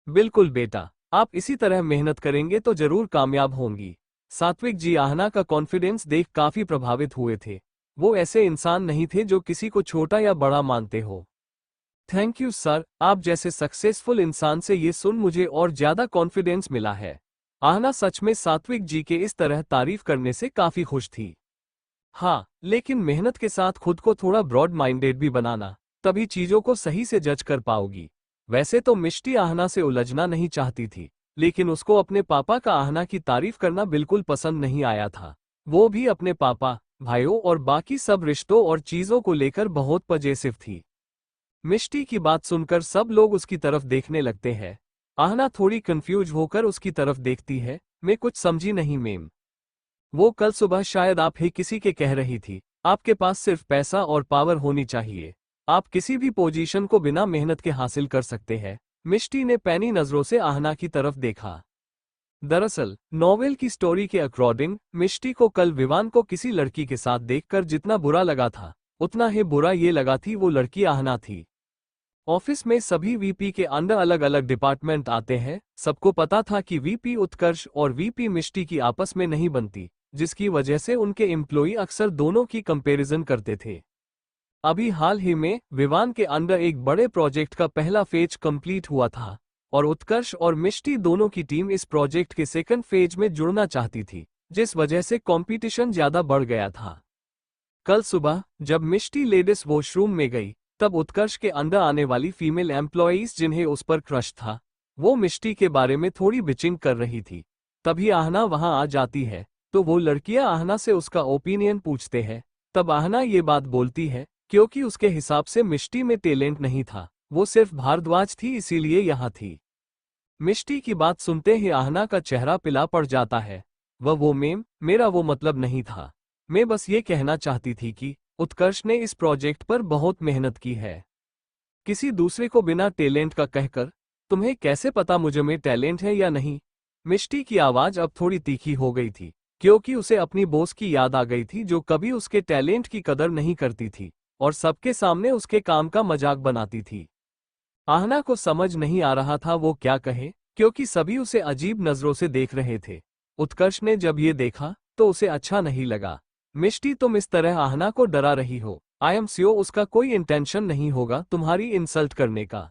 बिल्कुल बेटा, आप इसी तरह मेहनत करेंगे तो जरूर कामयाब होंगी। सात्विक जी आहना का कॉन्फिडेंस देख काफी प्रभावित हुए थे। वो ऐसे इंसान नहीं थे जो किसी को छोटा या बड़ा मानते हो। थैंक यू सर, आप जैसे सक्सेसफुल इंसान से ये सुन मुझे और ज्यादा कॉन्फिडेंस मिला है। आहना सच में सात्विक जी के इस तरह तारीफ करने से काफी खुश थी। हाँ, लेकिन मेहनत के साथ खुद को थोड़ा ब्रॉड माइंडेड भी बनाना, तभी चीजों को सही से जज कर पाओगी। वैसे तो मिष्टी आहना से उलझना नहीं चाहती थी, लेकिन उसको अपने पापा का आहना की तारीफ करना बिल्कुल पसंद नहीं आया था। वो भी अपने पापा, भाइयों और बाकी सब रिश्तों और चीजों को लेकर बहुत पजेसिव थी। मिष्टी की बात सुनकर सब लोग उसकी तरफ देखने लगते हैं। आहना थोड़ी कंफ्यूज होकर उसकी तरफ देखती है। मैं कुछ समझी नहीं मैम। वो कल सुबह शायद आप ही किसी के कह रही थी, आपके पास सिर्फ पैसा और पावर होनी चाहिए। आप किसी भी पोजीशन को बिना मेहनत के हासिल कर सकते हैं। मिष्टी ने पैनी नजरों से आहना की तरफ देखा। दरअसल नॉवेल की स्टोरी के अकॉर्डिंग मिष्टी को कल विवान को किसी लड़की के साथ देखकर जितना बुरा लगा था, उतना ही बुरा ये लगा थी वो लड़की आहना थी। ऑफिस में सभी वीपी के अंडर अलग अलग डिपार्टमेंट आते हैं। सबको पता था कि वीपी उत्कर्ष और वीपी मिष्टी की आपस में नहीं बनती, जिसकी वजह से उनके एम्प्लॉई अक्सर दोनों की कंपैरिजन करते थे। अभी हाल ही में विवान के अंडर एक बड़े प्रोजेक्ट का पहला फेज कंप्लीट हुआ था और उत्कर्ष और मिष्टी दोनों की टीम इस प्रोजेक्ट के सेकंड फेज में जुड़ना चाहती थी, जिस वजह से कंपटीशन ज्यादा बढ़ गया था। कल सुबह जब मिष्टी लेडीज वॉशरूम में गई, तब उत्कर्ष के अंदर आने वाली फीमेल एम्प्लॉईज जिन्हें उस पर क्रश था, वो मिष्टी के बारे में थोड़ी बिचिंग कर रही थी। तभी आहना वहां आ जाती है, तो वो लड़कियां आहना से उसका ओपिनियन पूछते हैं। तब आहना ये बात बोलती है, क्योंकि उसके हिसाब से मिष्टी में टैलेंट नहीं था, वो सिर्फ भारद्वाज थी, इसीलिए यहाँ थी। मिष्टी की बात सुनते ही आहना का चेहरा पिला पड़ जाता है। वो मेम, मेरा वो मतलब नहीं था। मैं बस ये कहना चाहती थी कि उत्कर्ष ने इस प्रोजेक्ट पर बहुत मेहनत की है। किसी दूसरे को बिना टैलेंट का कहकर, तुम्हें कैसे पता मुझ में टैलेंट है या नहीं? मिष्टी की आवाज अब थोड़ी तीखी हो गई थी, क्योंकि उसे अपनी बॉस की याद आ गई थी, जो कभी उसके टैलेंट की कदर नहीं करती थी और सबके सामने उसके काम का मजाक बनाती थी। आहना को समझ नहीं आ रहा था वो क्या कहे, क्योंकि सभी उसे अजीब नजरों से देख रहे थे। उत्कर्ष ने जब ये देखा तो उसे अच्छा नहीं लगा। मिष्टी, तुम इस तरह आहना को डरा रही हो। आई एम श्योर उसका कोई इंटेंशन नहीं होगा तुम्हारी इंसल्ट करने का।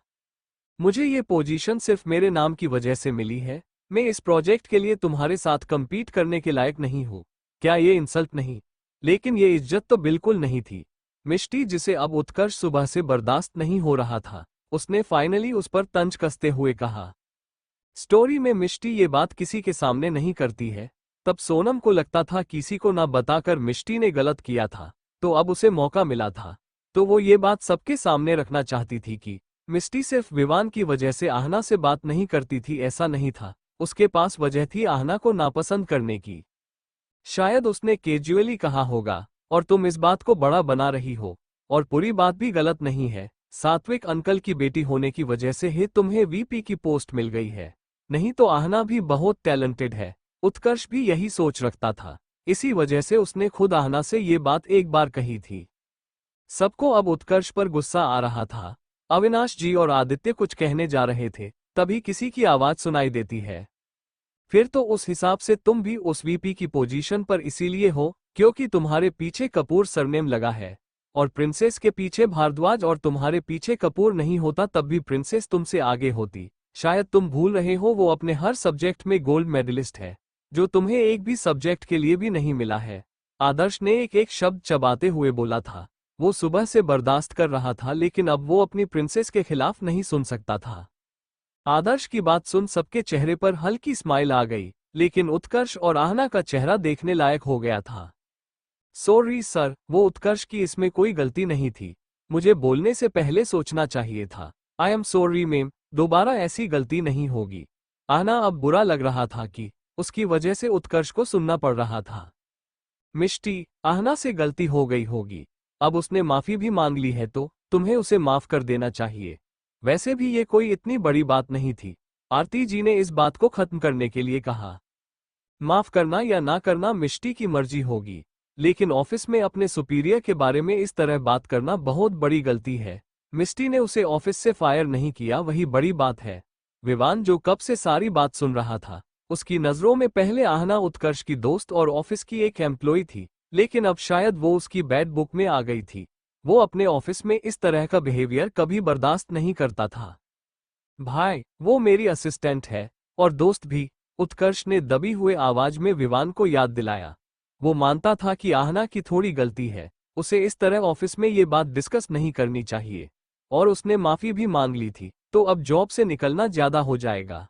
मुझे ये पोजीशन सिर्फ मेरे नाम की वजह से मिली है। मैं इस प्रोजेक्ट के लिए तुम्हारे साथ compete करने के लायक नहीं हूँ। क्या ये इंसल्ट नहीं, लेकिन ये इज्जत तो बिल्कुल नहीं थी। मिष्टी, जिसे अब उत्कर्ष सुबह से बर्दाश्त नहीं हो रहा था, उसने फाइनली उस पर तंज कसते हुए कहा। स्टोरी में मिष्टी ये बात किसी के सामने नहीं करती है। तब सोनम को लगता था किसी को ना बताकर मिष्टी ने गलत किया था, तो अब उसे मौका मिला था, तो वो ये बात सबके सामने रखना चाहती थी कि मिष्टी सिर्फ विवान की वजह से आहना से बात नहीं करती थी। ऐसा नहीं था, उसके पास वजह थी आहना को नापसंद करने की। शायद उसने कैजुअली कहा होगा, और तुम इस बात को बड़ा बना रही हो। और पूरी बात भी गलत नहीं है। सात्विक अंकल की बेटी होने की वजह से ही तुम्हें वीपी की पोस्ट मिल गई है, नहीं तो आहना भी बहुत टैलेंटेड है। उत्कर्ष भी यही सोच रखता था, इसी वजह से उसने खुद आहना से ये बात एक बार कही थी। सबको अब उत्कर्ष पर गुस्सा आ रहा था। अविनाश जी और आदित्य कुछ कहने जा रहे थे, तभी किसी की आवाज सुनाई देती है। फिर तो उस हिसाब से तुम भी उस वीपी की पोजीशन पर इसीलिए हो क्योंकि तुम्हारे पीछे कपूर सरनेम लगा है, और प्रिंसेस के पीछे भारद्वाज, और तुम्हारे पीछे कपूर नहीं होता तब भी प्रिंसेस तुमसे आगे होती। शायद तुम भूल रहे हो वो अपने हर सब्जेक्ट में गोल्ड मेडलिस्ट है, जो तुम्हें एक भी सब्जेक्ट के लिए भी नहीं मिला है। आदर्श ने एक एक शब्द चबाते हुए बोला था। वो सुबह से बर्दाश्त कर रहा था, लेकिन अब वो अपनी प्रिंसेस के खिलाफ नहीं सुन सकता था। आदर्श की बात सुन सबके चेहरे पर हल्की स्माइल आ गई, लेकिन उत्कर्ष और आहना का चेहरा देखने लायक हो गया था। सॉरी सर, वो उत्कर्ष की इसमें कोई गलती नहीं थी। मुझे बोलने से पहले सोचना चाहिए था। आई एम सॉरी मैम, दोबारा ऐसी गलती नहीं होगी। आहना अब बुरा लग रहा था कि उसकी वजह से उत्कर्ष को सुनना पड़ रहा था। मिष्टी, आहना से गलती हो गई होगी, अब उसने माफी भी मांग ली है तो तुम्हें उसे माफ कर देना चाहिए। वैसे भी ये कोई इतनी बड़ी बात नहीं थी। आरती जी ने इस बात को खत्म करने के लिए कहा। माफ करना या ना करना मिष्टी की मर्जी होगी, लेकिन ऑफिस में अपने सुपीरियर के बारे में इस तरह बात करना बहुत बड़ी गलती है। मिष्टी ने उसे ऑफिस से फायर नहीं किया, वही बड़ी बात है। विवान, जो कब से सारी बात सुन रहा था, उसकी नजरों में पहले आहना उत्कर्ष की दोस्त और ऑफिस की एक एम्प्लॉय थी, लेकिन अब शायद वो उसकी बैड बुक में आ गई थी। वो अपने ऑफिस में इस तरह का बिहेवियर कभी बर्दाश्त नहीं करता था। भाई, वो मेरी असिस्टेंट है, और दोस्त भी, उत्कर्ष ने दबी हुए आवाज में विवान को याद दिलाया। वो मानता था कि आहना की थोड़ी गलती है, उसे इस तरह ऑफिस में ये बात डिस्कस नहीं करनी चाहिए, और उसने माफी भी मांग ली थी, तो अब जॉब से निकलना ज्यादा हो जाएगा।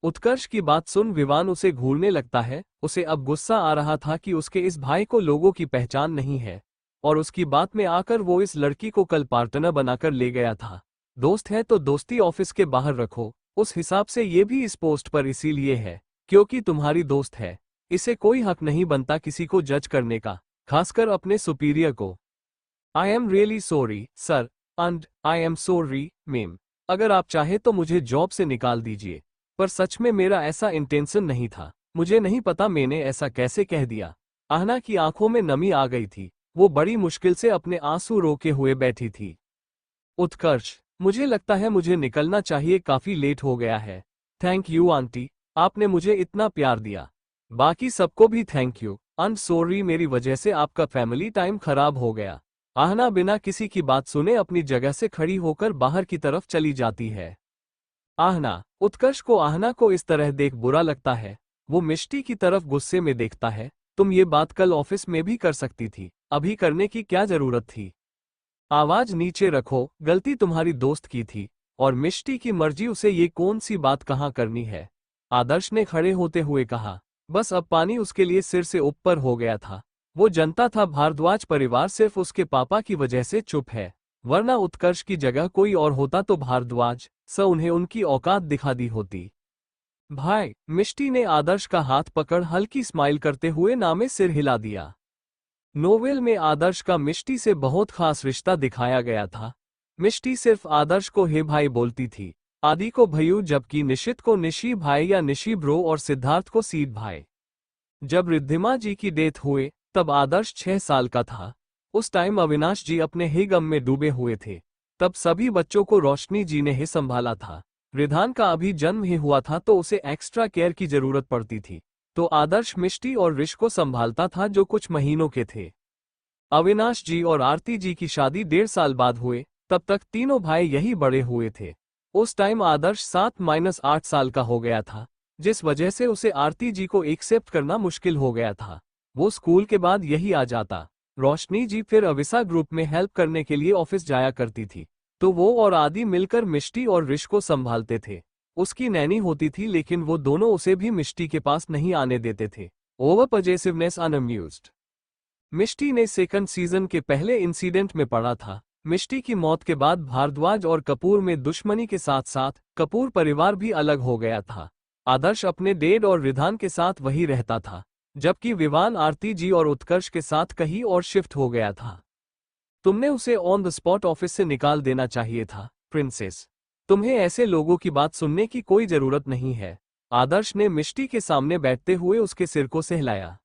उत्कर्ष की बात सुन विवान उसे घूरने लगता है। उसे अब गुस्सा आ रहा था कि उसके इस भाई को लोगों की पहचान नहीं है, और उसकी बात में आकर वो इस लड़की को कल पार्टनर बनाकर ले गया था। दोस्त है तो दोस्ती ऑफिस के बाहर रखो। उस हिसाब से ये भी इस पोस्ट पर इसीलिए है क्योंकि तुम्हारी दोस्त है। इसे कोई हक नहीं बनता किसी को जज करने का, खासकर अपने सुपीरियर को। आई am really sorry sir, and I am sorry ma'am. अगर आप चाहे तो मुझे जॉब से निकाल दीजिए, पर सच में मेरा ऐसा इंटेंशन नहीं था। मुझे नहीं पता मैंने ऐसा कैसे कह दिया। आहना की आंखों में नमी आ गई थी। वो बड़ी मुश्किल से अपने आंसू रोके हुए बैठी थी। उत्कर्ष, मुझे लगता है मुझे निकलना चाहिए, काफी लेट हो गया है। थैंक यू आंटी, आपने मुझे इतना प्यार दिया। बाकी सबको भी thank you. I am sorry, मेरी वजह से आपका फैमिली टाइम खराब हो गया। आहना बिना किसी की बात सुने अपनी जगह से खड़ी होकर बाहर की तरफ चली जाती है। आहना, उत्कर्ष को आहना को इस तरह देख बुरा लगता है। वो मिष्टी की तरफ गुस्से में देखता है। तुम ये बात कल ऑफिस में भी कर सकती थी, अभी करने की क्या जरूरत थी। आवाज नीचे रखो, गलती तुम्हारी दोस्त की थी, और मिष्टी की मर्जी, उसे ये कौन सी बात कहाँ करनी है। आदर्श ने खड़े होते हुए कहा। बस अब पानी उसके लिए सिर से ऊपर हो गया था। वो जनता था भारद्वाज परिवार सिर्फ उसके पापा की वजह से चुप है, वरना उत्कर्ष की जगह कोई और होता तो भारद्वाज उन्हें उनकी औकात दिखा दी होती। भाई, मिष्टी ने आदर्श का हाथ पकड़ हल्की स्माइल करते हुए नामे सिर हिला दिया। नोवेल में आदर्श का मिष्टी से बहुत खास रिश्ता दिखाया गया था। मिष्टी सिर्फ आदर्श को हे भाई बोलती थी, आदि को भैयू, जबकि निशित को निशी भाई या निशी ब्रो, और सिद्धार्थ को सीड भाई। जब रिद्धिमा जी की डेथ हुए तब आदर्श 6 साल का था। उस टाइम अविनाश जी अपने ही गम में डूबे हुए थे। तब सभी बच्चों को रोशनी जी ने ही संभाला था। रिधान का अभी जन्म ही हुआ था तो उसे एक्स्ट्रा केयर की जरूरत पड़ती थी, तो आदर्श मिष्टी और ऋष को संभालता था जो कुछ महीनों के थे। अविनाश जी और आरती जी की शादी 1.5 साल बाद हुए, तब तक तीनों भाई यही बड़े हुए थे। उस टाइम आदर्श 7-8 साल का हो गया था, जिस वजह से उसे आरती जी को एक्सेप्ट करना मुश्किल हो गया था। वो स्कूल के बाद यही आ जाता। रोशनी जी फिर अविसा ग्रुप में हेल्प करने के लिए ऑफिस जाया करती थी, तो वो और आदि मिलकर मिष्टी और ऋष को संभालते थे। उसकी नैनी होती थी लेकिन वो दोनों उसे भी मिष्टी के पास नहीं आने देते थे। Over possessiveness अनअम्यूज्ड। मिष्टी ने सेकंड सीजन के पहले इंसिडेंट में पढ़ा था। मिष्टी की मौत के बाद भारद्वाज और कपूर में दुश्मनी के साथ साथ कपूर परिवार भी अलग हो गया था। आदर्श अपने डैड और रिधान के साथ वही रहता था, जबकि विवान आरती जी और उत्कर्ष के साथ कहीं और शिफ्ट हो गया था। तुमने उसे ऑन द स्पॉट ऑफिस से निकाल देना चाहिए था, प्रिंसेस। तुम्हें ऐसे लोगों की बात सुनने की कोई जरूरत नहीं है। आदर्श ने मिष्टी के सामने बैठते हुए उसके सिर को सहलाया।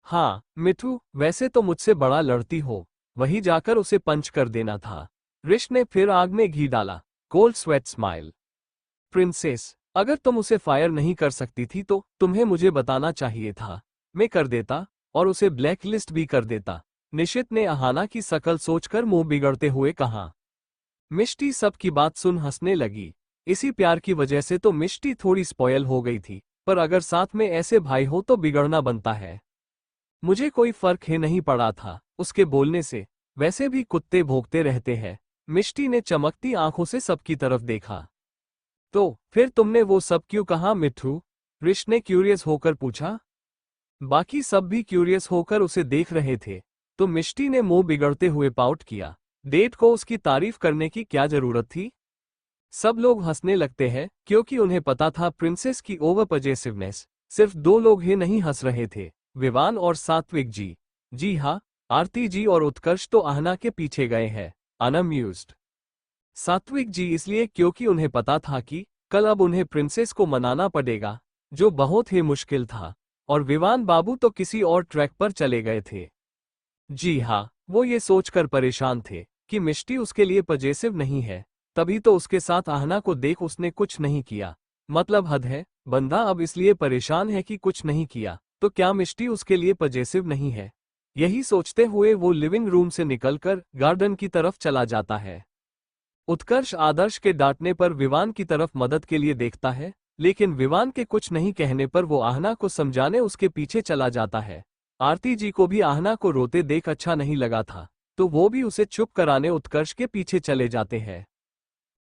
हाँ मिठू, वैसे तो मुझसे बड़ा लड़ती हो, वही जाकर उसे पंच कर देना था। ऋष ने फिर आग में घी डाला। Cold sweat smile. प्रिंसेस, अगर तुम उसे फायर नहीं कर सकती थी तो तुम्हें मुझे बताना चाहिए था। मैं कर देता, और उसे ब्लैक लिस्ट भी कर देता। निशित ने अहाना की शकल सोचकर मुंह बिगड़ते हुए कहा। मिष्टी सबकी बात सुन हंसने लगी। इसी प्यार की वजह से तो मिष्टी थोड़ी स्पॉयल हो गई थी, पर अगर साथ में ऐसे भाई हो तो बिगड़ना बनता है। मुझे कोई फर्क ही नहीं पड़ा था उसके बोलने से, वैसे भी कुत्ते भौंकते रहते हैं। मिष्टी ने चमकती आंखों से सबकी तरफ देखा। तो फिर तुमने वो सब क्यों कहा मिठू? ऋष ने क्यूरियस होकर पूछा। बाकी सब भी क्यूरियस होकर उसे देख रहे थे, तो मिष्टी ने मुंह बिगड़ते हुए पाउट किया। डेट को उसकी तारीफ करने की क्या जरूरत थी? सब लोग हंसने लगते हैं क्योंकि उन्हें पता था प्रिंसेस की ओवर पजेसिवनेस। सिर्फ दो लोग ही नहीं हंस रहे थे, विवान और सात्विक जी। जी हाँ, आरती जी और उत्कर्ष तो आहना के पीछे गए हैं, अनअम्यूज्ड। सात्विक जी इसलिए क्योंकि उन्हें पता था कि कल अब उन्हें प्रिंसेस को मनाना पड़ेगा, जो बहुत ही मुश्किल था। और विवान बाबू तो किसी और ट्रैक पर चले गए थे। जी हाँ, वो ये सोचकर परेशान थे कि मिष्टी उसके लिए पजेसिव नहीं है, तभी तो उसके साथ आहना को देख उसने कुछ नहीं किया। मतलब हद है, बंदा अब इसलिए परेशान है कि कुछ नहीं किया, तो क्या मिष्टी उसके लिए पजेसिव नहीं है? यही सोचते हुए वो लिविंग रूम से निकलकर गार्डन की तरफ चला जाता है। उत्कर्ष आदर्श के डांटने पर विवान की तरफ मदद के लिए देखता है, लेकिन विवान के कुछ नहीं कहने पर वो आहना को समझाने उसके पीछे चला जाता है। आरती जी को भी आहना को रोते देख अच्छा नहीं लगा था, तो वो भी उसे चुप कराने उत्कर्ष के पीछे चले जाते हैं।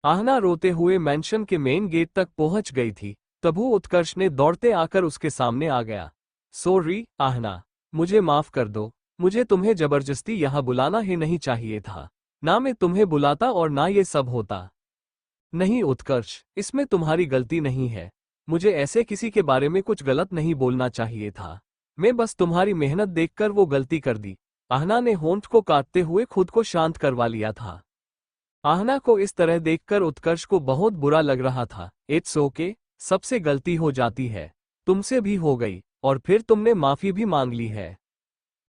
आहना रोते हुए मैंशन के मेन गेट तक पहुंच गई थी, तभी उत्कर्ष ने दौड़ते आकर उसके सामने आ गया। सॉरी आहना, मुझे माफ कर दो। मुझे तुम्हें जबरदस्ती यहाँ बुलाना ही नहीं चाहिए था। ना मैं तुम्हें बुलाता और ना ये सब होता। नहीं उत्कर्ष, इसमें तुम्हारी गलती नहीं है। मुझे ऐसे किसी के बारे में कुछ गलत नहीं बोलना चाहिए था। मैं बस तुम्हारी मेहनत देखकर वो गलती कर दी। आहना ने होंठ को काटते हुए खुद को शांत करवा लिया था। आहना को इस तरह देखकर उत्कर्ष को बहुत बुरा लग रहा था। इट्स ओके, सबसे गलती हो जाती है। तुमसे भी हो गई, और फिर तुमने माफी भी मांग ली है।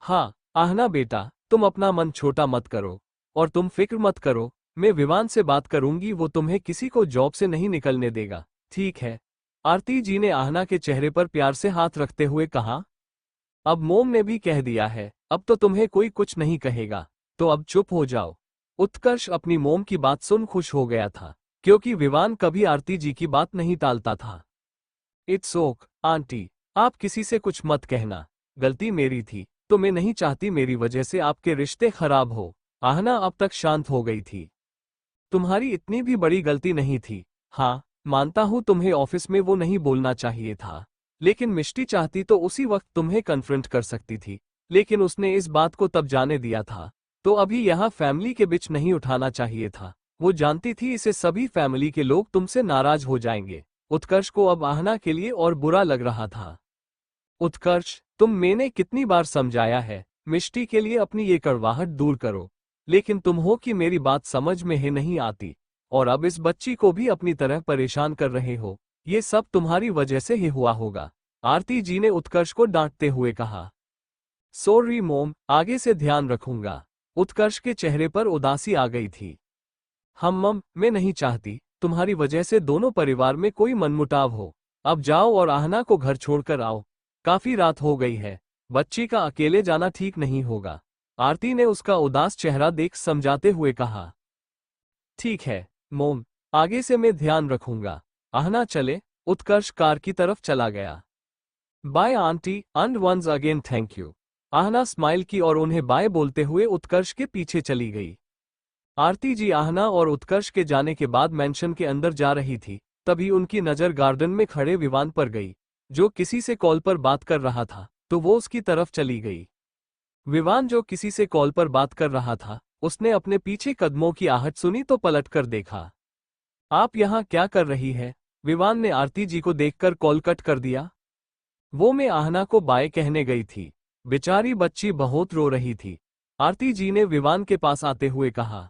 हाँ आहना बेटा, तुम अपना मन छोटा मत करो, और तुम फिक्र मत करो, मैं विवान से बात करूंगी, वो तुम्हें किसी को जॉब से नहीं निकलने देगा, ठीक है? आरती जी ने आहना के चेहरे पर प्यार से हाथ रखते हुए कहा। अब मोम ने भी कह दिया है, अब तो तुम्हें कोई कुछ नहीं कहेगा, तो अब चुप हो जाओ। उत्कर्ष अपनी मोम की बात सुन खुश हो गया था, क्योंकि विवान कभी आरती जी की बात नहीं टालता था। इट्स ओक आंटी, आप किसी से कुछ मत कहना। गलती मेरी थी, तो मैं नहीं चाहती मेरी वजह से आपके रिश्ते खराब हो। आहना अब तक शांत हो गई थी। तुम्हारी इतनी भी बड़ी गलती नहीं थी। हाँ, मानता हूं तुम्हें ऑफिस में वो नहीं बोलना चाहिए था, लेकिन मिष्टी चाहती तो उसी वक्त तुम्हें कन्फ्रंट कर सकती थी, लेकिन उसने इस बात को तब जाने दिया था। तो अभी यहाँ फैमिली के बीच नहीं उठाना चाहिए था। वो जानती थी इसे सभी फैमिली के लोग तुमसे नाराज हो जाएंगे। उत्कर्ष को अब आहना के लिए और बुरा लग रहा था। उत्कर्ष, मैंने कितनी बार समझाया है, मिष्टी के लिए अपनी ये कड़वाहट दूर करो, लेकिन तुम हो कि मेरी बात समझ में ही नहीं आती, और अब इस बच्ची को भी अपनी तरह परेशान कर रहे हो। ये सब तुम्हारी वजह से ही हुआ होगा। आरती जी ने उत्कर्ष को डांटते हुए कहा। सॉरी मोम, आगे से ध्यान रखूंगा। उत्कर्ष के चेहरे पर उदासी आ गई थी। मैं नहीं चाहती तुम्हारी वजह से दोनों परिवार में कोई मनमुटाव हो। अब जाओ और आहना को घर छोड़कर आओ। काफी रात हो गई है, बच्ची का अकेले जाना ठीक नहीं होगा। आरती ने उसका उदास चेहरा देख समझाते हुए कहा। ठीक है मोम, आगे से मैं ध्यान रखूंगा। आहना चले। उत्कर्ष कार की तरफ चला गया। Bye aunty and once again thank you. Ahana smile की और उन्हें बाय बोलते हुए उत्कर्ष के पीछे चली गई। आरती जी आहना और उत्कर्ष के जाने के बाद मेंशन के अंदर जा रही थी, तभी उनकी नजर गार्डन में खड़े विवान पर गई, जो किसी से कॉल पर बात कर रहा था, तो वो उसकी तरफ चली गई। विवान जो किसी से कॉल पर बात कर रहा था, उसने अपने पीछे कदमों की आहट सुनी तो पलटकर देखा। आप यहाँ क्या कर रही है? विवान ने आरती जी को देखकर कॉल कट कर दिया। वो मैं आहना को बाय कहने गई थी, बेचारी बच्ची बहुत रो रही थी। आरती जी ने विवान के पास आते हुए कहा।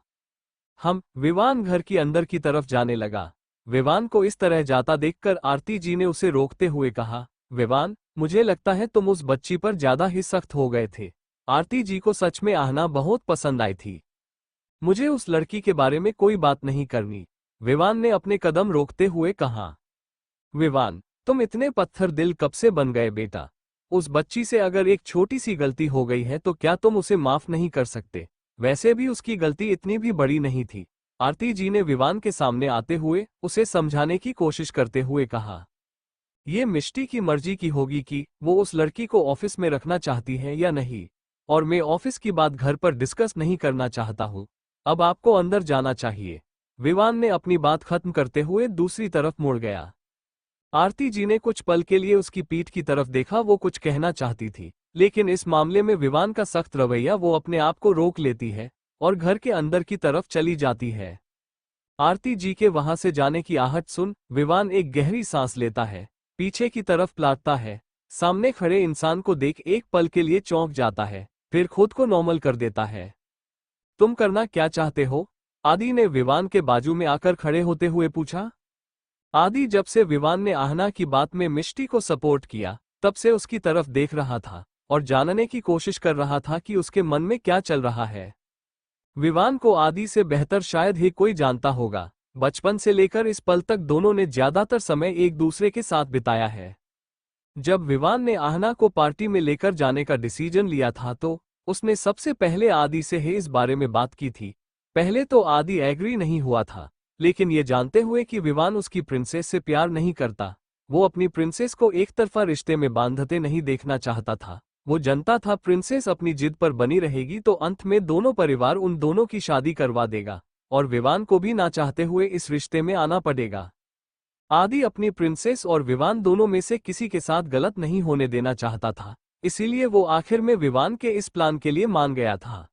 विवान घर की अंदर की तरफ जाने लगा। विवान को इस तरह जाता देखकर आरती जी ने उसे रोकते हुए कहा, विवान, मुझे लगता है तुम उस बच्ची पर ज्यादा ही सख्त हो गए थे। आरती जी को सच में आहना बहुत पसंद आई थी। मुझे उस लड़की के बारे में कोई बात नहीं करनी, विवान ने अपने कदम रोकते हुए कहा। विवान, तुम इतने पत्थर दिल कब से बन गए बेटा? उस बच्ची से अगर एक छोटी सी गलती हो गई है तो क्या तुम उसे माफ नहीं कर सकते? वैसे भी उसकी गलती इतनी भी बड़ी नहीं थी। आरती जी ने विवान के सामने आते हुए उसे समझाने की कोशिश करते हुए कहा। ये मिष्टी की मर्जी की होगी कि वो उस लड़की को ऑफिस में रखना चाहती है या नहीं, और मैं ऑफिस की बात घर पर डिस्कस नहीं करना चाहता हूँ। अब आपको अंदर जाना चाहिए। विवान ने अपनी बात खत्म करते हुए दूसरी तरफ मुड़ गया। आरती जी ने कुछ पल के लिए उसकी पीठ की तरफ देखा। वो कुछ कहना चाहती थी, लेकिन इस मामले में विवान का सख्त रवैया वो अपने आप को रोक लेती है और घर के अंदर की तरफ चली जाती है। आरती जी के वहां से जाने की आहट सुन विवान एक गहरी सांस लेता है, पीछे की तरफ पलटता है, सामने खड़े इंसान को देख एक पल के लिए चौंक जाता है, फिर खुद को नॉर्मल कर देता है। तुम करना क्या चाहते हो? आदि ने विवान के बाजू में आकर खड़े होते हुए पूछा। आदि जब से विवान ने आहना की बात में मिष्टी को सपोर्ट किया, तब से उसकी तरफ देख रहा था और जानने की कोशिश कर रहा था कि उसके मन में क्या चल रहा है। विवान को आदि से बेहतर शायद ही कोई जानता होगा। बचपन से लेकर इस पल तक दोनों ने ज्यादातर समय एक दूसरे के साथ बिताया है। जब विवान ने आहना को पार्टी में लेकर जाने का डिसीजन लिया था तो उसने सबसे पहले आदि से ही इस बारे में बात की थी। पहले तो आदि एग्री नहीं हुआ था, लेकिन ये जानते हुए कि विवान उसकी प्रिंसेस से प्यार नहीं करता, वो अपनी प्रिंसेस को एक तरफा रिश्ते में बांधते नहीं देखना चाहता था। वो जानता था प्रिंसेस अपनी जिद पर बनी रहेगी तो अंत में दोनों परिवार उन दोनों की शादी करवा देगा और विवान को भी ना चाहते हुए इस रिश्ते में आना पड़ेगा। आदि अपनी प्रिंसेस और विवान दोनों में से किसी के साथ गलत नहीं होने देना चाहता था, इसीलिए वो आखिर में विवान के इस प्लान के लिए मान गया था।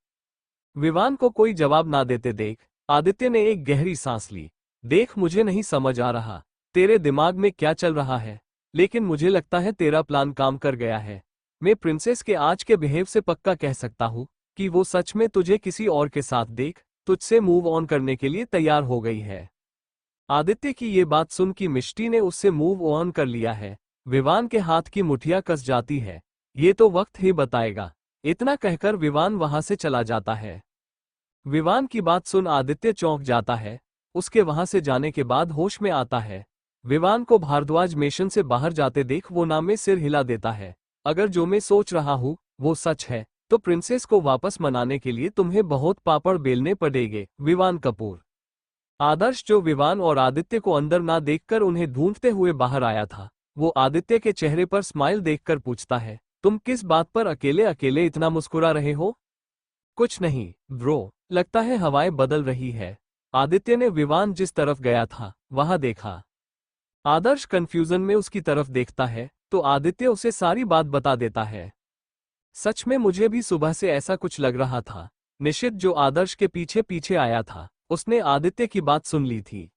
विवान को कोई जवाब ना देते देख आदित्य ने एक गहरी सांस ली। देख, मुझे नहीं समझ आ रहा तेरे दिमाग में क्या चल रहा है, लेकिन मुझे लगता है तेरा प्लान काम कर गया है। मैं प्रिंसेस के आज के बिहेव से पक्का कह सकता हूँ कि वो सच में तुझे किसी और के साथ देख तुझसे मूव ऑन करने के लिए तैयार हो गई है। आदित्य की ये बात सुन कि मिष्टी ने उससे मूव ऑन कर लिया है, विवान के हाथ की मुठिया कस जाती है। ये तो वक्त ही बताएगा। इतना कहकर विवान वहां से चला जाता है। विवान की बात सुन आदित्य चौंक जाता है। उसके वहां से जाने के बाद होश में आता है। विवान को भारद्वाज मिशन से बाहर जाते देख वो नाम में सिर हिला देता है। अगर जो मैं सोच रहा हूँ वो सच है तो प्रिंसेस को वापस मनाने के लिए तुम्हें बहुत पापड़ बेलने पड़ेंगे। विवान कपूर। आदर्श, जो विवान और आदित्य को अंदर ना देखकर उन्हें ढूंढते हुए बाहर आया था, वो आदित्य के चेहरे पर स्माइल देखकर पूछता है, तुम किस बात पर अकेले अकेले इतना मुस्कुरा रहे हो? कुछ नहीं ब्रो, लगता है हवाएं बदल रही है। आदित्य ने विवान जिस तरफ गया था वहां देखा। आदर्श कंफ्यूजन में उसकी तरफ देखता है तो आदित्य उसे सारी बात बता देता है। सच में मुझे भी सुबह से ऐसा कुछ लग रहा था। निशित, जो आदर्श के पीछे पीछे आया था, उसने आदित्य की बात सुन ली थी।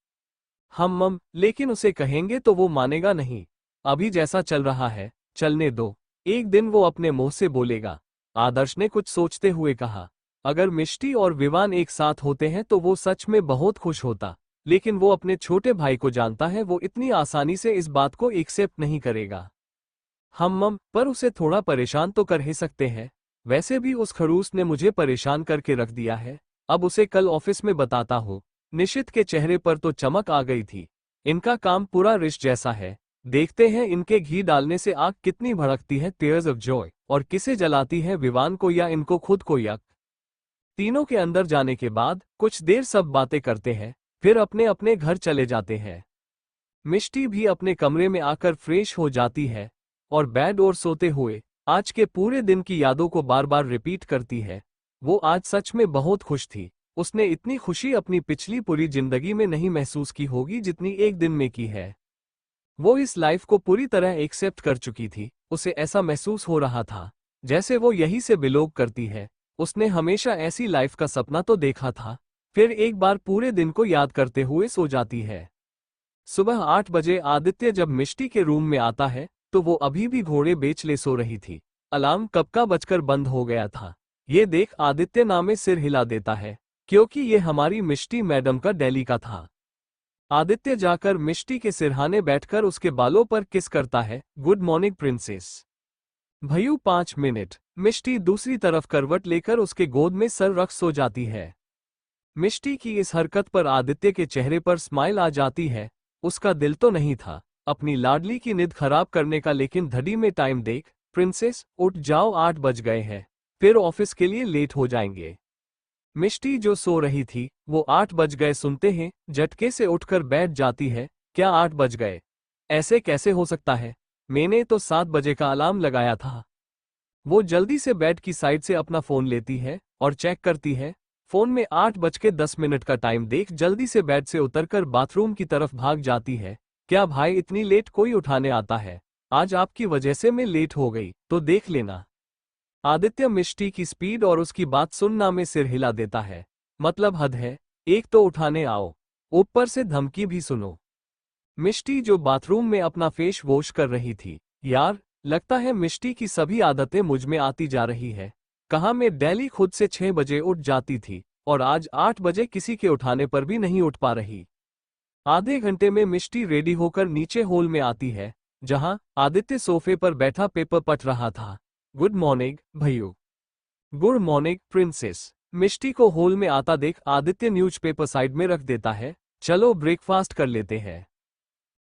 लेकिन उसे कहेंगे तो वो मानेगा नहीं। अभी जैसा चल रहा है चलने दो, एक दिन वो अपने मुंह से बोलेगा। आदर्श ने कुछ सोचते हुए कहा, अगर मिष्टी और विवान एक साथ होते हैं तो वो सच में बहुत खुश होता, लेकिन वो अपने छोटे भाई को जानता है, वो इतनी आसानी से इस बात को एक्सेप्ट नहीं करेगा। पर उसे थोड़ा परेशान तो कर ही सकते हैं। वैसे भी उस खड़ूस ने मुझे परेशान करके रख दिया है। अब उसे कल ऑफिस में बताता हूँ। निशित के चेहरे पर तो चमक आ गई थी। इनका काम पूरा रिश जैसा है। देखते हैं इनके घी डालने से आग कितनी भड़कती है, टीयर्स ऑफ जॉय, और किसे जलाती है, विवान को या इनको खुद को। यक। तीनों के अंदर जाने के बाद कुछ देर सब बातें करते हैं, फिर अपने अपने घर चले जाते हैं। मिष्टी भी अपने कमरे में आकर फ्रेश हो जाती है और बेड और सोते हुए आज के पूरे दिन की यादों को बार बार रिपीट करती है। वो आज सच में बहुत खुश थी। उसने इतनी खुशी अपनी पिछली पूरी जिंदगी में नहीं महसूस की होगी जितनी एक दिन में की है। वो इस लाइफ को पूरी तरह एक्सेप्ट कर चुकी थी। उसे ऐसा महसूस हो रहा था जैसे वो यही से बिलोंग करती है। उसने हमेशा ऐसी लाइफ का सपना तो देखा था। फिर एक बार पूरे दिन को याद करते हुए सो जाती है। सुबह 8 बजे आदित्य जब मिष्टी के रूम में आता है तो वो अभी भी घोड़े बेच ले सो रही थी। अलार्म कब का बजकर बंद हो गया था। ये देख आदित्य नामे सिर हिला देता है, क्योंकि ये हमारी मिष्टी मैडम का डेली का था। आदित्य जाकर मिष्टी के सिरहाने बैठकर उसके बालों पर किस करता है। Good morning princess. भयू 5 मिनट। मिष्टी दूसरी तरफ करवट लेकर उसके गोद में सर रख सो जाती है। मिष्टी की इस हरकत पर आदित्य के चेहरे पर स्माइल आ जाती है। उसका दिल तो नहीं था अपनी लाडली की नींद खराब करने का, लेकिन घड़ी में टाइम देख, प्रिंसेस उठ जाओ, 8 बज गए हैं, फिर ऑफिस के लिए लेट हो जाएंगे। मिष्टी जो सो रही थी वो 8 बज गए सुनते हैं झटके से उठकर बैठ जाती है। क्या 8 बज गए? ऐसे कैसे हो सकता है? मैंने तो 7 बजे का अलार्म लगाया था। वो जल्दी से बेड की साइड से अपना फोन लेती है और चेक करती है। फोन में 8:10 का टाइम देख जल्दी से बेड से उतरकर बाथरूम की तरफ भाग जाती है। क्या भाई इतनी लेट कोई उठाने आता है? आज आपकी वजह से मैं लेट हो गई तो देख लेना। आदित्य मिष्टी की स्पीड और उसकी बात सुनना में सिर हिला देता है। मतलब हद है, एक तो उठाने आओ, ऊपर से धमकी भी सुनो। मिष्टी जो बाथरूम में अपना फेस वॉश कर रही थी। यार, लगता है मिष्टी की सभी आदतें मुझ में आती जा रही है। कहाँ मैं डेली खुद से 6 बजे उठ जाती थी और आज 8 बजे किसी के उठाने पर भी नहीं उठ पा रही। आधे घंटे में मिष्टी रेडी होकर नीचे हॉल में आती है, जहां आदित्य सोफे पर बैठा पेपर पढ़ रहा था। गुड मॉर्निंग भैयू। Good morning princess. मिष्टी को हॉल में आता देख आदित्य न्यूज़पेपर साइड में रख देता है। चलो ब्रेकफास्ट कर लेते हैं।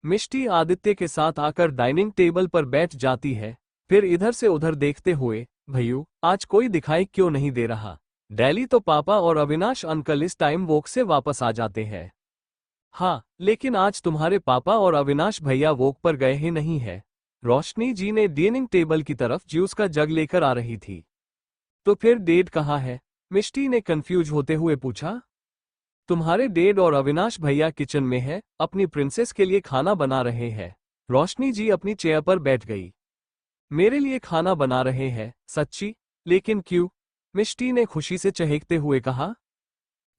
मिष्टी आदित्य के साथ आकर डाइनिंग टेबल पर बैठ जाती है, फिर इधर से उधर देखते हुए, भैयू आज कोई दिखाई क्यों नहीं दे रहा? डेली तो पापा और अविनाश अंकल इस टाइम वॉक से वापस आ जाते हैं। हाँ, लेकिन आज तुम्हारे पापा और अविनाश भैया वॉक पर गए ही नहीं है। रोशनी जी ने डाइनिंग टेबल की तरफ जूस का जग लेकर आ रही थी। तो फिर डैड कहाँ है? मिष्टी ने कंफ्यूज होते हुए पूछा। तुम्हारे डैड और अविनाश भैया किचन में है, अपनी प्रिंसेस के लिए खाना बना रहे हैं। रोशनी जी अपनी चेयर पर बैठ गई। मेरे लिए खाना बना रहे हैं? सच्ची? लेकिन क्यों? मिष्टी ने खुशी से चहकते हुए कहा।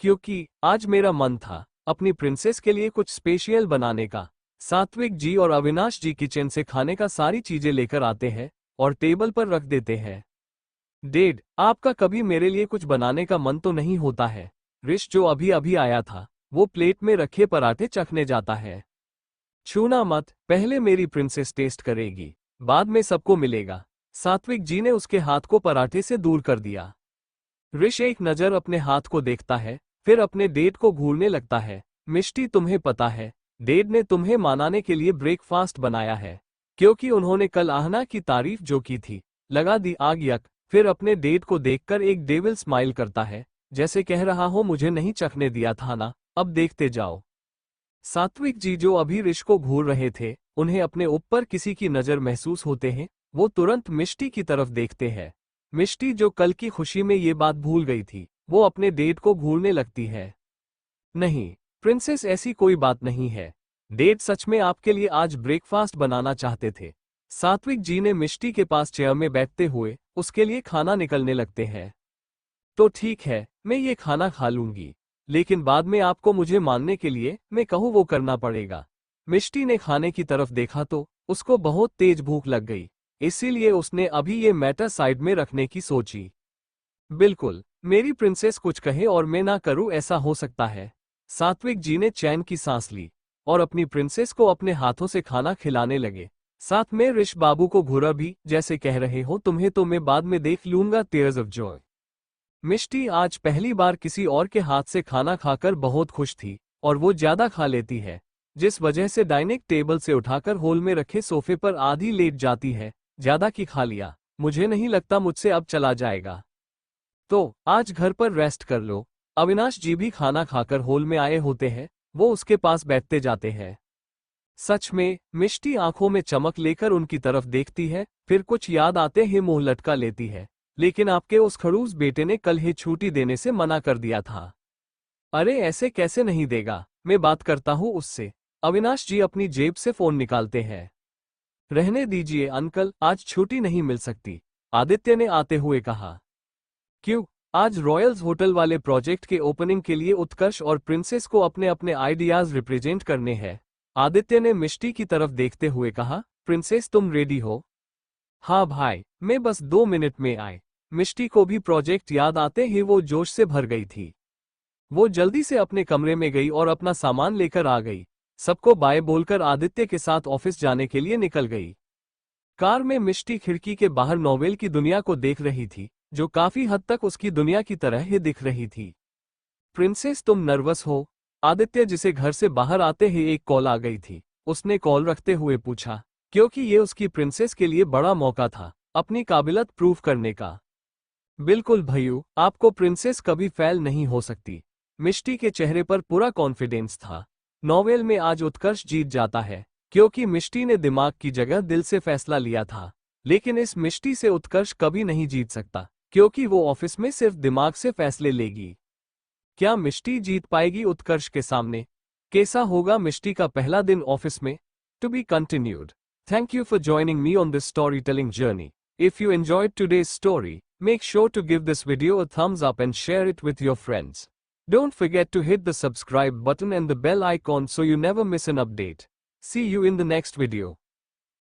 क्योंकि आज मेरा मन था अपनी प्रिंसेस के लिए कुछ स्पेशल बनाने का। सात्विक जी और अविनाश जी किचन से खाने का सारी चीजें लेकर आते हैं और टेबल पर रख देते हैं। डैड, आपका कभी मेरे लिए कुछ बनाने का मन तो नहीं होता है? रिश जो अभी अभी आया था वो प्लेट में रखे पराठे चखने जाता है। छूना मत, पहले मेरी प्रिंसेस टेस्ट करेगी, बाद में सबको मिलेगा। सात्विक जी ने उसके हाथ को पराठे से दूर कर दिया। रिश एक नजर अपने हाथ को देखता है, फिर अपने डैड को घूरने लगता है। मिष्टी, तुम्हें पता है डैड ने तुम्हें मनाने के लिए ब्रेकफास्ट बनाया है, क्योंकि उन्होंने कल आहना की तारीफ जो की थी। लगा दी आग। यक। फिर अपने डैड को देखकर एक डेविल स्माइल करता है, जैसे कह रहा हो मुझे नहीं चखने दिया था ना, अब देखते जाओ। सात्विक जी जो अभी रिश को घूर रहे थे, उन्हें अपने ऊपर किसी की नजर महसूस होते हैं। वो तुरंत मिष्टी की तरफ देखते हैं। मिष्टी जो कल की खुशी में ये बात भूल गई थी, वो अपने डैड को घूरने लगती है। नहीं प्रिंसेस, ऐसी कोई बात नहीं है। डैड सच में आपके लिए आज ब्रेकफास्ट बनाना चाहते थे। सात्विक जी ने मिष्टी के पास चेयर में बैठते हुए उसके लिए खाना निकलने लगते हैं। तो ठीक है, मैं ये खाना खा लूंगी, लेकिन बाद में आपको मुझे मानने के लिए मैं कहूँ वो करना पड़ेगा। मिष्टी ने खाने की तरफ देखा तो उसको बहुत तेज भूख लग गई, इसीलिए उसने अभी ये मैटर साइड में रखने की सोची। बिल्कुल, मेरी प्रिंसेस कुछ कहे और मैं ना करूं, ऐसा हो सकता है? सात्विक जी ने चैन की सांस ली और अपनी प्रिंसेस को अपने हाथों से खाना खिलाने लगे। साथ में रिश बाबू को घूरा भी, जैसे कह रहे हो तुम्हें तो मैं बाद में देख लूंगा। Tears of Joy. मिष्टी आज पहली बार किसी और के हाथ से खाना खाकर बहुत खुश थी, और वो ज्यादा खा लेती है, जिस वजह से डाइनिंग टेबल से उठाकर हॉल में रखे सोफे पर आधी लेट जाती है। ज्यादा की खा लिया, मुझे नहीं लगता मुझसे अब चला जाएगा। तो आज घर पर रेस्ट कर लो। अविनाश जी भी खाना खाकर हॉल में आए होते हैं, वो उसके पास बैठते जाते हैं। सच में, मिष्टी आंखों में चमक लेकर उनकी तरफ देखती है, फिर कुछ याद आते ही मुंह लटका लेती है। लेकिन आपके उस खड़ूस बेटे ने कल ही छुट्टी देने से मना कर दिया था। अरे ऐसे कैसे नहीं देगा, मैं बात करता हूँ उससे। अविनाश जी अपनी जेब से फोन निकालते हैं। रहने दीजिए अंकल, आज छुट्टी नहीं मिल सकती, आदित्य ने आते हुए कहा। क्यों? आज रॉयल्स होटल वाले प्रोजेक्ट के ओपनिंग के लिए उत्कर्ष और प्रिंसेस को अपने अपने आइडियाज रिप्रेजेंट करने हैं। आदित्य ने मिष्टी की तरफ देखते हुए कहा। प्रिंसेस तुम रेडी हो? हाँ भाई, मैं बस 2 मिनट में आए। मिष्टी को भी प्रोजेक्ट याद आते ही वो जोश से भर गई थी। वो जल्दी से अपने कमरे में गई और अपना सामान लेकर आ गई। सबको बाय बोलकर आदित्य के साथ ऑफिस जाने के लिए निकल गई। कार में मिष्टी खिड़की के बाहर नोवेल की दुनिया को देख रही थी, जो काफी हद तक उसकी दुनिया की तरह ही दिख रही थी। प्रिंसेस तुम नर्वस हो? आदित्य जिसे घर से बाहर आते ही एक कॉल आ गई थी, उसने कॉल रखते हुए पूछा, क्योंकि ये उसकी प्रिंसेस के लिए बड़ा मौका था अपनी काबिलियत प्रूव करने का। बिल्कुल भैयू, आपको प्रिंसेस कभी फेल नहीं हो सकती। मिष्टी के चेहरे पर पूरा कॉन्फिडेंस था। नोवेल में आज उत्कर्ष जीत जाता है, क्योंकि मिष्टी ने दिमाग की जगह दिल से फैसला लिया था। लेकिन इस मिष्टी से उत्कर्ष कभी नहीं जीत सकता, क्योंकि वो ऑफिस में सिर्फ दिमाग से फैसले लेगी। क्या मिष्टी जीत पाएगी उत्कर्ष के सामने? कैसा होगा मिष्टी का पहला दिन ऑफिस में? To be continued. Thank you for joining me on this story telling journey. If you enjoyed today's story, make sure to give this video a thumbs up and share it with your friends. Don't forget to hit the subscribe button and the bell icon so you never miss an update. See you in the next video.